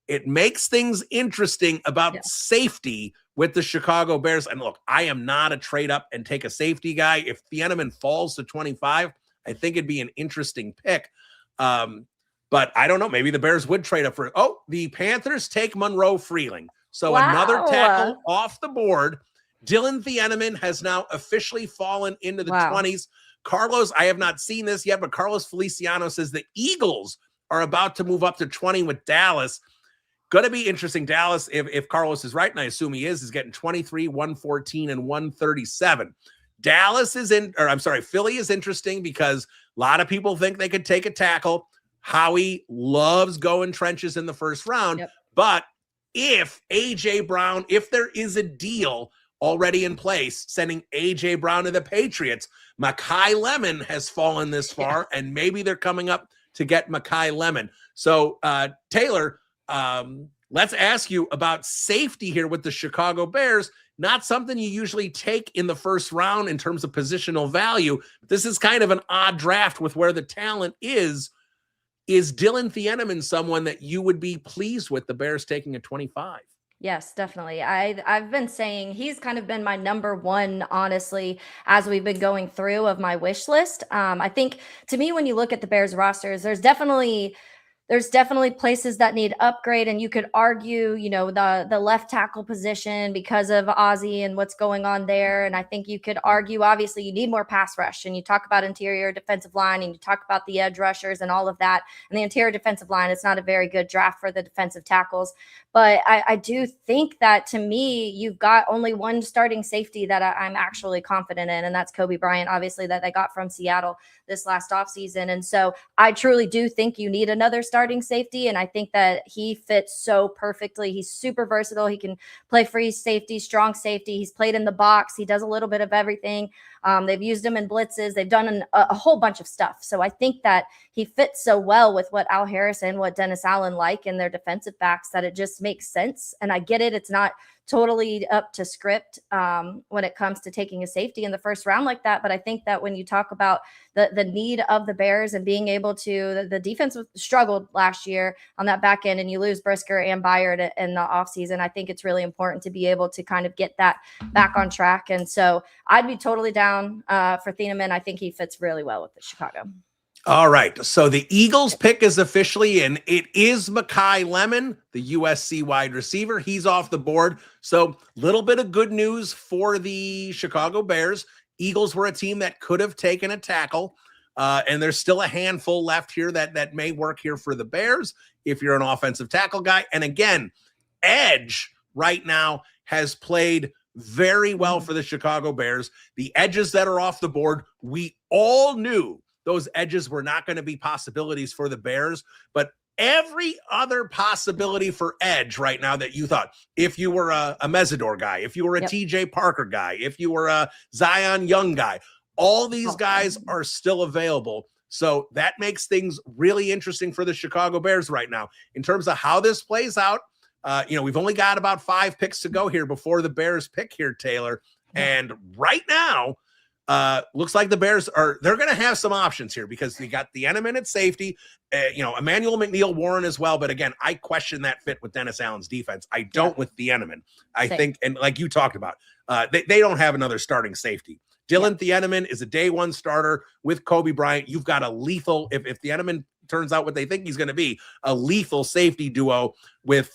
it makes things interesting about safety with the Chicago Bears. And look, I am not a trade up and take a safety guy. If Theenaman falls to 25, I think it'd be an interesting pick. But I don't know. Maybe the Bears would trade up for it. Oh, the Panthers take Monroe Freeling. So another tackle off the board. Dylan Theenaman has now officially fallen into the 20s. Carlos, I have not seen this yet, but Carlos Feliciano says the Eagles are about to move up to 20 with Dallas. Going to be interesting. Dallas, if Carlos is right, and I assume he is getting 23, 114, and 137. Philly is interesting because a lot of people think they could take a tackle. Howie loves going trenches in the first round. Yep. But if A.J. Brown, if there is a deal already in place, sending A.J. Brown to the Patriots, Mekhi Lemon has fallen this far, and maybe they're coming up to get Mekhi Lemon. So, Taylor, let's ask you about safety here with the Chicago Bears. Not something you usually take in the first round in terms of positional value. This is kind of an odd draft with where the talent is. Is Dylan Theenaman someone that you would be pleased with the Bears taking at 25? Yes, definitely. I've been saying he's kind of been my number one, honestly, as we've been going through of my wish list. I think to me, when you look at the Bears rosters, there's definitely places that need upgrade, and you could argue, the left tackle position because of Ozzie and what's going on there. And I think you could argue, obviously, you need more pass rush, and you talk about interior defensive line, and you talk about the edge rushers and all of that. And the interior defensive line, it's not a very good draft for the defensive tackles. But I do think that, to me, you've got only one starting safety that I'm actually confident in, and that's Kobe Bryant, obviously, that they got from Seattle this last offseason. And so I truly do think you need another starting safety, and I think that he fits so perfectly. He's super versatile. He can play free safety, strong safety. He's played in the box. He does a little bit of everything. They've used him in blitzes. They've done a whole bunch of stuff. So I think that he fits so well with what Al Harris and what Dennis Allen like in their defensive backs that it just makes sense. And I get it. It's not totally up to script when it comes to taking a safety in the first round like that. But I think that when you talk about the need of the Bears and being able to, the defense struggled last year on that back end, and you lose Brisker and Byard in the offseason. I think it's really important to be able to kind of get that back on track. And so I'd be totally down for Theenaman. I think he fits really well with the Chicago. All right. So the Eagles pick is officially in. It is Mekhi Lemon, the USC wide receiver. He's off the board. So little bit of good news for the Chicago Bears. Eagles were a team that could have taken a tackle. And there's still a handful left here that may work here for the Bears if you're an offensive tackle guy. And again, edge right now has played very well for the Chicago Bears. The edges that are off the board, we all knew those edges were not going to be possibilities for the Bears, but every other possibility for edge right now that you thought, if you were a Mesidor guy, if you were a TJ Parker guy, if you were a Zion Young guy, all these guys are still available. So that makes things really interesting for the Chicago Bears right now. In terms of how this plays out, we've only got about 5 picks to go here before the Bears pick here, Taylor. And right now, looks like the Bears they're going to have some options here because you got Theenaman at safety, Emmanuel McNeil-Warren as well. But again, I question that fit with Dennis Allen's defense. I don't with Theenaman. I think, and like you talked about, they don't have another starting safety. Dylan Theenaman is a day one starter with Kobe Bryant. You've got a lethal, if Theenaman turns out what they think he's going to be, a lethal safety duo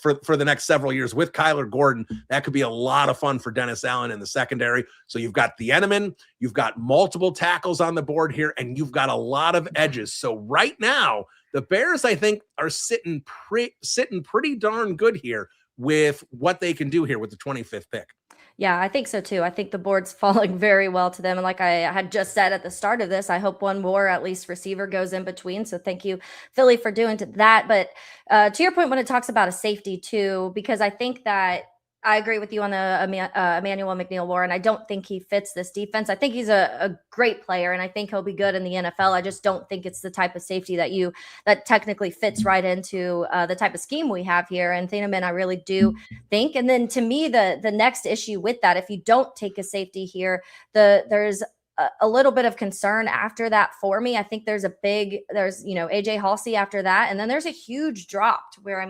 for the next several years with Kyler Gordon. That could be a lot of fun for Dennis Allen in the secondary. So you've got Theenaman, you've got multiple tackles on the board here, and you've got a lot of edges. So right now, the Bears, I think, are sitting pretty darn good here with what they can do here with the 25th pick. Yeah, I think so too. I think the board's falling very well to them. And like I had just said at the start of this, I hope one more at least receiver goes in between. So thank you, Philly, for doing that. But to your point, when it talks about a safety too, because I think that I agree with you on the Emmanuel McNeil-Warren. I don't think he fits this defense. I think he's a great player, and I think he'll be good in the NFL. I just don't think it's the type of safety that technically fits right into the type of scheme we have here. And Theenaman, I really do think. And then to me, the next issue with that, if you don't take a safety here, there's a little bit of concern after that for me. I think there's AJ Halsey after that, and then there's a huge drop to where,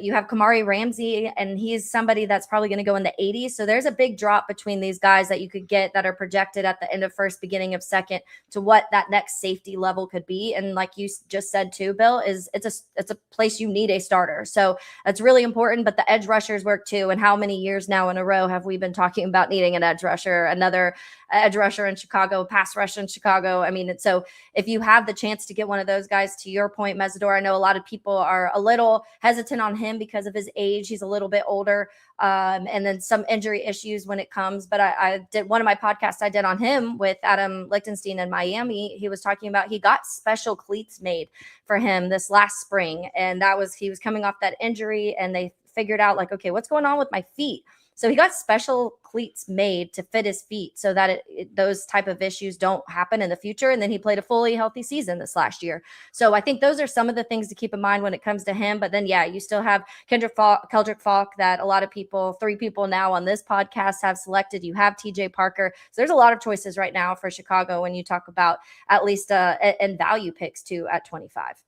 you have Kamari Ramsey, and he's somebody that's probably going to go in the 80s. So there's a big drop between these guys that you could get that are projected at the end of first, beginning of second, to what that next safety level could be. And like you just said too, Bill, it's a place you need a starter. So that's really important. But the edge rushers work too. And how many years now in a row have we been talking about needing an edge rusher, another edge rusher in Chicago, pass rush in Chicago? So if you have the chance to get one of those guys, to your point, Mesidor, I know a lot of people are a little hesitant on him because of his age. He's a little bit older, and then some injury issues when it comes. But I did one of my podcasts I did on him with Adam Lichtenstein in Miami. He was talking about he got special cleats made for him this last spring, and he was coming off that injury, and they figured out okay, what's going on with my feet? So he got special cleats made to fit his feet so that those type of issues don't happen in the future. And then he played a fully healthy season this last year. So I think those are some of the things to keep in mind when it comes to him. But then, you still have Keldrick Falk that a lot of people, 3 people now on this podcast have selected. You have TJ Parker. So there's a lot of choices right now for Chicago when you talk about at least and value picks too at 25.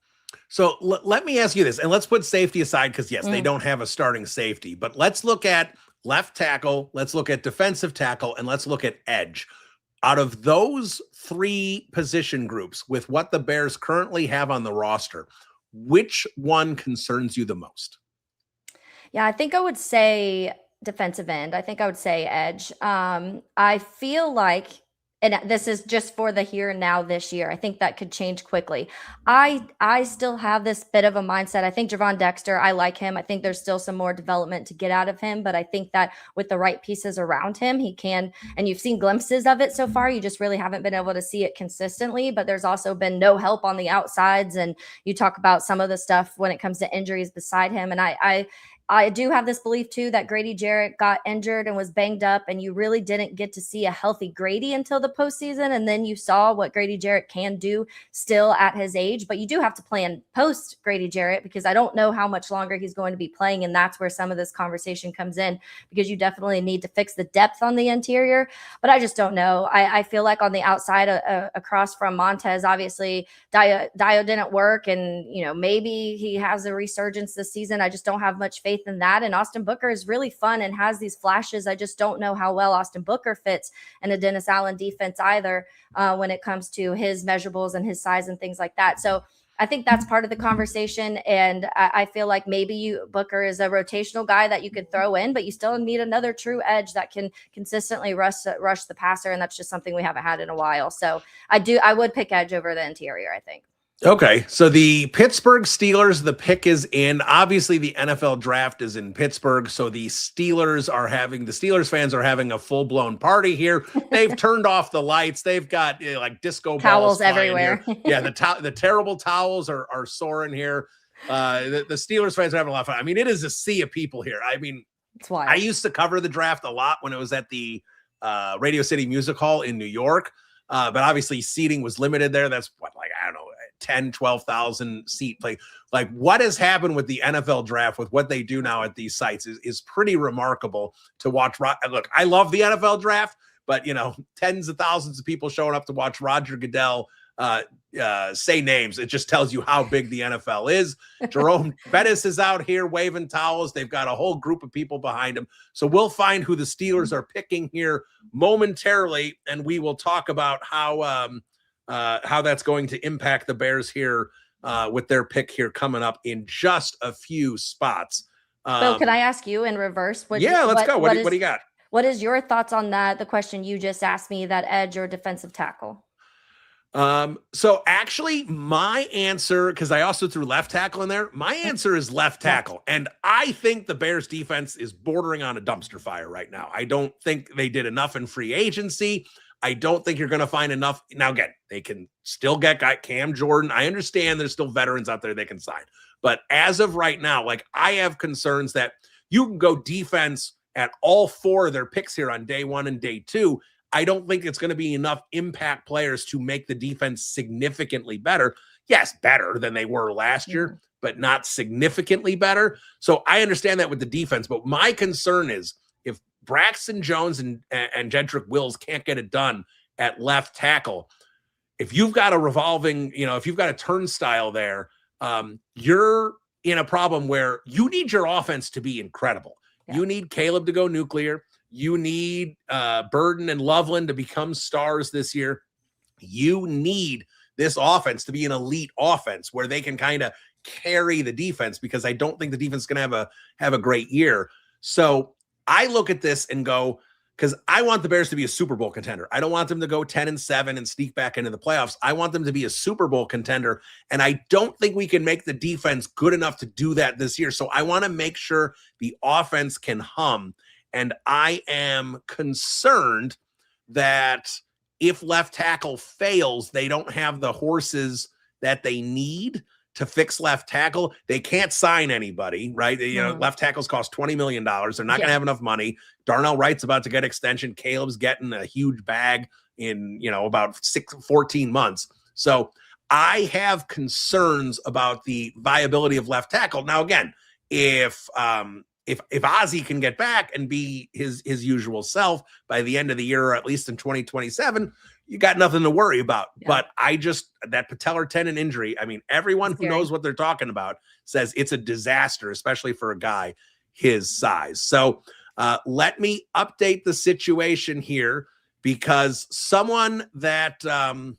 So let me ask you this, and let's put safety aside because, yes, they don't have a starting safety. But let's look at left tackle, let's look at defensive tackle, and let's look at edge. Out of those 3 position groups with what the Bears currently have on the roster, which one concerns you the most? Yeah, I think I would say defensive end. I think I would say edge. I feel like, and this is just for the here and now this year, I think that could change quickly. I still have this bit of a mindset. I think Javon Dexter, I like him. I think there's still some more development to get out of him, but I think that with the right pieces around him, he can, and you've seen glimpses of it so far. You just really haven't been able to see it consistently, but there's also been no help on the outsides. And you talk about some of the stuff when it comes to injuries beside him. And I do have this belief too that Grady Jarrett got injured and was banged up, and you really didn't get to see a healthy Grady until the postseason. And then you saw what Grady Jarrett can do still at his age, but you do have to plan post Grady Jarrett because I don't know how much longer he's going to be playing. And that's where some of this conversation comes in, because you definitely need to fix the depth on the interior, but I just don't know. I feel like on the outside across from Montez, obviously Dio didn't work, and maybe he has a resurgence this season. I just don't have much faith faith in that. And Austin Booker is really fun and has these flashes. I just don't know how well Austin Booker fits in a Dennis Allen defense either when it comes to his measurables and his size and things like that. So I think that's part of the conversation. And I feel like maybe Booker is a rotational guy that you could throw in, but you still need another true edge that can consistently rush the passer. And that's just something we haven't had in a while. So I would pick edge over the interior, I think. Okay, so the Pittsburgh Steelers, the pick is in. Obviously, the NFL draft is in Pittsburgh, so the Steelers fans are having a full-blown party here. They've turned off the lights. They've got like disco towels balls everywhere. Yeah, the terrible towels are soaring here. The Steelers fans are having a lot of fun. I mean, it is a sea of people here. I mean, it's wild. I used to cover the draft a lot when it was at the Radio City Music Hall in New York, but obviously seating was limited there. That's what, like, I don't know, 10, 12,000 seat play. Like, what has happened with the NFL draft with what they do now at these sites is pretty remarkable to watch. Look, I love the NFL draft, but tens of thousands of people showing up to watch Roger Goodell say names. It just tells you how big the NFL is. Jerome Bettis is out here waving towels. They've got a whole group of people behind him. So we'll find who the Steelers are picking here momentarily, and we will talk about how that's going to impact the Bears here with their pick here coming up in just a few spots. Bill, can I ask you in reverse? Let's go. What do you got? What is your thoughts on that? The question you just asked me, that edge or defensive tackle? So actually my answer, because I also threw left tackle in there, my answer is left tackle. And I think the Bears defense is bordering on a dumpster fire right now. I don't think they did enough in free agency. I don't think you're going to find enough. Now, again, they can still get Cam Jordan. I understand there's still veterans out there they can sign. But as of right now, like, I have concerns that you can go defense at all four of their picks here on day one and day two. I don't think it's going to be enough impact players to make the defense significantly better. Yes, better than they were last year, but not significantly better. So I understand that with the defense. But my concern is if Braxton Jones and Jedrick Wills can't get it done at left tackle, if you've got a revolving, if you've got a turnstile there, you're in a problem where you need your offense to be incredible. Yeah. You need Caleb to go nuclear. You need Burden and Loveland to become stars this year. You need this offense to be an elite offense where they can kind of carry the defense, because I don't think the defense is going to have a great year. So I look at this and go, because I want the Bears to be a Super Bowl contender. I don't want them to go 10-7 and sneak back into the playoffs. I want them to be a Super Bowl contender. And I don't think we can make the defense good enough to do that this year. So I want to make sure the offense can hum. And I am concerned that if left tackle fails, they don't have the horses that they need to fix left tackle. They can't sign anybody, right? Left tackles cost $20 million. They're not going to have enough money. Darnell Wright's about to get extension. Caleb's getting a huge bag in, about 14 months. So I have concerns about the viability of left tackle. Now, again, if Ozzie can get back and be his usual self by the end of the year, or at least in 2027, you got nothing to worry about. Yeah. But that patellar tendon injury, I mean, everyone who knows what they're talking about says it's a disaster, especially for a guy his size. So let me update the situation here, because someone that a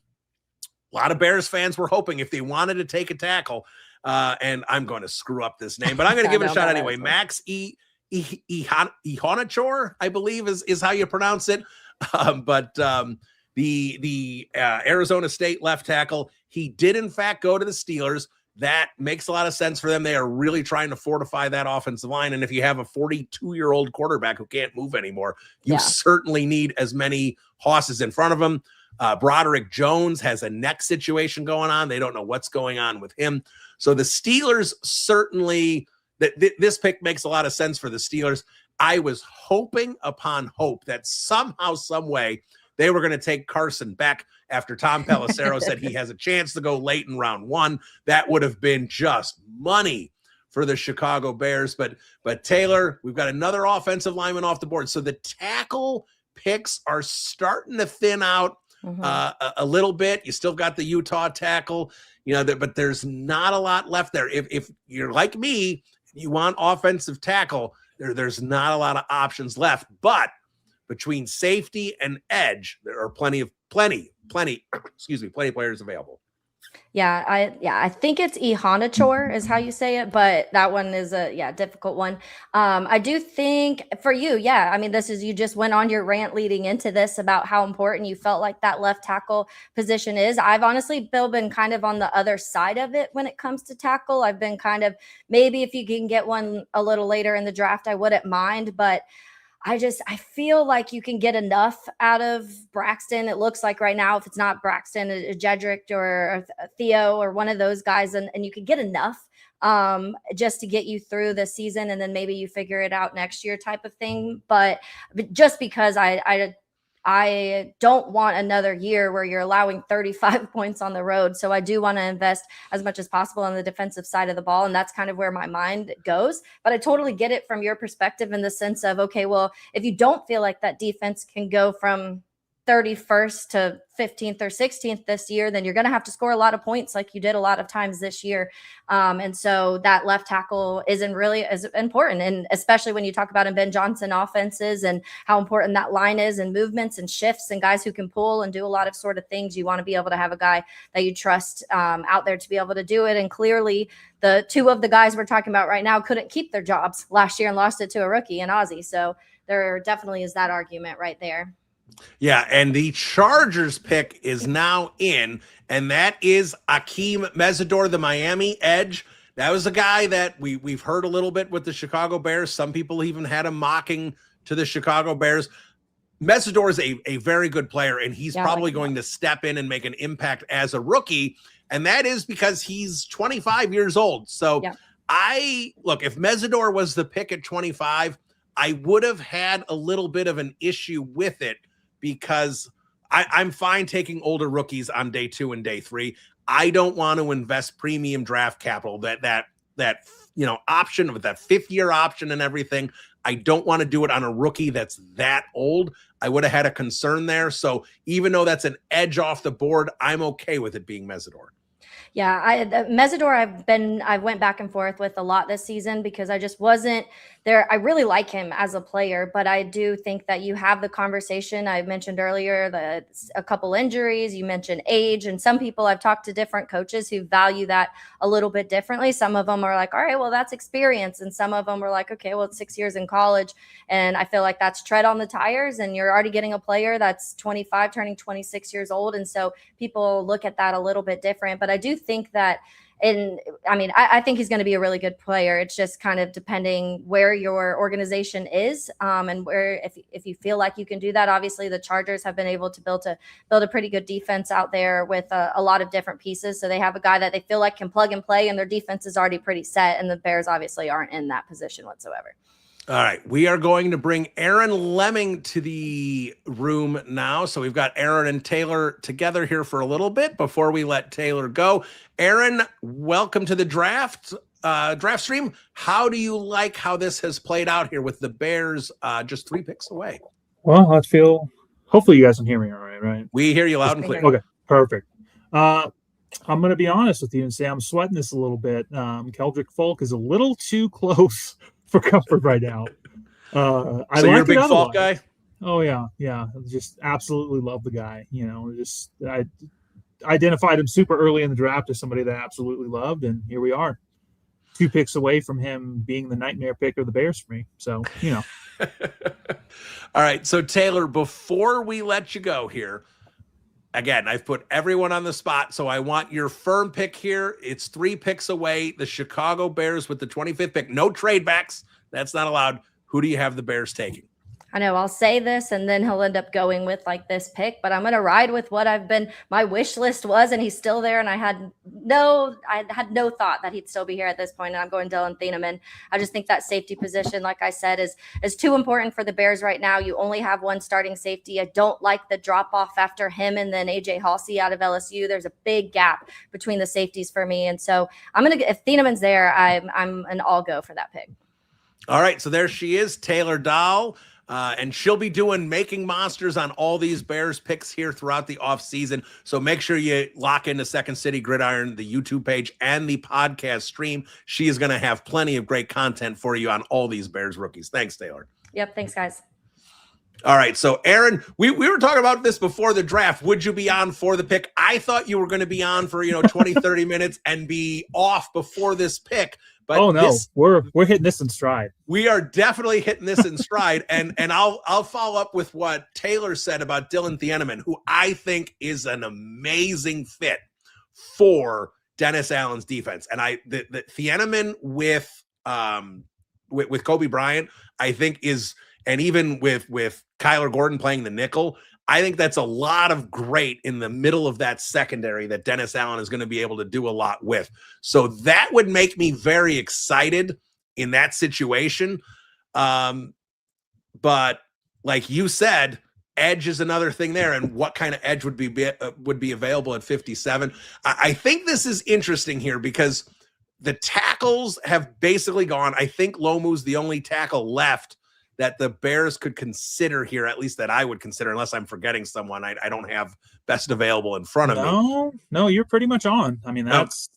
lot of Bears fans were hoping, if they wanted to take a tackle, and I'm going to screw up this name, but I'm going to give it a shot anyway. Max Ihonachor, I believe is how you pronounce it. The Arizona State left tackle, he did in fact go to the Steelers. That makes a lot of sense for them. They are really trying to fortify that offensive line. And if you have a 42-year-old quarterback who can't move anymore, you certainly need as many hosses in front of him. Broderick Jones has a neck situation going on. They don't know what's going on with him. So the Steelers certainly, this pick makes a lot of sense for the Steelers. I was hoping upon hope that somehow, some way, they were going to take Carson Beck after Tom Pelissero said he has a chance to go late in round one. That would have been just money for the Chicago Bears. But Taylor, we've got another offensive lineman off the board. So the tackle picks are starting to thin out a little bit. You still got the Utah tackle, but there's not a lot left there. If you're like me you want offensive tackle, there's not a lot of options left. But between safety and edge, there are plenty players available. Yeah, I think it's Ihanachor is how you say it, but that one is a difficult one. I do think for you, I mean, you just went on your rant leading into this about how important you felt like that left tackle position is. I've honestly, Bill, been kind of on the other side of it when it comes to tackle. I've been kind of, maybe if you can get one a little later in the draft, I wouldn't mind, but I feel like you can get enough out of Braxton. It looks like right now, if it's not Braxton, a Jedrick or a Theo or one of those guys, and you can get enough just to get you through the season, and then maybe you figure it out next year type of thing. But just because I don't want another year where you're allowing 35 points on the road. So I do want to invest as much as possible on the defensive side of the ball. And that's kind of where my mind goes. But I totally get it from your perspective in the sense of, okay, well, if you don't feel like that defense can go from 31st to 15th or 16th this year, then you're going to have to score a lot of points like you did a lot of times this year. And so that left tackle isn't really as important. And especially when you talk about in Ben Johnson offenses and how important that line is and movements and shifts and guys who can pull and do a lot of sort of things, you want to be able to have a guy that you trust out there to be able to do it. And clearly the two of the guys we're talking about right now couldn't keep their jobs last year and lost it to a rookie in Ozzie. So there definitely is that argument right there. Yeah, and the Chargers pick is now in, and that is Akeem Mesidor, the Miami edge. That was a guy that we've heard a little bit with the Chicago Bears. Some people even had him mocking to the Chicago Bears. Mesidor is a very good player, and he's probably going to step in and make an impact as a rookie, and that is because he's 25 years old. So if Mesidor was the pick at 25, I would have had a little bit of an issue with it, because I'm fine taking older rookies on day 2 and day 3. I don't want to invest premium draft capital, that option with that 5th-year option and everything. I don't want to do it on a rookie that's that old. I would have had a concern there. So even though that's an edge off the board, I'm okay with it being Mesidor. Yeah, Mesidor, I went back and forth with a lot this season because I just wasn't there. I really like him as a player, but I do think that you have the conversation. I mentioned earlier a couple injuries, you mentioned age, and some people I've talked to different coaches who value that a little bit differently. Some of them are like, all right, well, that's experience. And some of them are like, okay, well, it's 6 years in college. And I feel like that's tread on the tires, and you're already getting a player that's 25, turning 26 years old. And so people look at that a little bit different, but I do think that I think he's going to be a really good player. It's just kind of depending where your organization is and where, if you feel like you can do that. Obviously, the Chargers have been able to build a pretty good defense out there with a lot of different pieces. So they have a guy that they feel like can plug and play, and their defense is already pretty set. And the Bears obviously aren't in that position whatsoever. All right, we are going to bring Aaron Lemming to the room now. So we've got Aaron and Taylor together here for a little bit before we let Taylor go. Aaron, welcome to the draft stream. How do you like how this has played out here with the Bears just 3 picks away? Well, hopefully you guys can hear me all right? We hear you loud and clear. Okay, perfect. I'm going to be honest with you and say I'm sweating this a little bit. Keldrick Folk is a little too close for comfort right now. So you're a big Falk guy? Oh yeah. Just absolutely love the guy. I identified him super early in the draft as somebody that I absolutely loved, and here we are, 2 picks away from him being the nightmare pick of the Bears for me. So All right. So Taylor, before we let you go here, again, I've put everyone on the spot, so I want your firm pick here. It's 3 picks away. The Chicago Bears with the 25th pick. No trade backs. That's not allowed. Who do you have the Bears taking? I know I'll say this and then he'll end up going with like this pick, but I'm going to ride with what my wish list was, and he's still there. And I had no thought that he'd still be here at this point. And I'm going Dylan Theenaman. I just think that safety position, like I said, is too important for the Bears right now. You only have one starting safety. I don't like the drop off after him and then AJ Halsey out of LSU. There's a big gap between the safeties for me. And so if Theenaman's there, I'm an all go for that pick. All right. So there she is, Taylor Dahl. And she'll be making monsters on all these Bears picks here throughout the offseason. So make sure you lock into Second City Gridiron, the YouTube page, and the podcast stream. She is going to have plenty of great content for you on all these Bears rookies. Thanks, Taylor. Yep. Thanks, guys. All right. So, Aaron, we were talking about this before the draft. Would you be on for the pick? I thought you were going to be on for, 20, 30 minutes and be off before this pick. But oh no, we're hitting this in stride. We are definitely hitting this in stride. And I'll follow up with what Taylor said about Dylan Theenaman, who I think is an amazing fit for Dennis Allen's defense. And the Theenaman with Kobe Bryant, I think is, and even with Kyler Gordon playing the nickel, I think that's a lot of great in the middle of that secondary that Dennis Allen is going to be able to do a lot with. So that would make me very excited in that situation. But like you said, edge is another thing there. And what kind of edge would be available at 57? I think this is interesting here because the tackles have basically gone. I think Lomu's the only tackle left that the Bears could consider here, at least that I would consider, unless I'm forgetting someone. I don't have best available in front of me. No, you're pretty much on. I mean, that's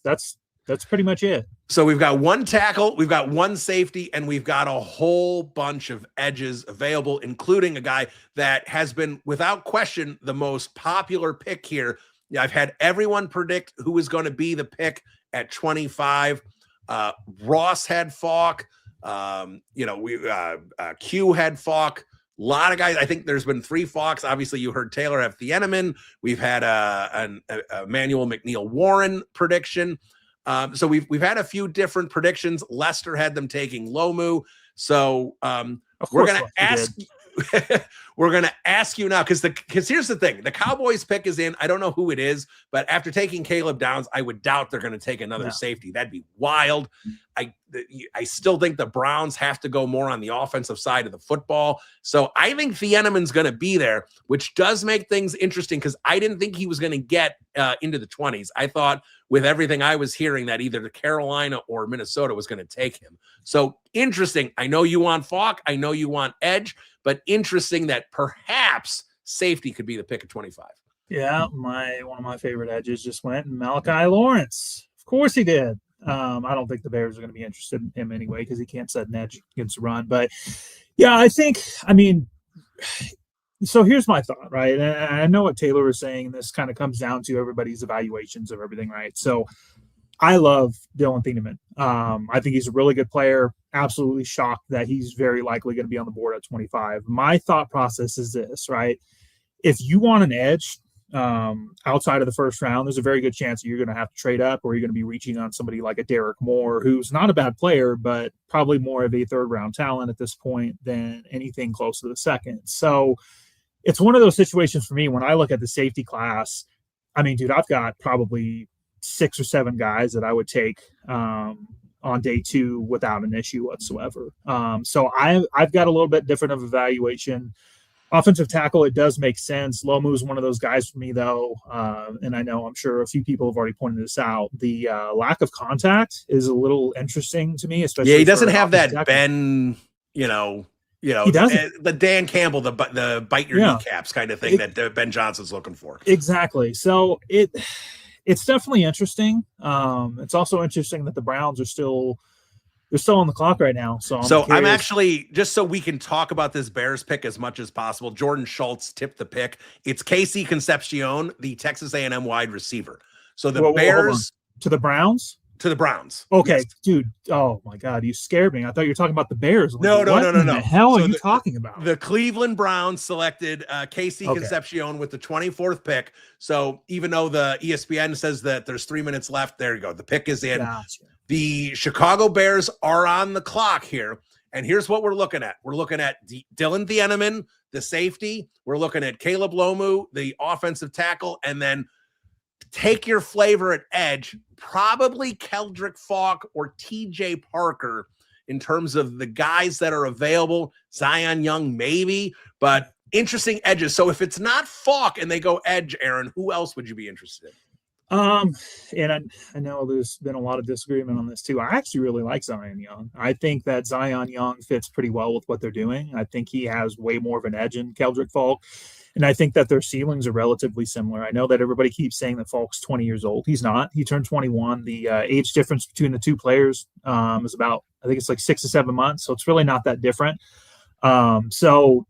pretty much it. So we've got one tackle, we've got one safety, and we've got a whole bunch of edges available, including a guy that has been, without question, the most popular pick here. Yeah, I've had everyone predict who is going to be the pick at 25. Ross had Falk. Q had Falk. A lot of guys. I think there's been 3 Falks. Obviously, you heard Taylor have Theenaman. We've had a Manuel McNeil Warren prediction. So we've had a few different predictions. Lester had them taking Lomu. So we're gonna ask. We're going to ask you now because here's the thing. The Cowboys pick is in. I don't know who it is, but after taking Caleb Downs, I would doubt they're going to take another safety. That'd be wild. I still think the Browns have to go more on the offensive side of the football. So I think Theenaman's going to be there, which does make things interesting because I didn't think he was going to get into the 20s. I thought with everything I was hearing that either Carolina or Minnesota was going to take him. So interesting. I know you want Falk. I know you want edge, but interesting that perhaps safety could be the pick of 25. Yeah, one of my favorite edges just went, Malachi Lawrence. Of course he did. I don't think the Bears are going to be interested in him anyway because he can't set an edge against the run. But yeah, so here's my thought, right? And I know what Taylor was saying, and this kind of comes down to everybody's evaluations of everything, right? So I love Dylan Theenaman. I think he's a really good player. Absolutely shocked that he's very likely going to be on the board at 25. My thought process is this, right? If you want an edge outside of the first round, there's a very good chance that you're going to have to trade up or you're going to be reaching on somebody like a Derek Moore, who's not a bad player, but probably more of a third-round talent at this point than anything close to the second. So it's one of those situations for me when I look at the safety class. I mean, dude, I've got probably 6 or 7 guys that I would take on day 2 without an issue whatsoever. So I've got a little bit different of evaluation. Offensive tackle, it does make sense. Lomu is one of those guys for me, though, and I'm sure a few people have already pointed this out. The lack of contact is a little interesting to me, especially. Yeah, he doesn't have that tackle. Ben, he doesn't. The Dan Campbell, the bite your kneecaps kind of thing that Ben Johnson's looking for. Exactly. So it's definitely interesting. It's also interesting that the Browns are still on the clock right now. So I'm actually, just so we can talk about this Bears pick as much as possible, Jordan Schultz tipped the pick. It's Casey Concepcion, the Texas A&M wide receiver. So the Bears to the Browns. To the Browns. Okay, yes. Dude. Oh my God, you scared me. I thought you were talking about the Bears. No. What the hell are you talking about? The Cleveland Browns selected Casey Concepcion with the 24th pick. So even though the ESPN says that there's 3 minutes left, there you go. The pick is in. Gotcha. The Chicago Bears are on the clock here. And here's what we're looking at. We're looking at Dylan Theenaman, the safety. We're looking at Caleb Lomu, the offensive tackle. And then take your flavor at edge, probably Keldrick Falk or TJ Parker in terms of the guys that are available. Zion Young, maybe, but interesting edges. So if it's not Falk and they go edge, Aaron, who else would you be interested in? And I know there's been a lot of disagreement on this too. I actually really like Zion Young. I think that Zion Young fits pretty well with what they're doing. I think he has way more of an edge in Keldrick Falk. And I think that their ceilings are relatively similar. I know that everybody keeps saying that Falk's 20 years old. He's not. He turned 21. The age difference between the two players is about, I think it's like 6 to 7 months. So it's really not that different. So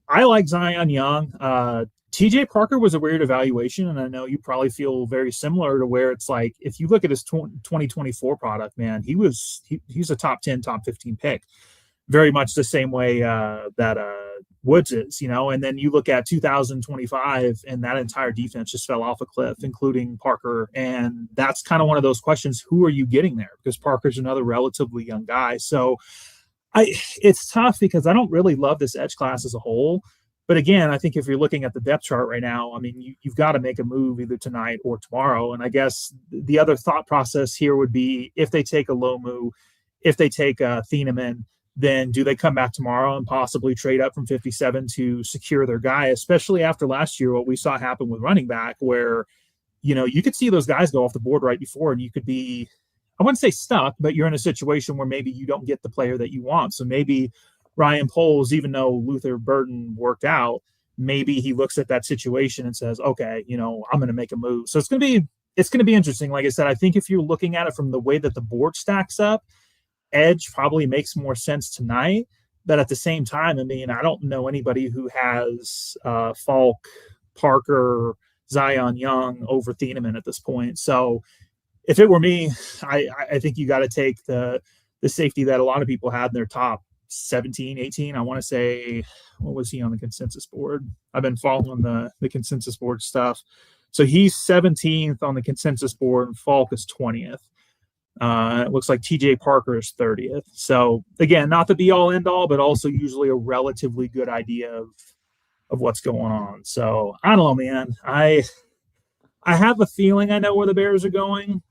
I like Zion Young. TJ Parker was a weird evaluation, and I know you probably feel very similar to where it's like, if you look at his 2024 product, man, he's a top 10, top 15 pick, very much the same way that Woods is, and then you look at 2025 and that entire defense just fell off a cliff, including Parker. And that's kind of one of those questions, who are you getting there? Because Parker's another relatively young guy. So it's tough because I don't really love this edge class as a whole. But again, I think if you're looking at the depth chart right now, I mean, you've got to make a move either tonight or tomorrow. And I guess the other thought process here would be, if they take a Lomu, if they take a Theenaman, then do they come back tomorrow and possibly trade up from 57 to secure their guy, especially after last year, what we saw happen with running back, where, you could see those guys go off the board right before, and you could be, I wouldn't say stuck, but you're in a situation where maybe you don't get the player that you want. So maybe Ryan Poles, even though Luther Burden worked out, maybe he looks at that situation and says, okay, I'm going to make a move. So it's going to be interesting. Like I said, I think if you're looking at it from the way that the board stacks up, edge probably makes more sense tonight. But at the same time, I mean, I don't know anybody who has Falk, Parker, Zion Young over Theenaman at this point. So if it were me, I think you got to take the safety that a lot of people had in their top 17, 18. I want to say, what was he on the consensus board? I've been following the consensus board stuff. So he's 17th on the consensus board, and Falk is 20th. It looks like TJ Parker is 30th. So again, not the be all end all, but also usually a relatively good idea of what's going on. So I don't know, man. I have a feeling I know where the Bears are going.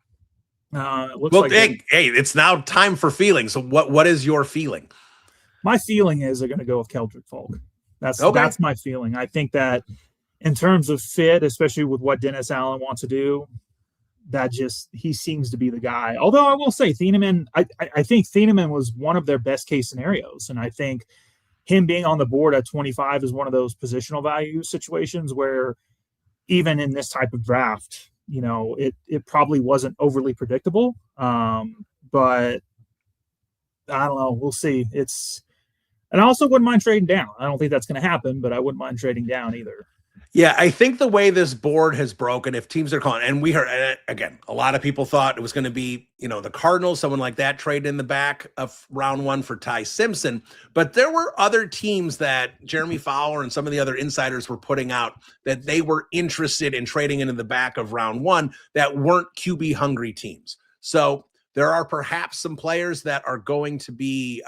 It looks like hey, it's now time for feelings. So what is your feeling? My feeling is they're going to go with Keldrick Falk. That's my feeling. I think that in terms of fit, especially with what Dennis Allen wants to do, he seems to be the guy. Although I will say Theenaman, I think Theenaman was one of their best case scenarios. And I think him being on the board at 25 is one of those positional value situations where even in this type of draft, it probably wasn't overly predictable. But I don't know. We'll see. And I also wouldn't mind trading down. I don't think that's going to happen, but I wouldn't mind trading down either. Yeah, I think the way this board has broken, if teams are calling, and we heard, again, a lot of people thought it was going to be, the Cardinals, someone like that, trade in the back of round one for Ty Simpson. But there were other teams that Jeremy Fowler and some of the other insiders were putting out that they were interested in trading into the back of round one that weren't QB hungry teams. So there are perhaps some players that are going to be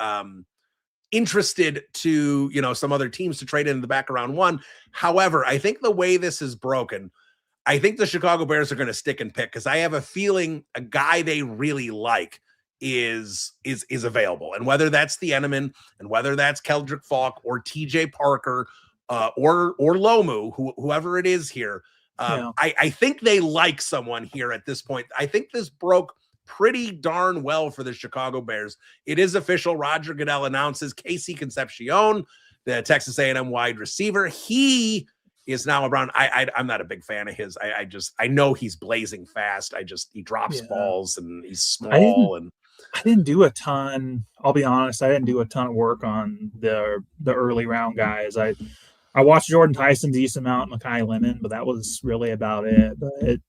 interested to, some other teams to trade in the back of round one. However, I think the way this is broken, I think the Chicago Bears are going to stick and pick, because I have a feeling a guy they really like is available. And whether that's Theenaman and whether that's Keldrick Falk or TJ Parker or Lomu, whoever it is here, I think they like someone here at this point. I think this broke pretty darn well for the Chicago Bears. It is official. Roger Goodell announces Casey Concepcion, the Texas A&M wide receiver. He is now a Brown. I'm not a big fan of his. I know he's blazing fast. He drops balls and he's small. I didn't do a ton. I'll be honest. I didn't do a ton of work on the early round guys. I watched Jordan Tyson a decent amount, Mekhi Lemon, but that was really about it. But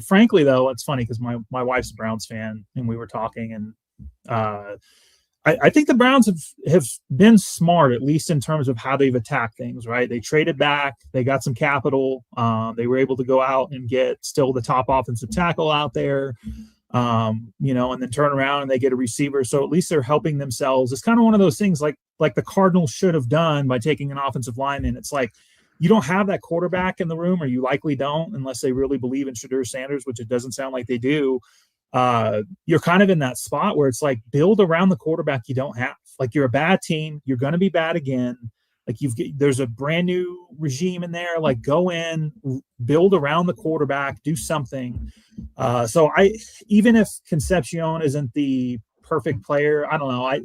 frankly though, it's funny because my wife's a Browns fan, and we were talking, and I think the Browns have been smart, at least in terms of how they've attacked things, right? They traded back, they got some capital, they were able to go out and get still the top offensive tackle out there, and then turn around and they get a receiver. So at least they're helping themselves. It's kind of one of those things like the Cardinals should have done by taking an offensive lineman. It's like, you don't have that quarterback in the room, or you likely don't, unless they really believe in Shedeur Sanders, which it doesn't sound like they do. You're kind of in that spot where it's like, build around the quarterback you don't have. Like, you're a bad team. You're going to be bad again. Like there's a brand new regime in there. Like go in, build around the quarterback, do something. So even if Concepcion isn't the perfect player, I don't know. I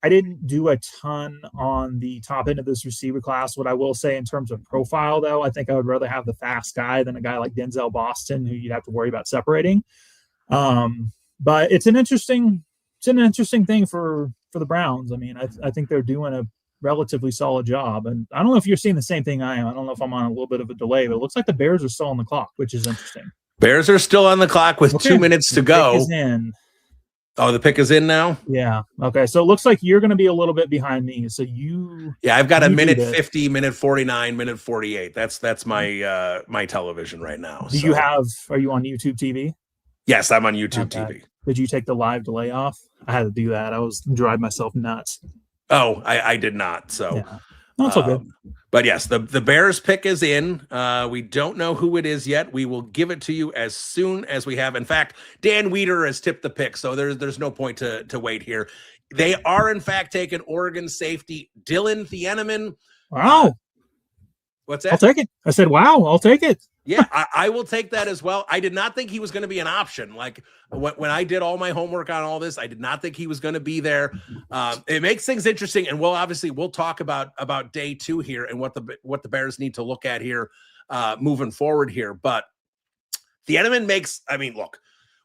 didn't do a ton on the top end of this receiver class. What I will say in terms of profile, though, I think I would rather have the fast guy than a guy like Denzel Boston, who you'd have to worry about separating. But it's an interesting thing for the Browns. I mean, I think they're doing a relatively solid job. And I don't know if you're seeing the same thing I am. I don't know if I'm on a little bit of a delay, but it looks like the Bears are still on the clock, which is interesting. Bears are still on the clock with 2 minutes to go. Oh, the pick is in now? Yeah. Okay. So it looks like you're going to be a little bit behind me. So Yeah, I've got a minute 50, minute 49, minute 48. That's my my television right now. Are you on YouTube TV? Yes, I'm on YouTube TV. Did you take the live delay off? I had to do that. I was driving myself nuts. Oh, I did not. So yeah. No, it's all good. But yes, the Bears pick is in. We don't know who it is yet. We will give it to you as soon as we have. In fact, Dan Weeder has tipped the pick, so there's no point to wait here. They are, in fact, taking Oregon safety Dylan Theenaman. Wow. What's that? I'll take it. I said, wow, I'll take it. Yeah, I will take that as well. I did not think he was going to be an option. Like when I did all my homework on all this, I did not think he was going to be there. It makes things interesting, and we'll talk about day 2 here and what the Bears need to look at here moving forward here. But the Theenaman makes. I mean, look,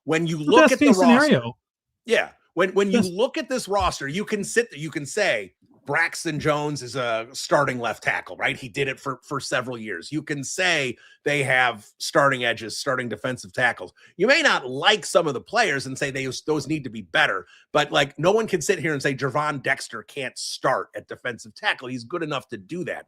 when you look at the roster, scenario. Yeah, when you look at this roster, you can say Braxton Jones is a starting left tackle, right? He did it for several years. You can say they have starting edges, starting defensive tackles. You may not like some of the players and say those need to be better, but like no one can sit here and say Gervon Dexter can't start at defensive tackle. He's good enough to do that.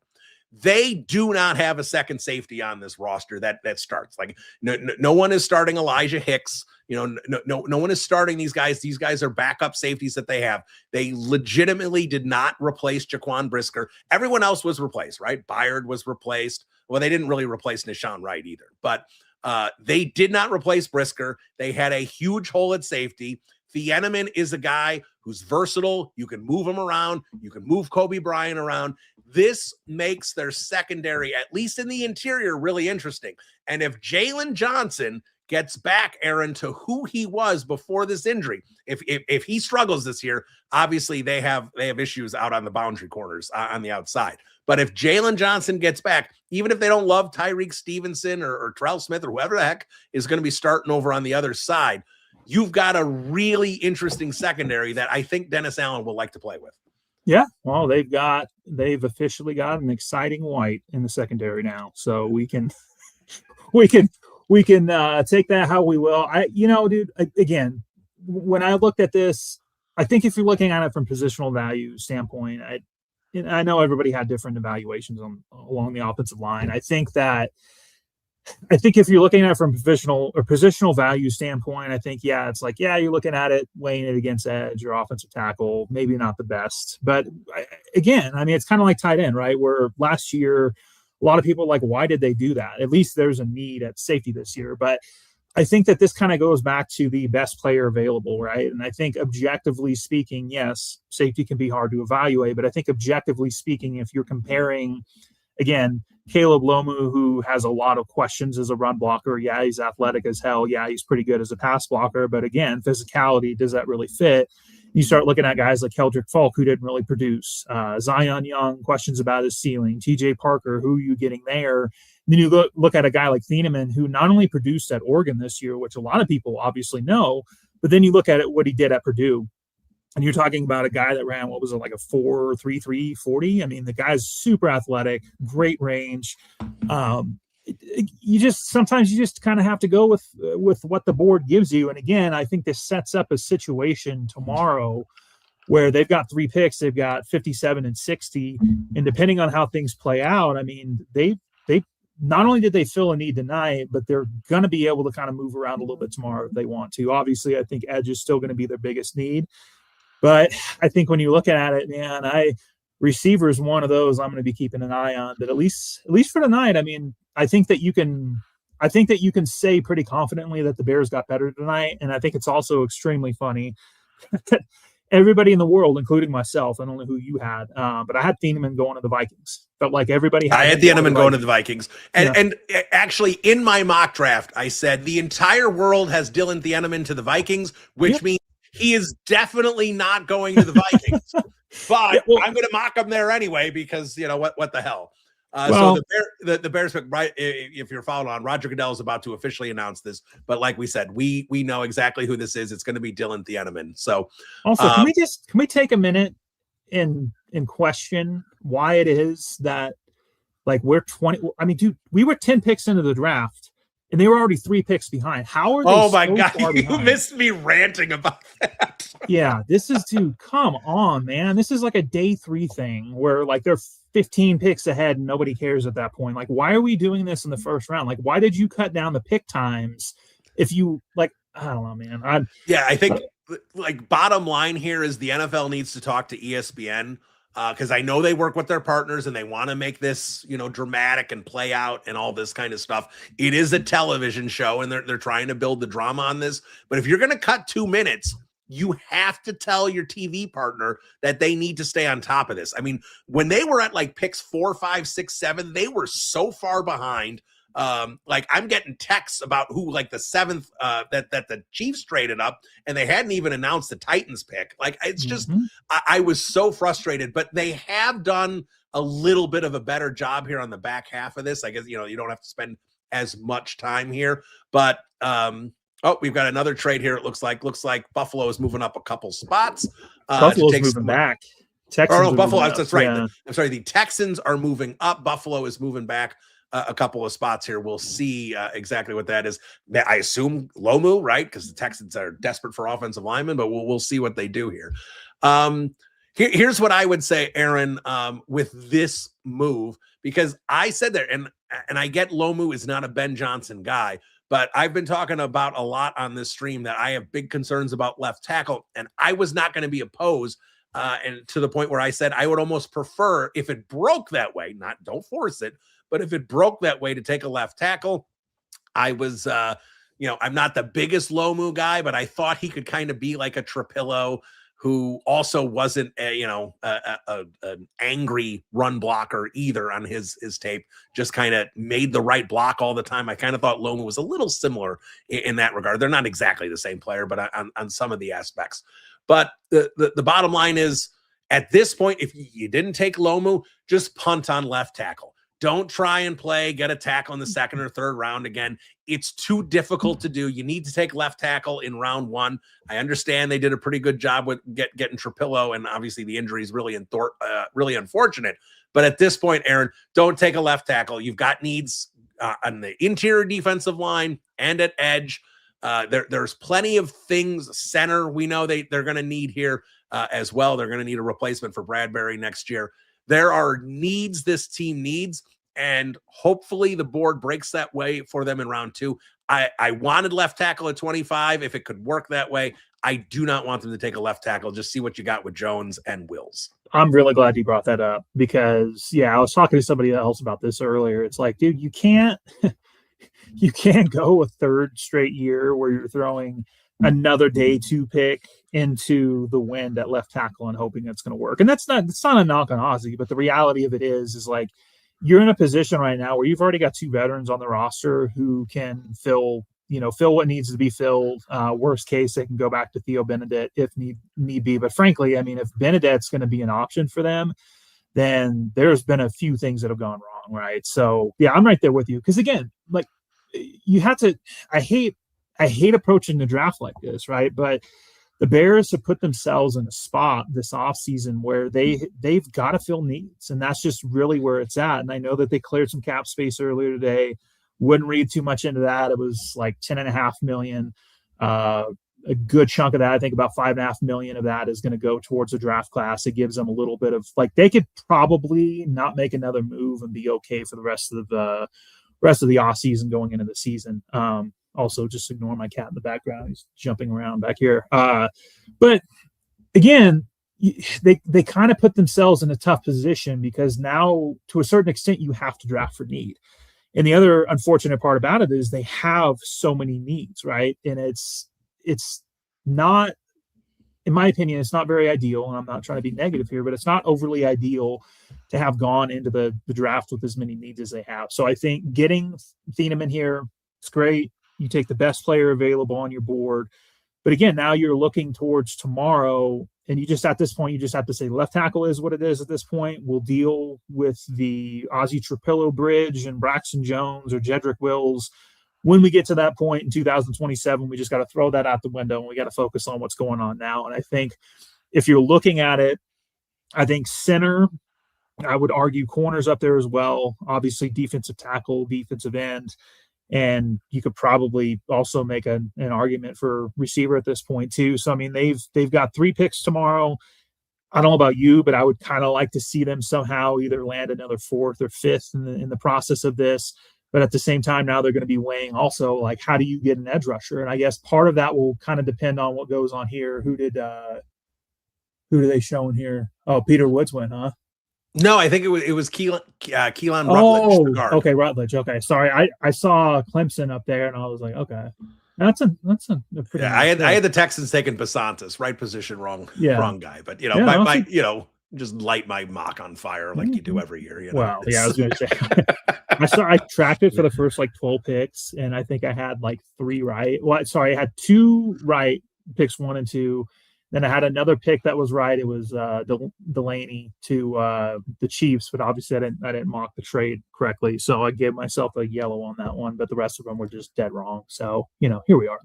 They do not have a second safety on this roster that starts. Like no one is starting Elijah Hicks. No one is starting these guys. These guys are backup safeties that they have. They legitimately did not replace Jaquan Brisker. Everyone else was replaced, right? Byard was replaced. Well, they didn't really replace Nishan Wright either, but they did not replace Brisker. They had a huge hole at safety. Theenaman is a guy who's versatile. You can move him around. You can move Kobe Bryant around. This makes their secondary, at least in the interior, really interesting. And if Jalen Johnson gets back, Aaron, to who he was before this injury, if he struggles this year, obviously they have issues out on the boundary corners on the outside. But if Jalen Johnson gets back, even if they don't love Tyreek Stevenson or Terrell Smith or whoever the heck is going to be starting over on the other side, you've got a really interesting secondary that I think Dennis Allen will like to play with. Yeah, well, they've officially got an exciting white in the secondary now, so we can take that how we will. Again, when I looked at this, I think if you're looking at it from positional value standpoint, I know everybody had different evaluations along the offensive line. I think if you're looking at it from positional value standpoint, I think, it's like, you're looking at it, weighing it against edge or offensive tackle, maybe not the best. But again, I mean, it's kind of like tight end, right? Where last year, a lot of people are like, why did they do that? At least there's a need at safety this year. But I think that this kind of goes back to the best player available, right? And I think objectively speaking, yes, safety can be hard to evaluate. But I think objectively speaking, if you're comparing, again, Caleb Lomu, who has a lot of questions as a run blocker. Yeah, he's athletic as hell. Yeah, he's pretty good as a pass blocker. But again, physicality, does that really fit? You start looking at guys like Keldrick Falk, who didn't really produce. Zion Young, questions about his ceiling. TJ Parker, who are you getting there? Then you look at a guy like Theenaman, who not only produced at Oregon this year, which a lot of people obviously know, but then you look at what he did at Purdue. And you're talking about a guy that ran, what was it, like a 4.33 40? I mean, the guy's super athletic, great range. Sometimes you just kind of have to go with what the board gives you. And again, I think this sets up a situation tomorrow where they've got 3 picks, they've got 57 and 60. And depending on how things play out, I mean, they not only did they fill a need tonight, but they're going to be able to kind of move around a little bit tomorrow if they want to. Obviously, I think edge is still going to be their biggest need. But I think when you look at it, man, receiver is one of those I'm going to be keeping an eye on. But at least for tonight, I mean, I think that you can say pretty confidently that the Bears got better tonight. And I think it's also extremely funny that everybody in the world, including myself, I don't know who you had, but I had Theenaman going to the Vikings. Felt like everybody had. I had Theenaman going to the Vikings. And actually, in my mock draft, I said the entire world has Dylan Theenaman to the Vikings, which means he is definitely not going to the Vikings. But I'm going to mock him there anyway because, what the hell. So the Bears pick, right? If you're following on, Roger Goodell is about to officially announce this. But like we said, we know exactly who this is. It's going to be Dylan Theenaman. So also, can we take a minute and question why it is that like we're 20? I mean, dude, we were 10 picks into the draft. And they were already 3 picks behind. How are they? Oh my God! Far You behind? missed me ranting about that. Yeah, this is come on, man. This is like a day 3 thing where like they're 15 picks ahead and nobody cares at that point. Like, why are we doing this in the first round? Like, why did you cut down the pick times? If you like, I don't know, man. I think like bottom line here is the NFL needs to talk to ESPN. Because I know they work with their partners and they want to make this, dramatic and play out and all this kind of stuff. It is a television show and they're trying to build the drama on this. But if you're going to cut 2 minutes, you have to tell your TV partner that they need to stay on top of this. I mean, when they were at like picks 4, 5, 6, 7, they were so far behind. Like I'm getting texts about who like the 7th that the Chiefs traded up and they hadn't even announced the Titans pick. Like it's just I was so frustrated, but they have done a little bit of a better job here on the back half of this. I guess you don't have to spend as much time here, but we've got another trade here. It looks like Buffalo is moving up a couple spots. Buffalo's moving back. Texans Buffalo. That's right. Yeah. I'm sorry. The Texans are moving up. Buffalo is moving back a couple of spots here. We'll see exactly what that is. I assume Lomu, right? Because the Texans are desperate for offensive linemen, but we'll see what they do here. Here's what I would say, Aaron, with this move, because I said there, and I get Lomu is not a Ben Johnson guy, but I've been talking about a lot on this stream that I have big concerns about left tackle, and I was not going to be opposed. And to the point where I said I would almost prefer if it broke that way, don't force it, but if it broke that way to take a left tackle. I was, I'm not the biggest Lomu guy, but I thought he could kind of be like a Trapillo who also wasn't, an angry run blocker either on his tape, just kind of made the right block all the time. I kind of thought Lomu was a little similar in that regard. They're not exactly the same player, but on some of the aspects. But the bottom line is, at this point, if you didn't take Lomu, just punt on left tackle. Don't try and get a tackle in the 2nd or 3rd round again. It's too difficult to do. You need to take left tackle in round 1. I understand they did a pretty good job with getting Trapillo, and obviously the injury is really unfortunate. But at this point, Aaron, don't take a left tackle. You've got needs on the interior defensive line and at edge. There's plenty of things. Center, we know they're going to need here as well. They're going to need a replacement for Bradbury next year. There are needs this team needs, and hopefully the board breaks that way for them in round 2. I wanted left tackle at 25 if it could work that way. I do not want them to take a left tackle. Just see what you got with Jones and Wills. I'm really glad you brought that up because, I was talking to somebody else about this earlier. It's like, dude, you can't go a 3rd straight year where you're throwing another day 2 pick into the wind at left tackle and hoping it's going to work. And it's not a knock on Ozzie, but the reality of it is like you're in a position right now where you've already got 2 veterans on the roster who can fill what needs to be filled. Worst case, they can go back to Theo Benedict if need be. But frankly, I mean, if Benedict's going to be an option for them, then there's been a few things that have gone wrong, right? So I'm right there with you. Because again, like you have to, I hate approaching the draft like this, right? But the Bears have put themselves in a spot this offseason where they've got to fill needs. And that's just really where it's at. And I know that they cleared some cap space earlier today. Wouldn't read too much into that. It was like $10.5 million. A good chunk of that, I think about $5.5 million of that is going to go towards the draft class. It gives them a little bit of like, they could probably not make another move and be okay for the rest of the off season going into the season. Also, just ignore my cat in the background. He's jumping around back here. But again, they kind of put themselves in a tough position because now, to a certain extent, you have to draft for need. And the other unfortunate part about it is they have so many needs, right? And it's not in my opinion, it's not very ideal, and I'm not trying to be negative here, but it's not overly ideal to have gone into the draft with as many needs as they have. So I think getting Theenaman here, it's great. You take the best player available on your board. But again, now you're looking towards tomorrow, and you just, at this point, you just have to say left tackle is what it is at this point. We'll deal with the Ozzie Trapillo bridge and Braxton Jones or Jedrick Wills when we get to that point in 2027. We just got to throw that out the window, and we got to focus on what's going on now. And I think if you're looking at it, I think center, I would argue corners up there as well. Obviously, defensive tackle, defensive end. And you could probably also make an argument for receiver at this point too. So, I mean, they've got 3 picks tomorrow. I don't know about you, but I would kind of like to see them somehow either land another 4th or 5th in the process of this. But at the same time, now they're going to be weighing also, like, how do you get an edge rusher? And I guess part of that will kind of depend on what goes on here. Who do they show in here? Oh, Peter Woods went, huh? No, I think it was Keelan Rutledge. Oh, the guard. Okay, Rutledge. Okay, sorry, I saw Clemson up there, and I was like, okay, that's a pretty. Yeah, nice I had the Texans taking Basantis, right position, wrong guy. But just light my mock on fire like you do every year. Well, yeah, I was going to say. I tracked it for the first 12 picks, and I think I had 3 right. Well, sorry, I had 2 right picks, 1 and 2. Then I had another pick that was right. It was Delaney to the Chiefs, but obviously I didn't mock the trade correctly. So I gave myself a yellow on that one, but the rest of them were just dead wrong. So, here we are.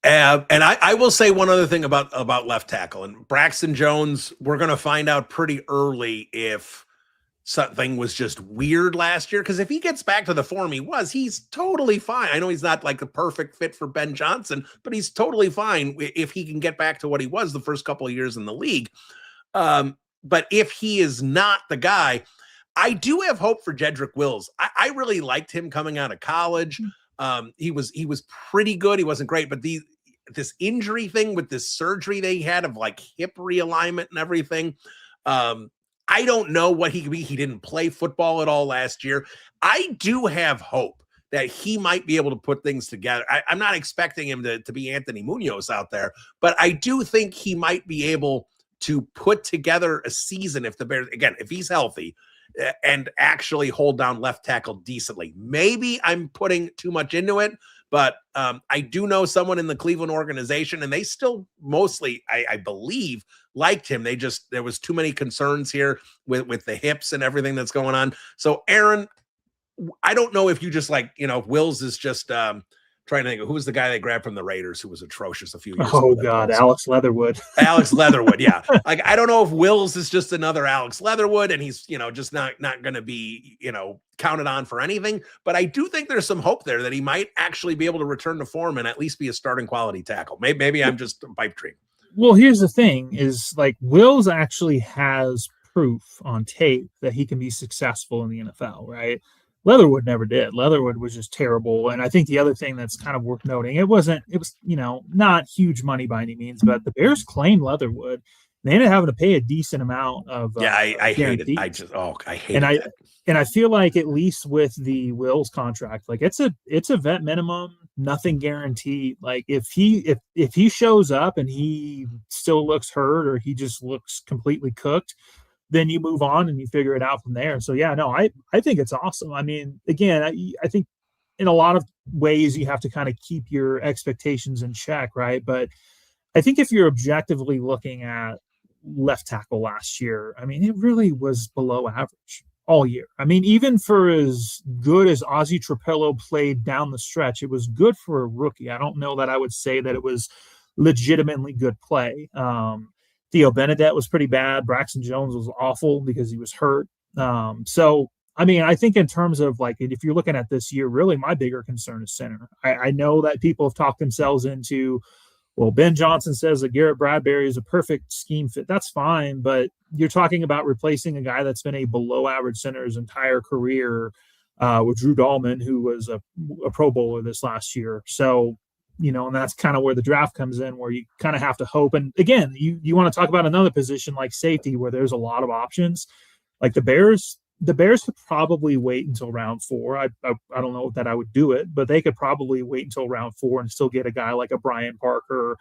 And I will say one other thing about left tackle. And Braxton Jones, we're going to find out pretty early if something was just weird last year, because if he gets back to the form he's totally fine. I know he's not the perfect fit for Ben Johnson, but he's totally fine if he can get back to what he was the first couple of years in the league. But if he is not the guy, I do have hope for Jedrick Wills. I really liked him coming out of college. He was pretty good. He wasn't great, but this injury thing with this surgery they had of hip realignment and everything, I don't know what he could be. He didn't play football at all last year. I do have hope that he might be able to put things together. I'm not expecting him to be Anthony Munoz out there, but I do think he might be able to put together a season if the Bears, again, if he's healthy and actually hold down left tackle decently. Maybe I'm putting too much into it, but I do know someone in the Cleveland organization, and they still mostly, I believe, liked him. There was too many concerns here with the hips and everything that's going on. So, Aaron, I don't know if you just Wills is just trying to think of who was the guy they grabbed from the Raiders who was atrocious a few years ago. Oh, God, Alex Leatherwood. Alex Leatherwood, yeah. I don't know if Wills is just another Alex Leatherwood and he's, just not going to be, counted on for anything. But I do think there's some hope there that he might actually be able to return to form and at least be a starting quality tackle. Maybe I'm just a pipe dream. Well, here's the thing is Wills actually has proof on tape that he can be successful in the NFL, right? Leatherwood never did. Leatherwood was just terrible. And I think the other thing that's kind of worth noting, it was, not huge money by any means, but the Bears claimed Leatherwood. They ended up having to pay a decent amount of I hate it. I hate it. And I feel like at least with the Wills contract, it's a vet minimum, nothing guaranteed. If he shows up and he still looks hurt or he just looks completely cooked, then you move on and you figure it out from there. So yeah, no, I think it's awesome. I mean, again, I think in a lot of ways you have to kind of keep your expectations in check, right? But I think if you're objectively looking at left tackle last year, I mean, it really was below average all year. I mean, even for as good as Ozzie Trapillo played down the stretch, it was good for a rookie. I don't know that I would say that it was legitimately good play. Theo Benedette was pretty bad. Braxton Jones was awful because he was hurt. So, I mean, I think in terms of if you're looking at this year, really my bigger concern is center. I know that people have talked themselves into, well, Ben Johnson says that Garrett Bradbury is a perfect scheme fit. That's fine, but you're talking about replacing a guy that's been a below average center his entire career with Drew Dahlman, who was a Pro Bowler this last year. So, and that's kind of where the draft comes in, where you kind of have to hope. And again, you want to talk about another position like safety, where there's a lot of options. The Bears could probably wait until round 4. I don't know that I would do it, but they could probably wait until round 4 and still get a guy like a Brian Parker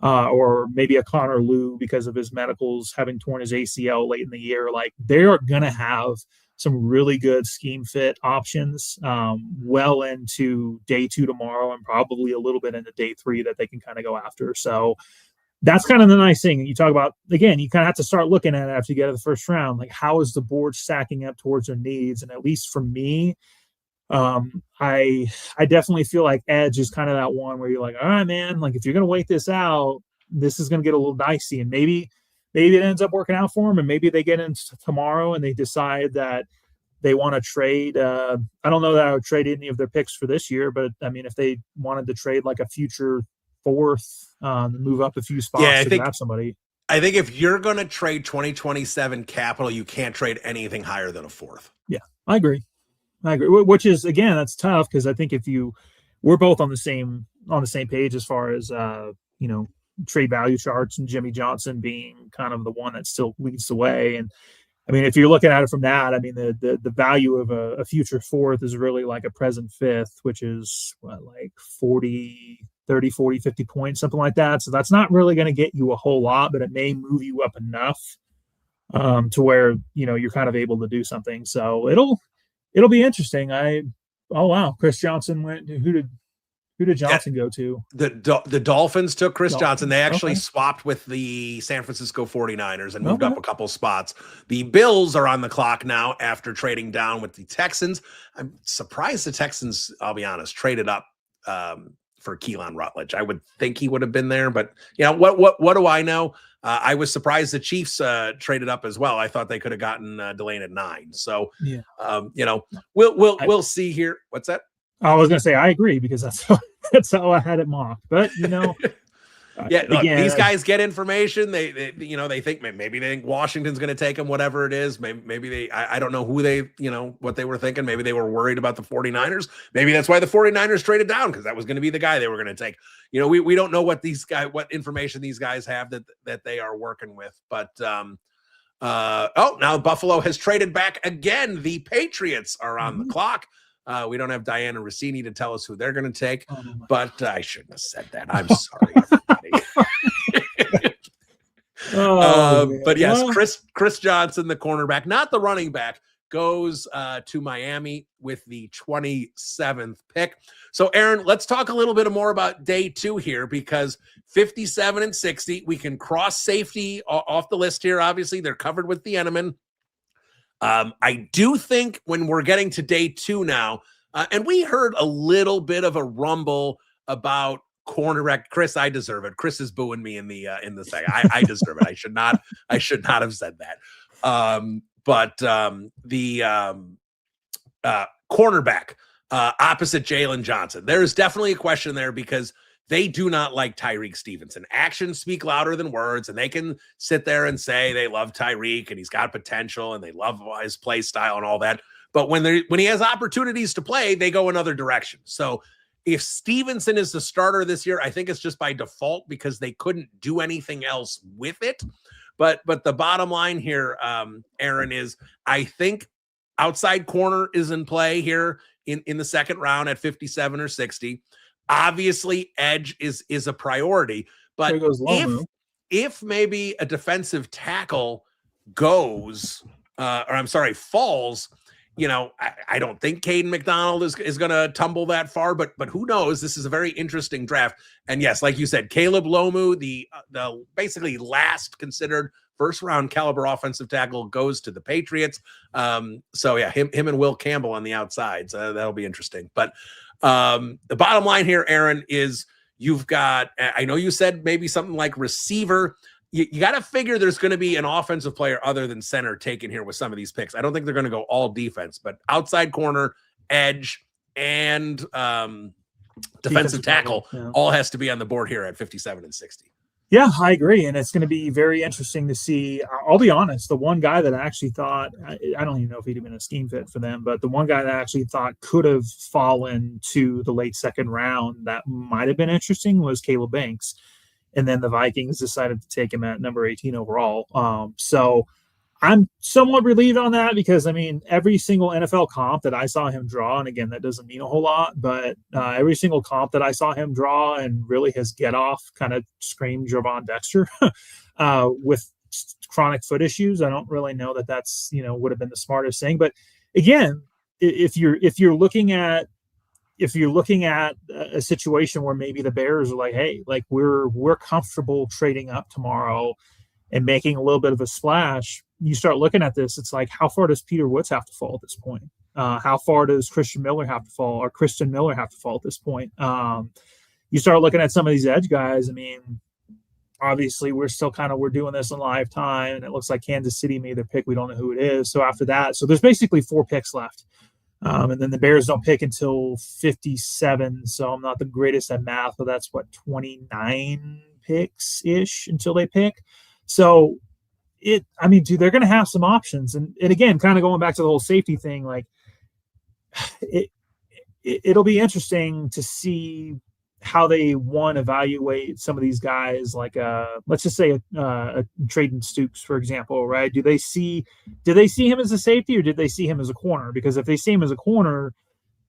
or maybe a Connor Liu because of his medicals, having torn his ACL late in the year. Like, they're going to have some really good scheme fit options well into day 2 tomorrow, and probably a little bit into day 3 that they can kind of go after. So that's kind of the nice thing. You talk about, again, you kind of have to start looking at it after you get to the first round. Like, how is the board stacking up towards their needs? And at least for me, I definitely feel like edge is kind of that one where you're like, all right, man, like, if you're going to wait this out, this is going to get a little dicey, and maybe it ends up working out for them, and maybe they get into tomorrow and they decide that they want to trade. I don't know that I would trade any of their picks for this year, but I mean, if they wanted to trade like a future 4th, move up a few spots to grab somebody. I think if you're going to trade 2027 capital, you can't trade anything higher than a 4th. Yeah, I agree. Which is, again, that's tough, because I think we're both on the same page as far as trade value charts, and Jimmy Johnson being kind of the one that still leads the way. And I mean, if you're looking at it from that, I mean, the value of a future 4th is really like a present 5th, which is like 40, 50 points, something like that. So that's not really going to get you a whole lot, but it may move you up enough to where, you're kind of able to do something. So it'll be interesting. Oh wow, Chris Johnson went. Who did Johnson go to? The Dolphins took Chris Johnson. They actually swapped with the San Francisco 49ers and moved up a couple spots. The Bills are on the clock now after trading down with the Texans. I'm surprised the Texans, I'll be honest, traded up for Keelan Rutledge. I would think he would have been there, but what do I know? I was surprised the Chiefs traded up as well. I thought they could have gotten Delane at 9. So, we'll see here. What's that? I was going to say, I agree, because that's how I had it mocked. But, again, these guys get information. They think maybe they think Washington's going to take them, whatever it is. Maybe I don't know who they, what they were thinking. Maybe they were worried about the 49ers. Maybe that's why the 49ers traded down, because that was going to be the guy they were going to take. We don't know what information these guys have that they are working with. But, now Buffalo has traded back again. The Patriots are on the clock. We don't have Diana Rossini to tell us who they're going to take, but I shouldn't have said that. I'm sorry, everybody. But yes, Chris Johnson, the cornerback, not the running back, goes to Miami with the 27th pick. So, Aaron, let's talk a little bit more about day 2 here, because 57 and 60, we can cross safety off the list here. Obviously, they're covered with Theenaman. I do think when we're getting to day 2 now, and we heard a little bit of a rumble about cornerback Chris. I deserve it. Chris is booing me in the second. I deserve it. I should not have said that. But the cornerback opposite Jalen Johnson, there is definitely a question there, because they do not like Tyreek Stevenson. Actions speak louder than words, and they can sit there and say they love Tyreek and he's got potential and they love his play style and all that. But when he has opportunities to play, they go another direction. So if Stevenson is the starter this year, I think it's just by default, because they couldn't do anything else with it. But the bottom line here, Aaron, is I think outside corner is in play here in the second round at 57 or 60. Obviously, edge is a priority, but if maybe a defensive tackle falls, I don't think Caden McDonald is going to tumble that far, but who knows? This is a very interesting draft. And yes, like you said, Caleb Lomu, the basically last considered first round caliber offensive tackle, goes to the Patriots. So yeah, him and Will Campbell on the outside. So that'll be interesting. But the bottom line here, Aaron, is you've got, I know you said maybe something like receiver. You got to figure there's going to be an offensive player other than center taken here with some of these picks. I don't think they're going to go all defense, but outside corner, edge, and defensive tackle all has to be on the board here at 57 and 60. Yeah, I agree. And it's going to be very interesting to see. I'll be honest, the one guy that I actually thought, I don't even know if he'd have been a scheme fit for them, but the one guy that I actually thought could have fallen to the late second round that might have been interesting was Caleb Banks. And then the Vikings decided to take him at number 18 overall. So I'm somewhat relieved on that because, I mean, every single NFL comp that I saw him draw, and again, that doesn't mean a whole lot, but every single comp that I saw him draw and really his get off kind of screamed Javon Dexter with chronic foot issues. I don't really know that that's, would have been the smartest thing. But again, if you're looking at a situation where maybe the Bears are like, hey, like we're comfortable trading up tomorrow and making a little bit of a splash, you start looking at this, it's like, how far does Peter Woods have to fall at this point? How far does Christian Miller have to fall at this point? You start looking at some of these edge guys. I mean, obviously we're doing this in live time, and it looks like Kansas City made their pick. We don't know who it is. So after that, so there's basically 4 picks left. And then the Bears don't pick until 57. So I'm not the greatest at math, but that's 29 picks ish until they pick. So dude, they're going to have some options. And again, kind of going back to the whole safety thing, like it'll be interesting to see how they evaluate some of these guys, like let's just say a Traden Stukes, for example, right? Did they see him as a safety, or did they see him as a corner? Because if they see him as a corner,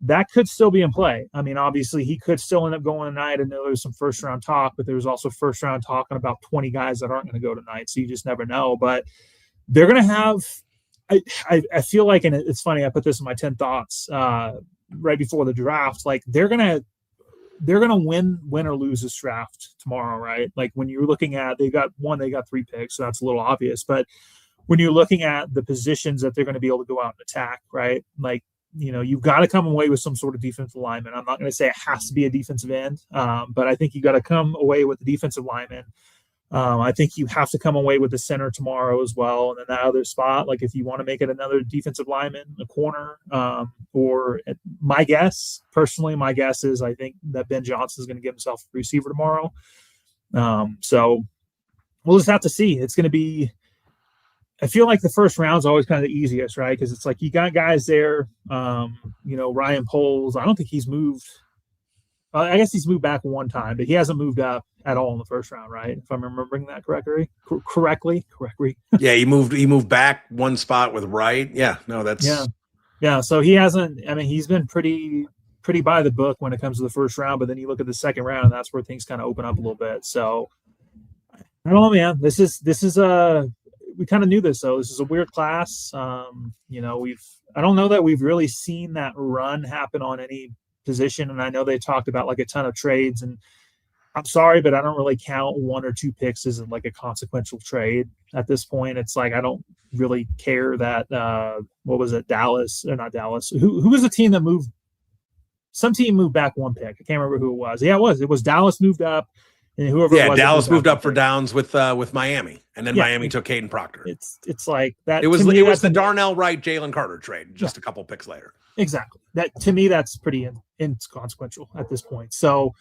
that could still be in play. I mean, obviously he could still end up going tonight. I know there's some first round talk, but there's also first round talk on about 20 guys that aren't going to go tonight. So you just never know, but they're going to have, I feel like, and it's funny, I put this in my 10 thoughts right before the draft, like they're going to win or lose this draft tomorrow, right? Like when you're looking at, they got 3 picks, so that's a little obvious, but when you're looking at the positions that they're going to be able to go out and attack, right? Like, you've got to come away with some sort of defensive lineman. I'm not going to say it has to be a defensive end, but I think you got to come away with the defensive lineman. I think you have to come away with the center tomorrow as well. And then that other spot, like if you want to make it another defensive lineman, a corner, or my guess is I think that Ben Johnson is going to get himself a receiver tomorrow. So we'll just have to see. It's going to be, I feel like the first round is always kind of the easiest, right? Because it's like you got guys there, Ryan Poles. I don't think he's moved. I guess he's moved back one time, but he hasn't moved up at all in the first round, right? If I'm remembering that correctly. Yeah, he moved back one spot with Wright. Yeah, no, that's yeah. So he hasn't. I mean, he's been pretty by the book when it comes to the first round, but then you look at the second round, and that's where things kind of open up a little bit. So I don't know, man. This is we kind of knew this, though. This is a weird class. I don't know that we've really seen that run happen on any position. And I know they talked about like a ton of trades, and I'm sorry, but I don't really count 1 or 2 picks as like a consequential trade at this point. It's like, I don't really care that, what was it? Dallas or not Dallas? Who was the team that moved? Some team moved back 1 pick. I can't remember who it was. Yeah, it was Dallas moved up. And whoever it was, Dallas moved up for Downs with Miami, and then Miami took Caden Proctor. It's like that. It was the Darnell Wright Jalen Carter trade just a couple picks later. Exactly. That to me, that's pretty inconsequential at this point. So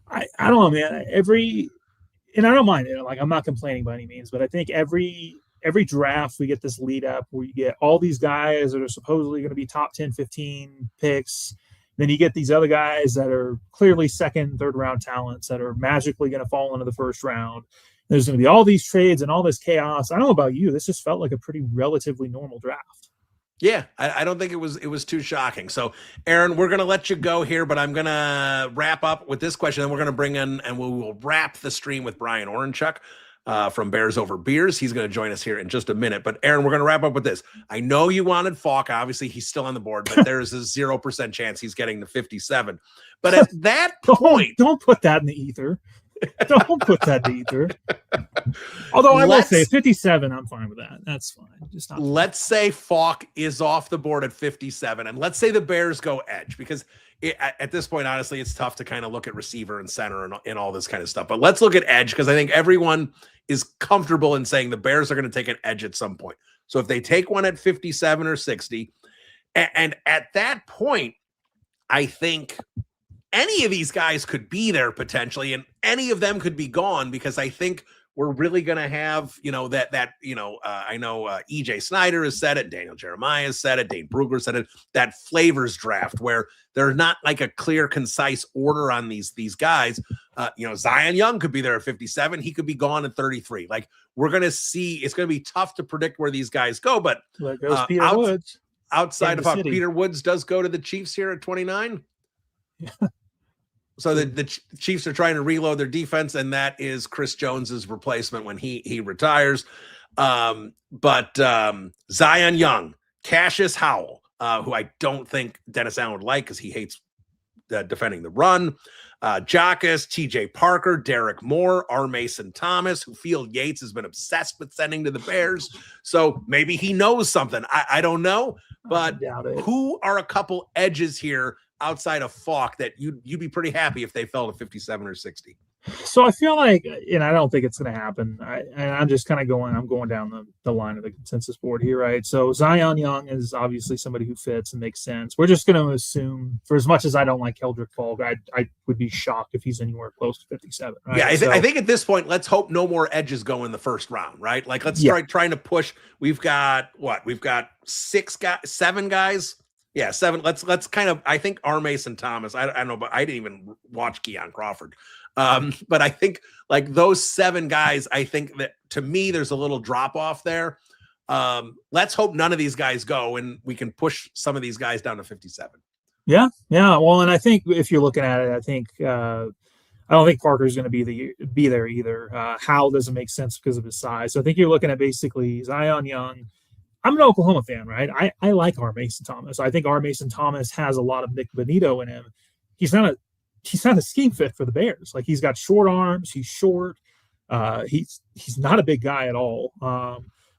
I don't know, man. And I don't mind it. Like, I'm not complaining by any means, but I think every draft we get this lead up where you get all these guys that are supposedly going to be top 10, 15 picks. Then you get these other guys that are clearly second, third round talents that are magically going to fall into the first round. There's going to be all these trades and all this chaos. I don't know about you. This just felt like a pretty relatively normal draft. Yeah, I don't think it was too shocking. So, Aaron, we're going to let you go here, but I'm going to wrap up with this question. And we're going to bring in, and we will wrap the stream with Brian Orenchuk from Bears Over Beers. He's going to join us here in just a minute. But, Aaron, we're going to wrap up with this. I know you wanted Falk. Obviously, he's still on the board, but there's a 0% chance he's getting the 57. But at that point... Don't put that in the ether. Don't put that in the ether. Although I will say 57, I'm fine with that. That's fine. Just not. Let's say Falk is off the board at 57, and let's say the Bears go edge, because at this point, honestly, it's tough to kind of look at receiver and center and all this kind of stuff. But let's look at edge, because I think everyone is comfortable in saying the Bears are going to take an edge at some point. So if they take one at 57 or 60, and at that point, I think any of these guys could be there potentially, and any of them could be gone, because I think we're really going to have, I know EJ Snyder has said it, Daniel Jeremiah has said it, Dane Brugler said it, that flavors draft where there's not like a clear, concise order on these guys. Zion Young could be there at 57. He could be gone at 33. Like, we're going to see, it's going to be tough to predict where these guys go, but there goes Peter Woods. Outside of Peter Woods does go to the Chiefs here at 29. Yeah. So the Chiefs are trying to reload their defense, and that is Chris Jones's replacement when he retires. But Zion Young, Cassius Howell, who I don't think Dennis Allen would like because he hates defending the run. Jackus, TJ Parker, Derek Moore, R. Mason Thomas, who Field Yates has been obsessed with sending to the Bears. So maybe he knows something. I don't know. But who are a couple edges here outside of Falk that you'd be pretty happy if they fell to 57 or 60? So I feel like, and I don't think it's going to happen. I'm just kind of going down the line of the consensus board here, right? So Zion Young is obviously somebody who fits and makes sense. We're just going to assume, for as much as I don't like Keldrick Falk, I would be shocked if he's anywhere close to 57. Right? Yeah, I think at this point, let's hope no more edges go in the first round, right? Like, let's trying to push. We've got 7 guys. Yeah, 7. Let's kind of, I think R. Mason Thomas, I don't know, but I didn't even watch Keon Crawford. But I think like those 7 guys, I think that to me, there's a little drop off there. Let's hope none of these guys go and we can push some of these guys down to 57. Yeah. Well, and I think if you're looking at it, I think, I don't think Parker's going to be there either. Howell doesn't make sense because of his size. So I think you're looking at basically Zion Young. I'm an Oklahoma fan, right? I like R. Mason Thomas. I think R. Mason Thomas has a lot of Nick Benito in him. He's not a scheme fit for the Bears. Like, he's got short arms. He's short. He's not a big guy at all.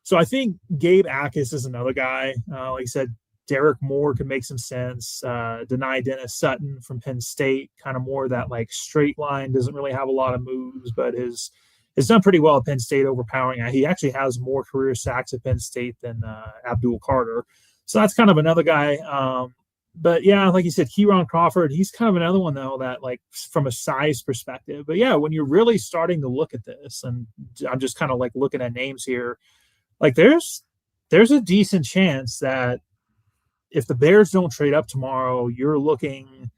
So I think Gabe Akis is another guy. Like I said, Derek Moore could make some sense. Denai Dennis Sutton from Penn State, kind of more that like straight line, doesn't really have a lot of moves, but has done pretty well at Penn State, overpowering. He actually has more career sacks at Penn State than Abdul Carter. So that's kind of another guy. But yeah, like you said, Kieron Crawford, he's kind of another one though, that like from a size perspective. But yeah, when you're really starting to look at this, and I'm just kind of like looking at names here, like there's a decent chance that if the Bears don't trade up tomorrow, you're looking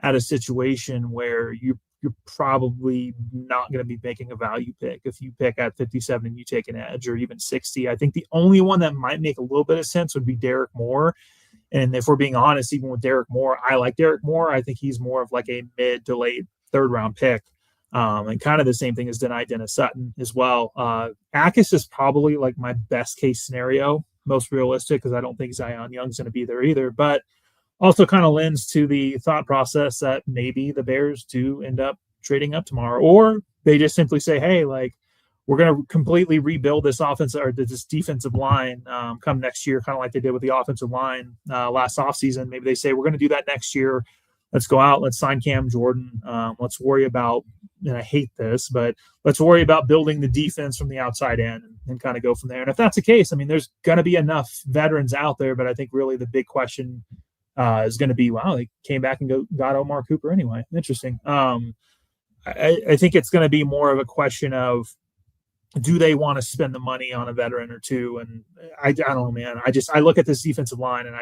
at a situation where you're probably not going to be making a value pick. If you pick at 57 and you take an edge, or even 60, I think the only one that might make a little bit of sense would be Derek Moore. And if we're being honest, even with Derek Moore, I like Derek Moore. I think he's more of like a mid to late 3rd round pick. And kind of the same thing as Denai Dennis Sutton as well. Akis is probably like my best case scenario, most realistic, because I don't think Zion Young's going to be there either. But also kind of lends to the thought process that maybe the Bears do end up trading up tomorrow, or they just simply say, hey, like, we're going to completely rebuild this offense or this defensive line come next year, kind of like they did with the offensive line last offseason. Maybe they say, we're going to do that next year. Let's go out. Let's sign Cam Jordan. Let's worry about, and I hate this, but let's worry about building the defense from the outside in and kind of go from there. And if that's the case, I mean, there's going to be enough veterans out there, but I think really the big question is going to be, wow, they came back and got Omar Cooper anyway. Interesting. I think it's going to be more of a question of, do they want to spend the money on a veteran or two? And I don't know, man. I look at this defensive line and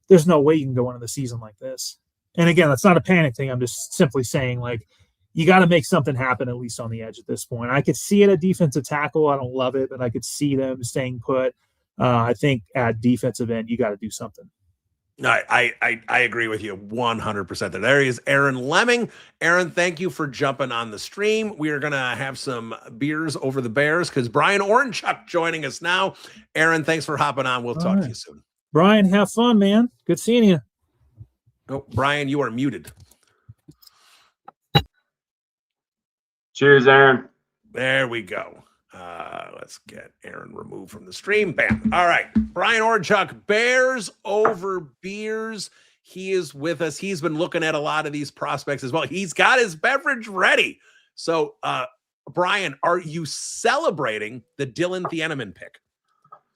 there's no way you can go into the season like this. And again, that's not a panic thing. I'm just simply saying, like, you got to make something happen at least on the edge at this point. I could see it at defensive tackle. I don't love it, but I could see them staying put. I think at defensive end, you got to do something. I agree with you 100%. There is Aaron Lemming. Aaron, thank you for jumping on the stream. We are going to have some beers over the Bears because Brian Orenchuk joining us now. Aaron, thanks for hopping on. We'll talk to you soon. Brian, have fun, man. Good seeing you. Oh, Brian, you are muted. Cheers, Aaron. There we go. Let's get Aaron removed from the stream. Bam. All right. Brian Orenchuk, Bears over beers. He is with us. He's been looking at a lot of these prospects as well. He's got his beverage ready. So, Brian, are you celebrating the Dylan Theenaman pick?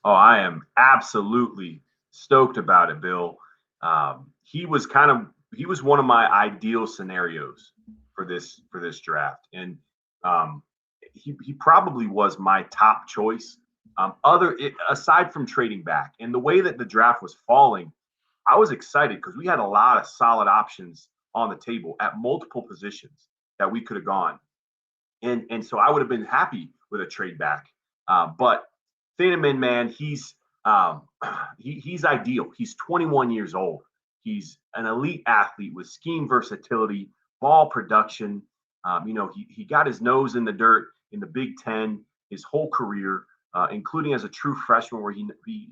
Oh, I am absolutely stoked about it, Bill. He was one of my ideal scenarios for this draft. And he probably was my top choice. Aside from trading back and the way that the draft was falling, I was excited because we had a lot of solid options on the table at multiple positions that we could have gone. And so I would have been happy with a trade back. But Theenaman, man, he's ideal. He's 21 years old. He's an elite athlete with scheme versatility, ball production. He got his nose in the dirt in the Big Ten his whole career, including as a true freshman where he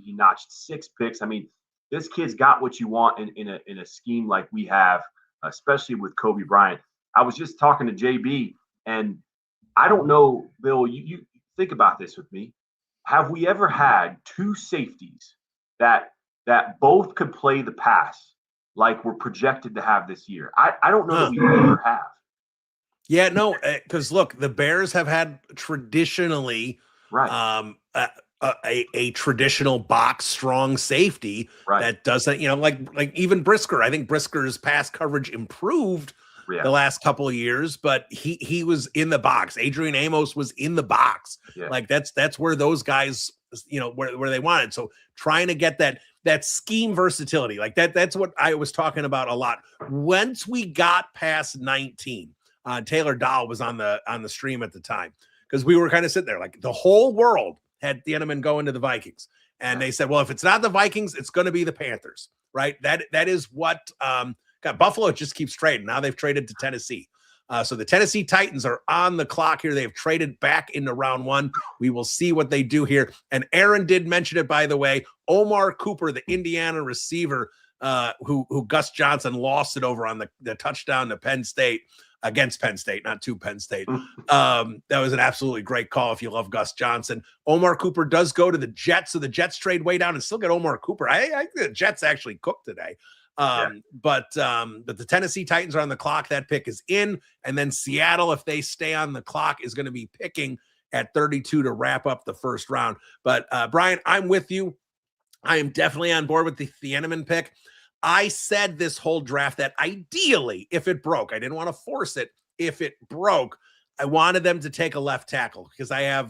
notched 6 picks. I mean, this kid's got what you want in a scheme like we have, especially with Kobe Bryant. I was just talking to JB, and I don't know, Bill, you think about this with me. Have we ever had 2 safeties that both could play the pass like we're projected to have this year? I don't know that we ever have. Yeah, no, because look, the Bears have had traditionally a traditional box strong safety that doesn't, like even Brisker. I think Brisker's pass coverage improved the last couple of years, but he was in the box. Adrian Amos was in the box. Yeah. Like that's where those guys, where they wanted. So trying to get that scheme versatility, like that's what I was talking about a lot. Once we got past 19, Taylor Dahl was on the stream at the time because we were kind of sitting there like the whole world had Theenaman going to the Vikings. And they said, well, if it's not the Vikings, it's going to be the Panthers, right? That is what Buffalo just keeps trading. Now they've traded to Tennessee. So the Tennessee Titans are on the clock here. They've traded back into round 1. We will see what they do here. And Aaron did mention it, by the way. Omar Cooper, the Indiana receiver, who Gus Johnson lost it over on the touchdown to Penn State. Against Penn State, not to Penn State. That was an absolutely great call if you love Gus Johnson. Omar Cooper does go to the Jets, so the Jets trade way down and still get Omar Cooper. I think the Jets actually cooked today. But the Tennessee Titans are on the clock. That pick is in. And then Seattle, if they stay on the clock, is going to be picking at 32 to wrap up the first round. But Brian, I'm with you. I am definitely on board with the Theenaman pick. I said this whole draft that ideally, if it broke, I didn't want to force it. If it broke, I wanted them to take a left tackle because I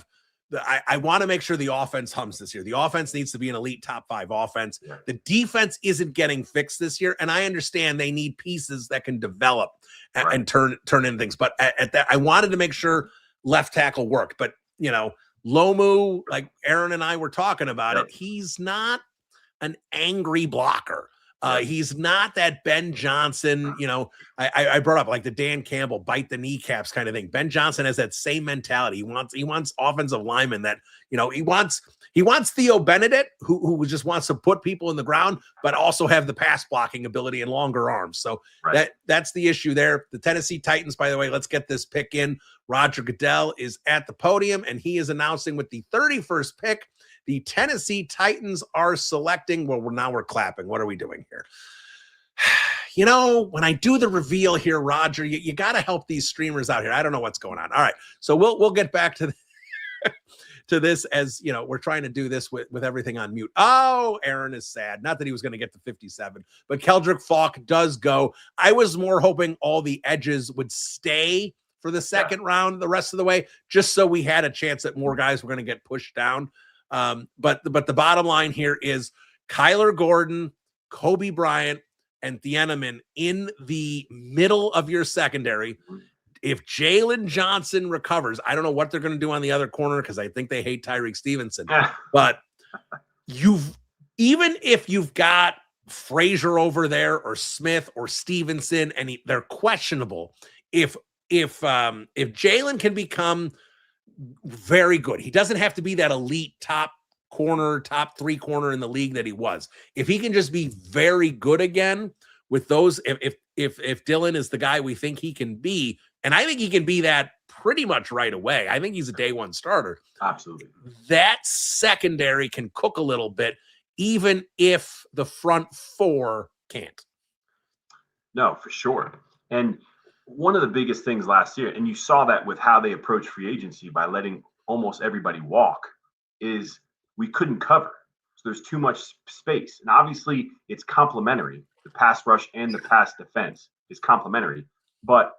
want to make sure the offense hums this year. The offense needs to be an elite top 5 offense. Yeah. The defense isn't getting fixed this year, and I understand they need pieces that can develop and turn in things. But at that, I wanted to make sure left tackle worked. But Lomu, like Aaron and I were talking about it, he's not an angry blocker. He's not that Ben Johnson, I brought up like the Dan Campbell bite the kneecaps kind of thing. Ben Johnson has that same mentality. He wants offensive linemen that, he wants Theo Benedict, who just wants to put people in the ground, but also have the pass blocking ability and longer arms. So that's the issue there. The Tennessee Titans, by the way, let's get this pick in. Roger Goodell is at the podium and he is announcing with the 31st pick, the Tennessee Titans are selecting. Well, now we're clapping. What are we doing here? When I do the reveal here, Roger, you got to help these streamers out here. I don't know what's going on. All right. So we'll get back to this as, we're trying to do this with everything on mute. Oh, Aaron is sad. Not that he was going to get to 57, but Keldrick Falk does go. I was more hoping all the edges would stay for the second round the rest of the way, just so we had a chance that more guys were going to get pushed down. But the bottom line here is Kyler Gordon, Kobe Bryant, and Theenaman in the middle of your secondary. If Jalen Johnson recovers, I don't know what they're going to do on the other corner because I think they hate Tyreek Stevenson. But even if you've got Frazier over there or Smith or Stevenson and they're questionable, if Jalen can become very good. He doesn't have to be that elite top 3 corner in the league that he was. If he can just be very good again with those, if Dylan is the guy we think he can be, and I think he can be that pretty much right away. I think he's a day 1 starter. Absolutely. That secondary can cook a little bit, even if the front 4 can't. No, for sure. And one of the biggest things last year, and you saw that with how they approached free agency by letting almost everybody walk, is we couldn't cover. So there's too much space. And obviously it's complementary. The pass rush and the pass defense is complementary. But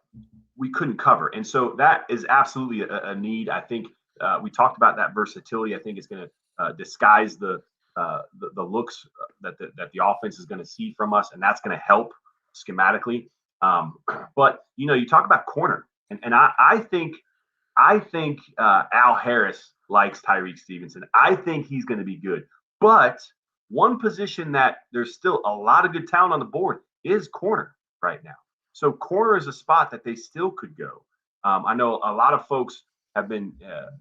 we couldn't cover. And so that is absolutely a need. I think we talked about that versatility. I think it's going to disguise the looks that the offense is going to see from us, and that's going to help schematically. But you talk about corner, and I think Al Harris likes Tyreek Stevenson. I think he's going to be good. But one position that there's still a lot of good talent on the board is corner right now. So corner is a spot that they still could go. I know a lot of folks have been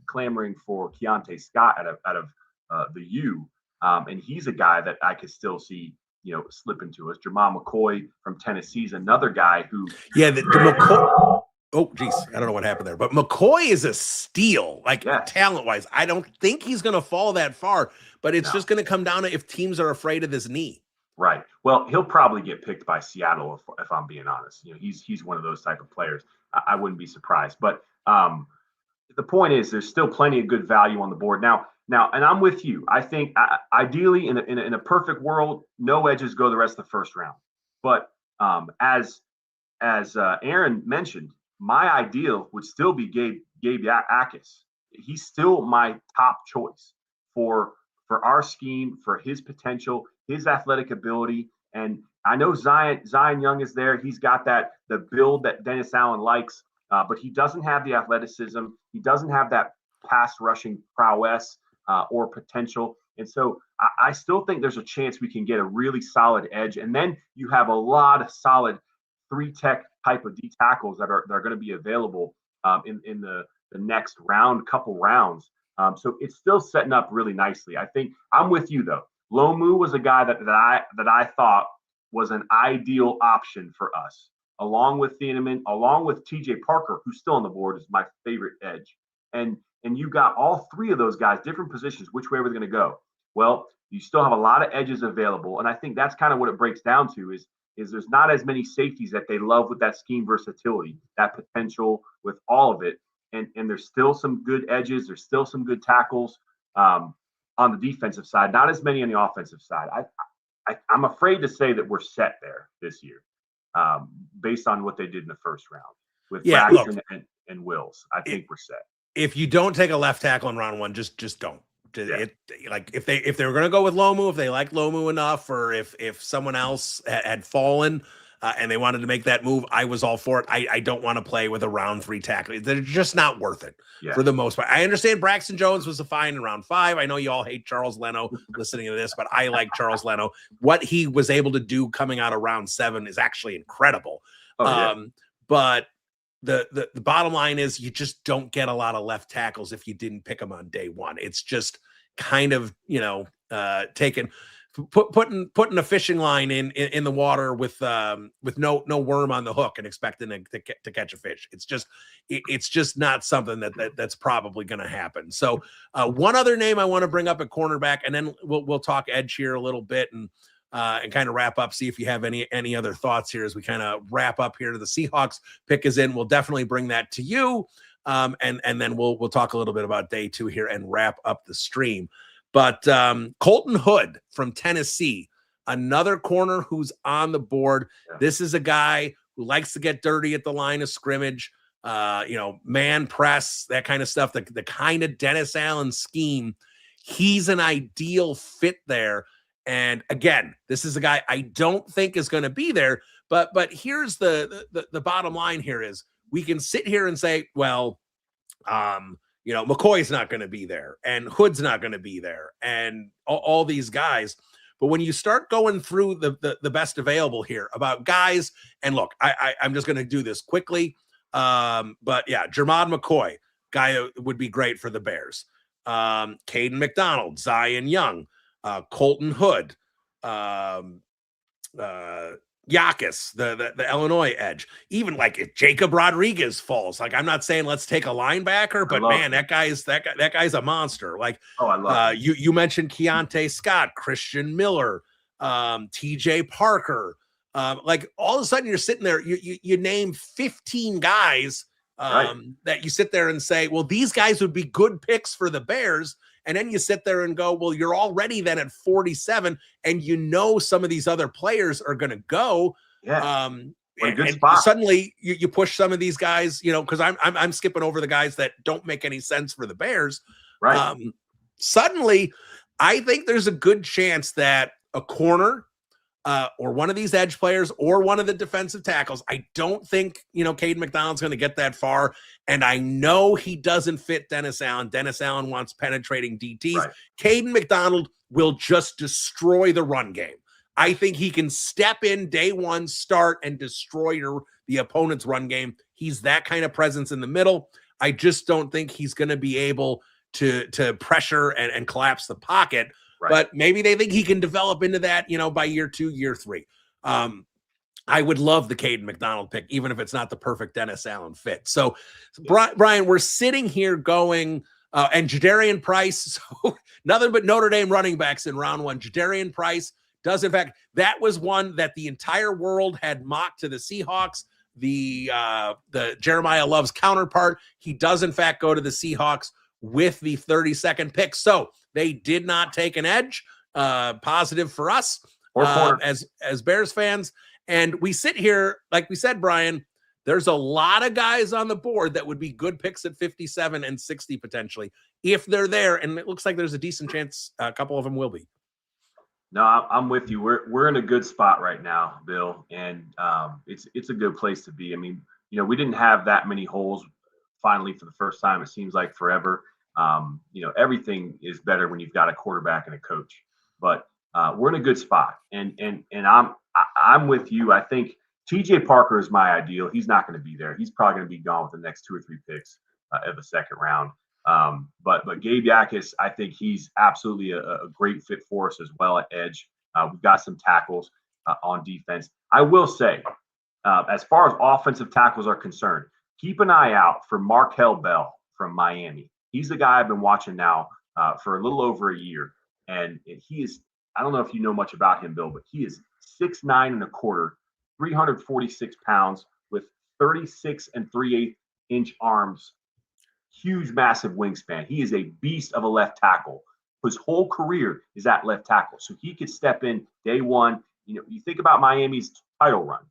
clamoring for Keontae Scott out of the U, and he's a guy that I could still see slip into us. Jamal McCoy from Tennessee is another guy who. Yeah, the McCoy. Oh, geez, I don't know what happened there, but McCoy is a steal, talent-wise. I don't think he's going to fall that far, but it's just going to come down to if teams are afraid of his knee. Right. Well, he'll probably get picked by Seattle if I'm being honest. He's one of those type of players. I wouldn't be surprised. But the point is, there's still plenty of good value on the board now. And I'm with you. I think ideally, in a perfect world, no edges go the rest of the first round. But as Aaron mentioned, my ideal would still be Gabe Akis. He's still my top choice for our scheme, for his potential, his athletic ability. And I know Zion Young is there. He's got the build that Dennis Allen likes, but he doesn't have the athleticism. He doesn't have that pass rushing prowess or potential. And so I still think there's a chance we can get a really solid edge. And then you have a lot of solid 3-tech type of D tackles that are going to be available in the next couple rounds. So it's still setting up really nicely. I think I'm with you though. Lomu was a guy that I thought was an ideal option for us, along with Theenaman, along with TJ Parker, who's still on the board, is my favorite edge. And you got all three of those guys, different positions. Which way we're going to go? Well, you still have a lot of edges available, and I think that's kind of what it breaks down to is there's not as many safeties that they love with that scheme versatility, that potential with all of it. And there's still some good edges. There's still some good tackles on the defensive side, not as many on the offensive side. I'm afraid to say that we're set there this year based on what they did in the first round with Braxton and Wills. I think we're set. If you don't take a left tackle in round one, just don't. If they were going to go with Lomu, if they like Lomu enough, or if someone else had fallen and they wanted to make that move, I was all for it. I don't want to play with a round 3 tackle. They're just not worth it for the most part. I understand Braxton Jones was a fine in round 5. I know you all hate Charles Leno listening to this, but I like Charles Leno. What he was able to do coming out of round 7 is actually incredible. But the bottom line is you just don't get a lot of left tackles if you didn't pick them on day one. It's just kind of, putting a fishing line in the water with no worm on the hook and expecting to catch a fish. It's just not something that's probably going to happen. So one other name I want to bring up at cornerback, and then we'll talk edge here a little bit and kind of wrap up, see if you have any other thoughts here as we kind of wrap up here. The Seahawks pick is in. We'll definitely bring that to you. And then we'll talk a little bit about day 2 here and wrap up the stream. But Colton Hood from Tennessee, another corner who's on the board. Yeah. This is a guy who likes to get dirty at the line of scrimmage, man press, that kind of stuff, the kind of Dennis Allen scheme. He's an ideal fit there. And again, this is a guy I don't think is going to be there. But here's the bottom line here is we can sit here and say, well, McCoy's not going to be there and Hood's not going to be there and all these guys. But when you start going through the best available here about guys, and look, I'm just going to do this quickly. But yeah, Jermod McCoy, guy would be great for the Bears. Caden McDonald, Zion Young, Colton Hood, Yakis, the Illinois edge. Even like if Jacob Rodriguez falls, like I'm not saying let's take a linebacker, but man, that guy's a monster. Like I love you mentioned Keontae Scott, Christian Miller, TJ Parker. Like all of a sudden you're sitting there, you name 15 guys that you sit there and say, well, these guys would be good picks for the Bears. And then you sit there and go, well, you're already then at 47 and some of these other players are going to go. Yeah. What a good and spot. suddenly you push some of these guys, because I'm skipping over the guys that don't make any sense for the Bears. Right. Suddenly, I think there's a good chance that a corner or one of these edge players or one of the defensive tackles, I don't think, Caden McDonald's going to get that far. And I know he doesn't fit Dennis Allen. Dennis Allen wants penetrating DTs. Right. Caden McDonald will just destroy the run game. I think he can step in day one, start, and destroy the opponent's run game. He's that kind of presence in the middle. I just don't think he's going to be able to pressure and collapse the pocket. Right. But maybe they think he can develop into that, by year 2, year 3. I would love the Caden McDonald pick, even if it's not the perfect Dennis Allen fit. So, Brian, we're sitting here going, and Jadarian Price, so nothing but Notre Dame running backs in round 1. Jadarian Price does, in fact, that was one that the entire world had mocked to the Seahawks. The Jeremiah Love's counterpart, he does, in fact, go to the Seahawks with the 32nd pick. So they did not take an edge. Positive for us as Bears fans. And we sit here, like we said, Brian, there's a lot of guys on the board that would be good picks at 57 and 60 potentially if they're there. And it looks like there's a decent chance a couple of them will be. No, I'm with you. We're in a good spot right now, Bill, and it's a good place to be. I mean, we didn't have that many holes finally for the first time. It seems like forever. Everything is better when you've got a quarterback and a coach. But we're in a good spot, and I'm with you. I think T.J. Parker is my ideal. He's not going to be there. He's probably going to be gone with the next 2 or 3 picks of the second round. But Gabe Yakis, I think he's absolutely a great fit for us as well at edge. We've got some tackles on defense. I will say, as far as offensive tackles are concerned, keep an eye out for Markel Bell from Miami. He's the guy I've been watching now for a little over a year. And he is, I don't know if you know much about him, Bill, but he is 6'9 1/4, 346 pounds with 36 3/8 inch arms. Huge, massive wingspan. He is a beast of a left tackle. His whole career is at left tackle. So he could step in day one. You think about Miami's title run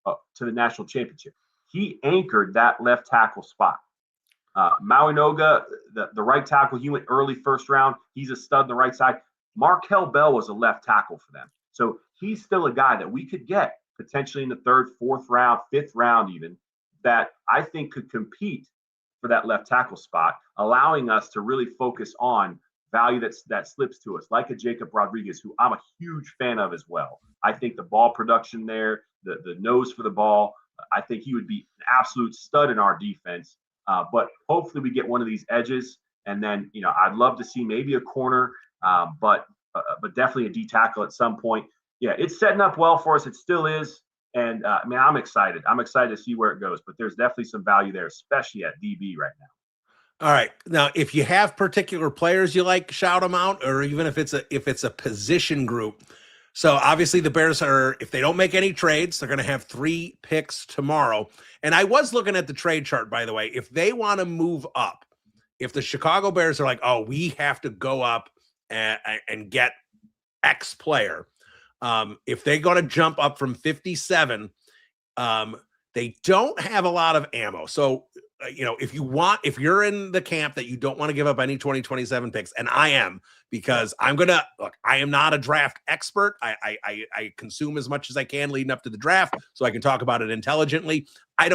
to the national championship. He anchored that left tackle spot. Mauinoga, the right tackle, he went early first round. He's a stud on the right side. Markel Bell was a left tackle for them. So he's still a guy that we could get potentially in the 3rd, 4th round, 5th round even, that I think could compete for that left tackle spot, allowing us to really focus on value that slips to us, like a Jacob Rodriguez, who I'm a huge fan of as well. I think the ball production there, the nose for the ball, I think he would be an absolute stud in our defense. But hopefully we get one of these edges, and then I'd love to see maybe a corner, but definitely a D tackle at some point. Yeah, it's setting up well for us. It still is, and I'm excited. I'm excited to see where it goes. But there's definitely some value there, especially at DB right now. All right, now if you have particular players you like, shout them out, or even if it's a position group. So obviously the Bears are, if they don't make any trades, they're going to have 3 picks tomorrow. And I was looking at the trade chart, by the way. If they want to move up, if the Chicago Bears are like, oh, we have to go up and get X player, if they're going to jump up from 57, they don't have a lot of ammo. So, if you're in the camp that you don't want to give up any 2027 picks, and I am, because I am not a draft expert. I consume as much as I can leading up to the draft so I can talk about it intelligently. I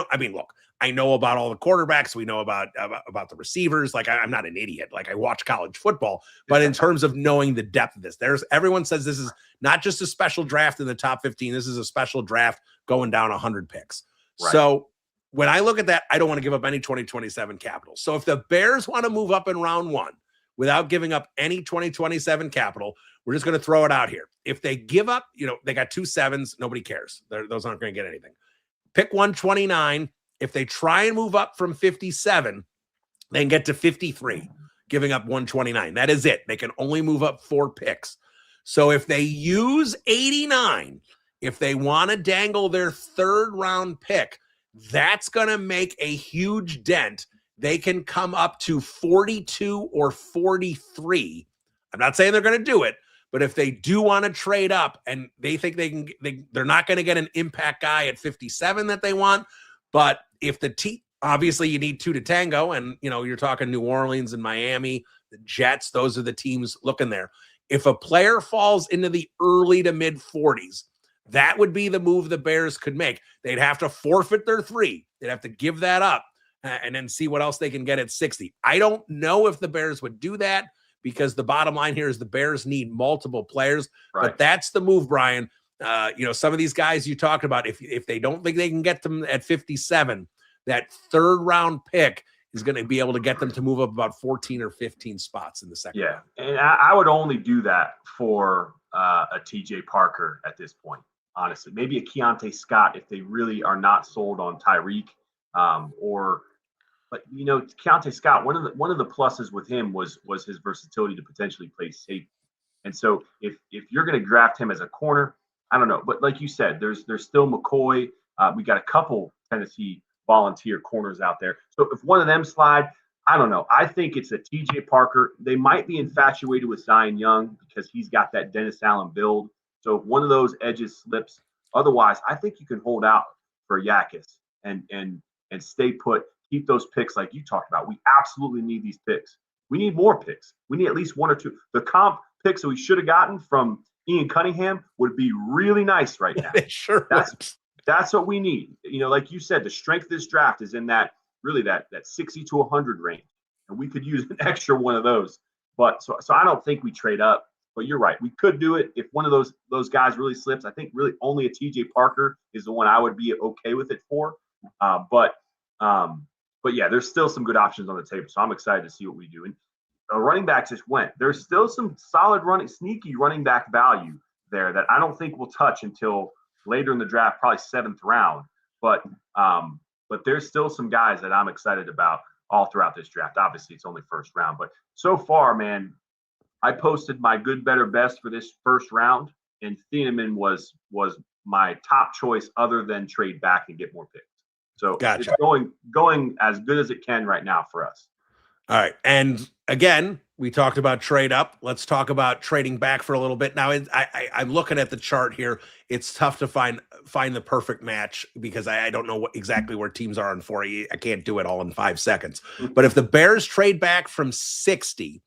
know about all the quarterbacks. We know about the receivers. Like, I'm not an idiot. Like, I watch college football, but in terms of knowing the depth of this, everyone says this is not just a special draft in the top 15. This is a special draft going down 100 picks. Right. So when I look at that, I don't want to give up any 2027 capital. So if the Bears want to move up in round 1 without giving up any 2027 capital, we're just going to throw it out here. If they give up, they got 2 7s, nobody cares. Those aren't going to get anything. Pick 129. If they try and move up from 57, they can get to 53, giving up 129. That is it. They can only move up 4 picks. So if they use 89, if they want to dangle their 3rd round pick, that's going to make a huge dent. They can come up to 42 or 43. I'm not saying they're going to do it, But if they do want to trade up and they think they're not going to get an impact guy at 57 that they want. But if the team, obviously you need two to tango, and you're talking New Orleans and Miami, the Jets, those are the teams looking there. If a player falls into the early to mid 40s, that would be the move the Bears could make. They'd have to forfeit their 3. They'd have to give that up and then see what else they can get at 60. I don't know if the Bears would do that, because the bottom line here is the Bears need multiple players. Right. But that's the move, Brian. Some of these guys you talked about, if they don't think they can get them at 57, that 3rd round pick is going to be able to get them to move up about 14 or 15 spots in the second round. And I would only do that for a TJ Parker at this point, honestly. Maybe a Keontae Scott if they really are not sold on Tyreek, But Keontae Scott, one of the pluses with him was his versatility to potentially play safety. And so if you're going to draft him as a corner, I don't know. But like you said, there's still McCoy. We got a couple Tennessee volunteer corners out there. So if one of them slide, I don't know. I think it's a TJ Parker. They might be infatuated with Zion Young because he's got that Dennis Allen build. So if one of those edges slips, otherwise, I think you can hold out for Yakis and stay put. Keep those picks like you talked about. We absolutely need these picks. We need more picks. We need at least 1 or 2. The comp picks that we should have gotten from Ian Cunningham would be really nice right now. Sure. That's what we need. Like you said, the strength of this draft is in that 60 to 100 range, and we could use an extra one of those. But so I don't think we trade up. But you're right. We could do it if one of those guys really slips. I think really only a TJ Parker is the one I would be okay with it for. But yeah, there's still some good options on the table. So I'm excited to see what we do. And running backs just went. There's still some solid sneaky running back value there that I don't think we'll touch until later in the draft, probably 7th round. But there's still some guys that I'm excited about all throughout this draft. Obviously, it's only 1st round. But so far, man, I posted my good, better, best for this 1st round, and Theenaman was my top choice other than trade back and get more picks. So Gotcha. It's going as good as it can right now for us. All right. And again, we talked about trade up. Let's talk about trading back for a little bit. Now, I'm looking at the chart here. It's tough to find the perfect match because I don't know exactly where teams are in 4. I can't do it all in 5 seconds. But if the Bears trade back from 60,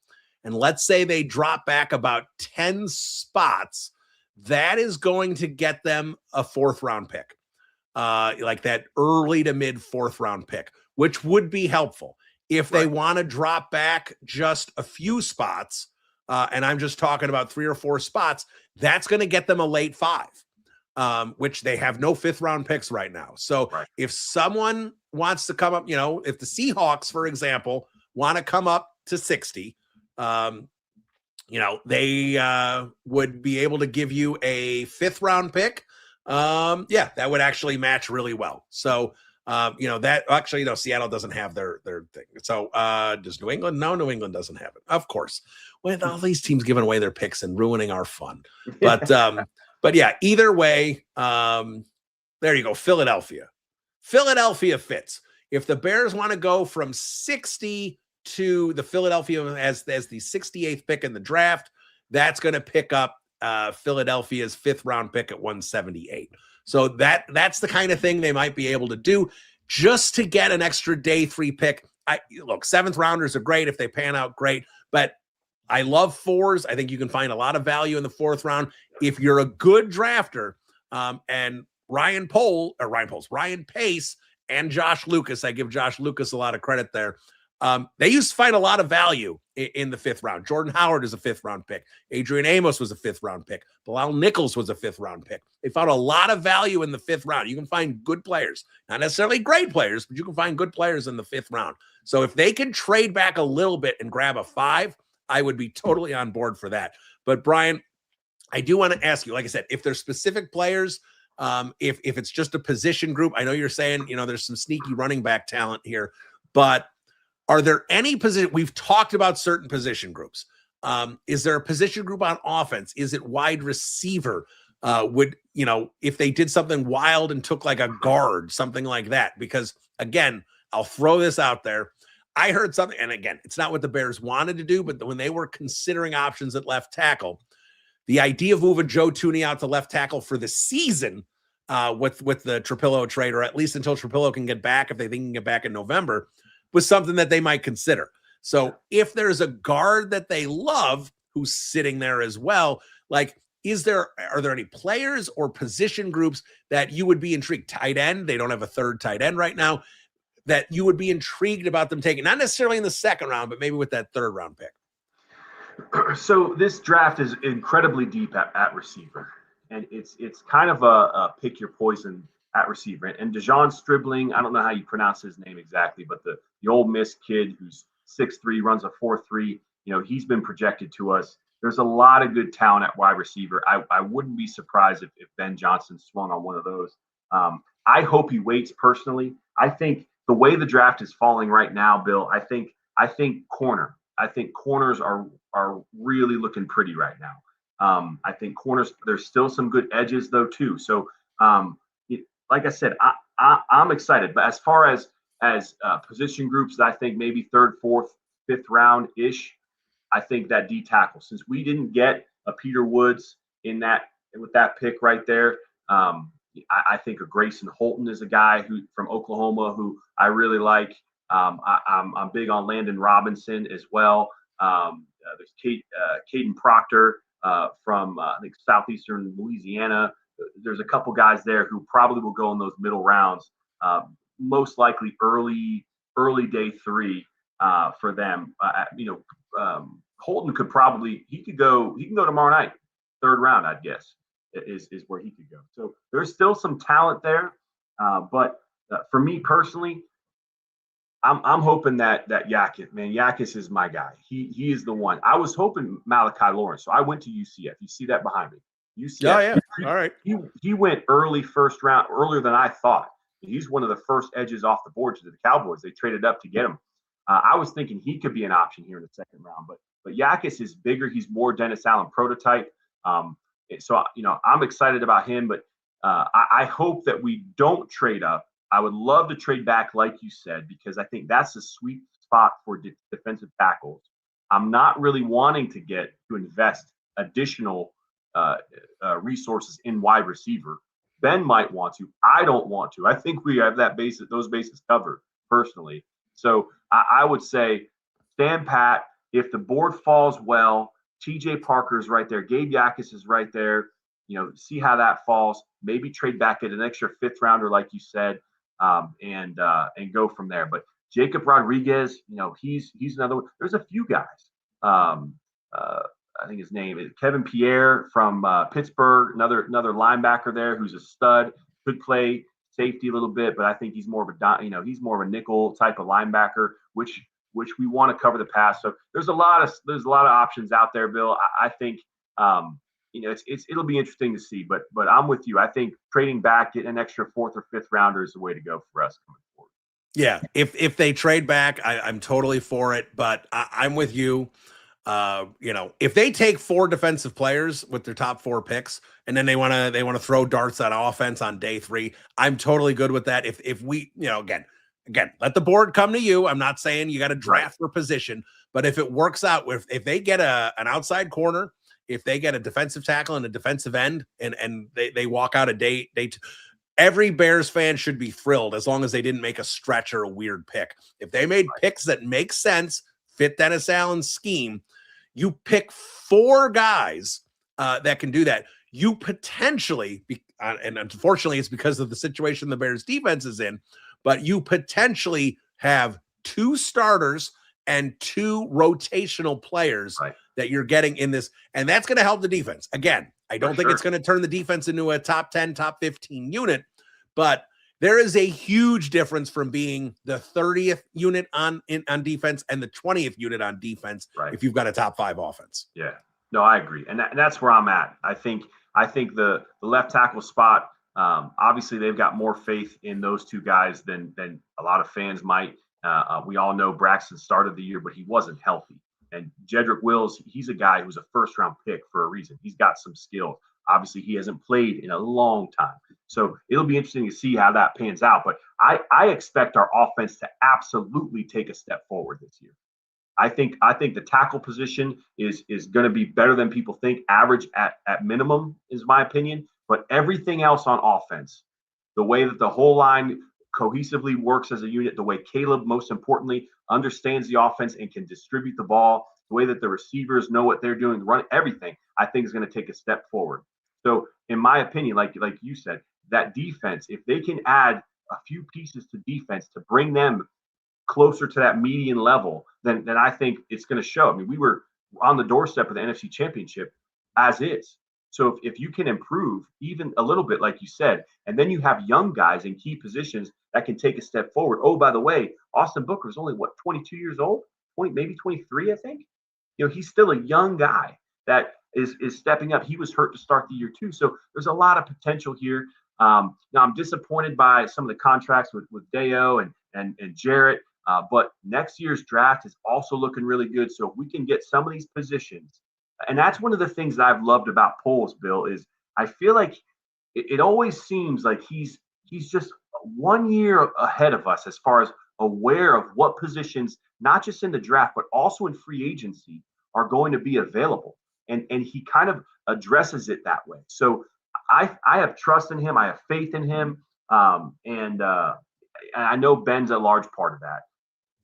and let's say they drop back about 10 spots, that is going to get them a 4th round pick. Like that early to mid 4th round pick, which would be helpful if they want to drop back just a few spots. And I'm just talking about 3 or 4 spots. That's going to get them a late 5, which they have no 5th round picks right now. So if someone wants to come up, if the Seahawks, for example, want to come up to 60, they would be able to give you a 5th round pick. That would actually match really well. So, that actually, Seattle doesn't have their thing. So, does New England? No, New England doesn't have it. Of course, with all these teams giving away their picks and ruining our fun. But yeah, either way, there you go. Philadelphia fits. If the Bears want to go from 60 to the Philadelphia as the 68th pick in the draft, that's going to pick up Philadelphia's 5th round pick at 178. So that's the kind of thing they might be able to do just to get an extra day 3 pick. Look, 7th rounders are great if they pan out, great. But I love 4s. I think you can find a lot of value in the 4th round if you're a good drafter. And Ryan Pace and Josh Lucas. I give Josh Lucas a lot of credit there. They used to find a lot of value in the 5th round. Jordan Howard is a 5th round pick. Adrian Amos was a 5th round pick. Bilal Nichols was a 5th round pick. They found a lot of value in the 5th round. You can find good players, not necessarily great players, but you can find good players in the 5th round. So if they can trade back a little bit and grab a 5, I would be totally on board for that. But Brian, I do want to ask you, like I said, if there's specific players, if it's just a position group, I know you're saying, there's some sneaky running back talent here, but are there any position? We've talked about certain position groups. Is there a position group on offense? Is it wide receiver? If they did something wild and took like a guard, something like that? Because again, I'll throw this out there. I heard something, and again, it's not what the Bears wanted to do, but when they were considering options at left tackle, the idea of moving Joe Thuney out to left tackle for the season with the Trapillo trade, or at least until Trapillo can get back, if they think he can get back in November, was something that they might consider. So if there's a guard that they love who's sitting there as well, like, are there any players or position groups that you would be intrigued? Tight end, they don't have a third tight end right now, that you would be intrigued about them taking, not necessarily in the second round, but maybe with that third round pick. So this draft is incredibly deep at receiver, and it's kind of a pick your poison at receiver. And DeJon Stribling, I don't know how you pronounce his name exactly, but the Ole Miss kid who's 6'3", runs a 4.3, he's been projected to us. There's a lot of good talent at wide receiver. I wouldn't be surprised if Ben Johnson swung on one of those. I hope he waits personally. I think the way the draft is falling right now, Bill, I think corner. I think corners are really looking pretty right now. I think corners, there's still some good edges though too. So like I said, I'm excited. But as far as position groups, I think maybe third, fourth, fifth round ish. I think that D tackle, since we didn't get a Peter Woods with that pick right there. I think a Grayson Holton is a guy from Oklahoma who I really like. I'm big on Landon Robinson as well. There's Caden Proctor from I think southeastern Louisiana. There's a couple guys there who probably will go in those middle rounds, most likely early day 3 for them. Holton could go tomorrow night, third round, I'd guess, is where he could go. So there's still some talent there, but for me personally, I'm hoping that Yakis is my guy. He is the one. I was hoping Malachi Lawrence, so I went to UCF. You see that behind me. UCF. Oh, yeah. All right. He went early first round, earlier than I thought. He's one of the first edges off the board to the Cowboys. They traded up to get him. I was thinking he could be an option here in the second round, but Yakis is bigger. He's more Dennis Allen prototype. So I'm excited about him, but I hope that we don't trade up. I would love to trade back, like you said, because I think that's a sweet spot for defensive tackles. I'm not really wanting to invest additional resources in wide receiver. Ben might want to. I don't want to. I think we have those bases covered personally. So I would say stand pat. If the board falls well, TJ Parker's right there. Gabe Yakis is right there. See how that falls. Maybe trade back at an extra fifth rounder, like you said. And go from there. But Jacob Rodriguez, he's another one. There's a few guys. I think his name is Kevin Pierre from Pittsburgh, another linebacker there who's a stud, could play safety a little bit, but I think he's more of a nickel type of linebacker, which we want to cover the pass. So there's a lot of options out there, Bill. I think it'll be interesting to see, but I'm with you. I think trading back, getting an extra fourth or fifth rounder is the way to go for us coming forward. Yeah, if they trade back, I'm totally for it. But I'm with you. If they take 4 defensive players with their top 4 picks, and then they want to throw darts at offense on day 3, I'm totally good with that. If we, again, let the board come to you. I'm not saying you got to draft for position, but if it works out, if they get an outside corner, if they get a defensive tackle and a defensive end, and they walk out a day 2, every Bears fan should be thrilled as long as they didn't make a stretch or a weird pick. If they made picks that make sense, fit Dennis Allen's scheme, you pick 4 guys that can do that. You potentially, and unfortunately it's because of the situation the Bears defense is in, but you potentially have 2 starters and 2 rotational players that you're getting in this. And that's going to help the defense. Again, I don't think it's going to turn the defense into a top 10, top 15 unit, but there is a huge difference from being the 30th unit on defense and the 20th unit on defense if you've got a top 5 offense. Yeah, no, I agree. And that's where I'm at. I think the left tackle spot, obviously they've got more faith in those 2 guys than a lot of fans might. We all know Braxton started the year, but he wasn't healthy. And Jedrick Wills, he's a guy who's a first-round pick for a reason. He's got some skill. Obviously, he hasn't played in a long time. So it'll be interesting to see how that pans out. But I expect our offense to absolutely take a step forward this year. I think the tackle position is going to be better than people think. Average at minimum is my opinion. But everything else on offense, the way that the whole line cohesively works as a unit, the way Caleb, most importantly, understands the offense and can distribute the ball, the way that the receivers know what they're doing, run everything, I think is going to take a step forward. So, in my opinion, like you said, that defense, if they can add a few pieces to defense to bring them closer to that median level, then I think it's going to show. I mean, we were on the doorstep of the NFC Championship as is. So if you can improve even a little bit, like you said, and then you have young guys in key positions that can take a step forward. Oh, by the way, Austin Booker is only 22 years old, 20, maybe 23, I think. He's still a young guy that is stepping up. He was hurt to start the year too. So there's a lot of potential here. Now I'm disappointed by some of the contracts with Deo and Jarrett. But next year's draft is also looking really good. So if we can get some of these positions, and that's one of the things that I've loved about Poles, Bill, is I feel like it always seems like he's just 1 year ahead of us as far as aware of what positions, not just in the draft, but also in free agency, are going to be available. And he kind of addresses it that way. So I have trust in him. I have faith in him. And I know Ben's a large part of that,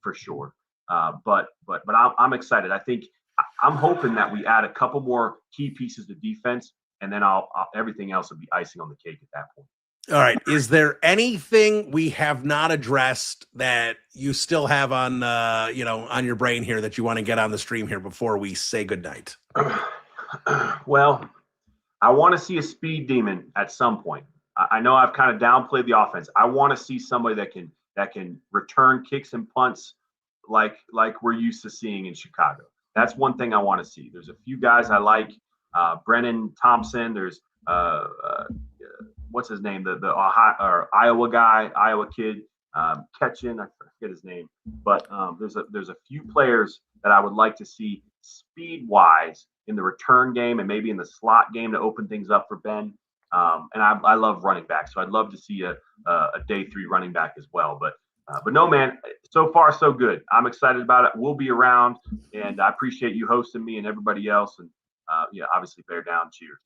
for sure. But I'm excited. I think I'm hoping that we add a couple more key pieces to defense, and then everything else will be icing on the cake at that point. All right. Is there anything we have not addressed that you still have on on your brain here that you want to get on the stream here before we say goodnight? Well, I want to see a speed demon at some point. I know I've kind of downplayed the offense. I want to see somebody that can return kicks and punts like we're used to seeing in Chicago. That's one thing I want to see. There's a few guys I like. Brennan Thompson. There's what's his name? The Ohio, Iowa guy, Iowa kid, Ketchin. I forget his name. But there's a few players that I would like to see speed wise in the return game and maybe in the slot game to open things up for Ben. And I love running back, so I'd love to see a day 3 running back as well. But no, man, so far so good. I'm excited about it. We'll be around, and I appreciate you hosting me and everybody else. And obviously, bear down. Cheers.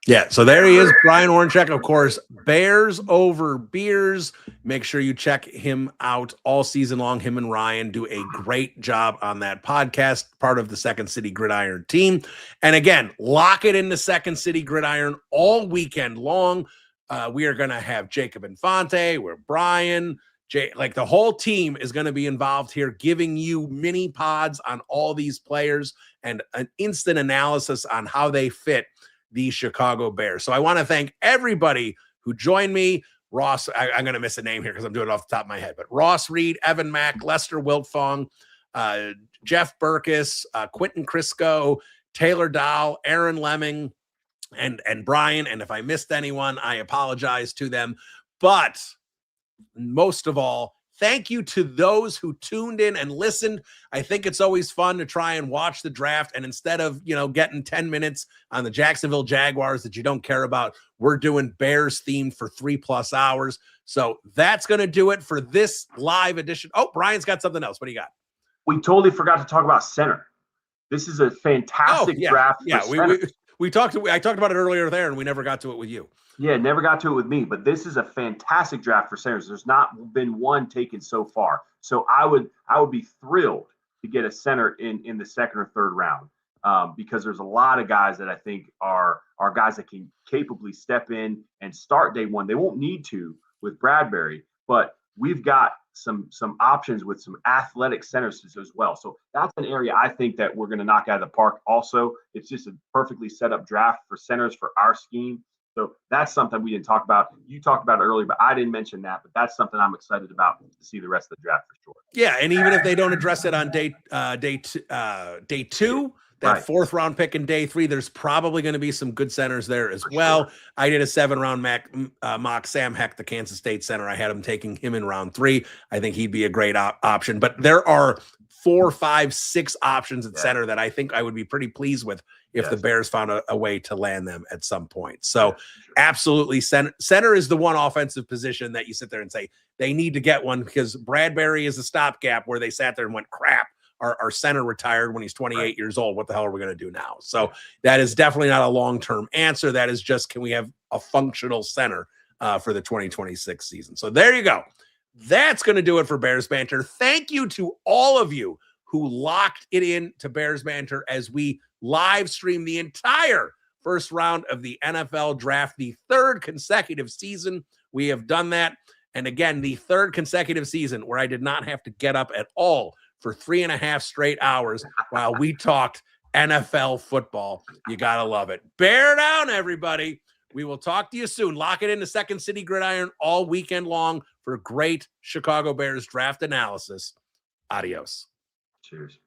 Yeah, so there he is, Brian Warncheck, of course, Bears Over Beers. Make sure you check him out all season long. Him and Ryan do a great job on that podcast, part of the Second City Gridiron team. And again, lock it into Second City Gridiron all weekend long. We are going to have Jacob Infante, we're Brian, the whole team is going to be involved here, giving you mini pods on all these players and an instant analysis on how they fit the Chicago Bears. So I want to thank everybody who joined me. Ross, I'm going to miss a name here because I'm doing it off the top of my head, but Ross Reed, Evan Mack, Lester Wilfong, Jeff Burkus, Quentin Crisco, Taylor Dahl, Aaron Lemming, and Brian. And if I missed anyone, I apologize to them. But most of all, thank you to those who tuned in and listened. I think it's always fun to try and watch the draft. And instead of, getting 10 minutes on the Jacksonville Jaguars that you don't care about, we're doing Bears themed for 3+ hours. So that's going to do it for this live edition. Oh, Brian's got something else. What do you got? We totally forgot to talk about center. This is a fantastic draft. Yeah, I talked about it earlier there, and we never got to it with you. Yeah, never got to it with me, but this is a fantastic draft for centers. There's not been one taken so far. So I would be thrilled to get a center in the second or third round because there's a lot of guys that I think are guys that can capably step in and start day one. They won't need to with Bradbury, but we've got some options with some athletic centers as well. So that's an area I think that we're going to knock out of the park. Also, it's just a perfectly set up draft for centers for our scheme. So that's something we didn't talk about. You talked about it earlier, but I didn't mention that. But that's something I'm excited about to see the rest of the draft for sure. Yeah, and even if they don't address it on day 2, that 4th round pick in day 3, there's probably going to be some good centers there as well. Sure. I did a 7-round mock Sam Heck, the Kansas State center. I had him taking him in round 3. I think he'd be a great option. But there are 4, 5, 6 options at center that I think I would be pretty pleased with if the Bears found a way to land them at some point. So absolutely, center is the one offensive position that you sit there and say they need to get one because Bradbury is a stopgap where they sat there and went, crap, our center retired when he's 28 years old. What the hell are we going to do now? So that is definitely not a long-term answer. That is just, can we have a functional center for the 2026 season? So there you go. That's going to do it for Bears Banter. Thank you to all of you who locked it in to Bears Banter as we live stream the entire first round of the NFL draft, the third consecutive season we have done that. And again, the third consecutive season where I did not have to get up at all for 3.5 straight hours while we talked NFL football. You got to love it. Bear down, everybody. We will talk to you soon. Lock it into Second City Gridiron all weekend long for great Chicago Bears draft analysis. Adios. Cheers.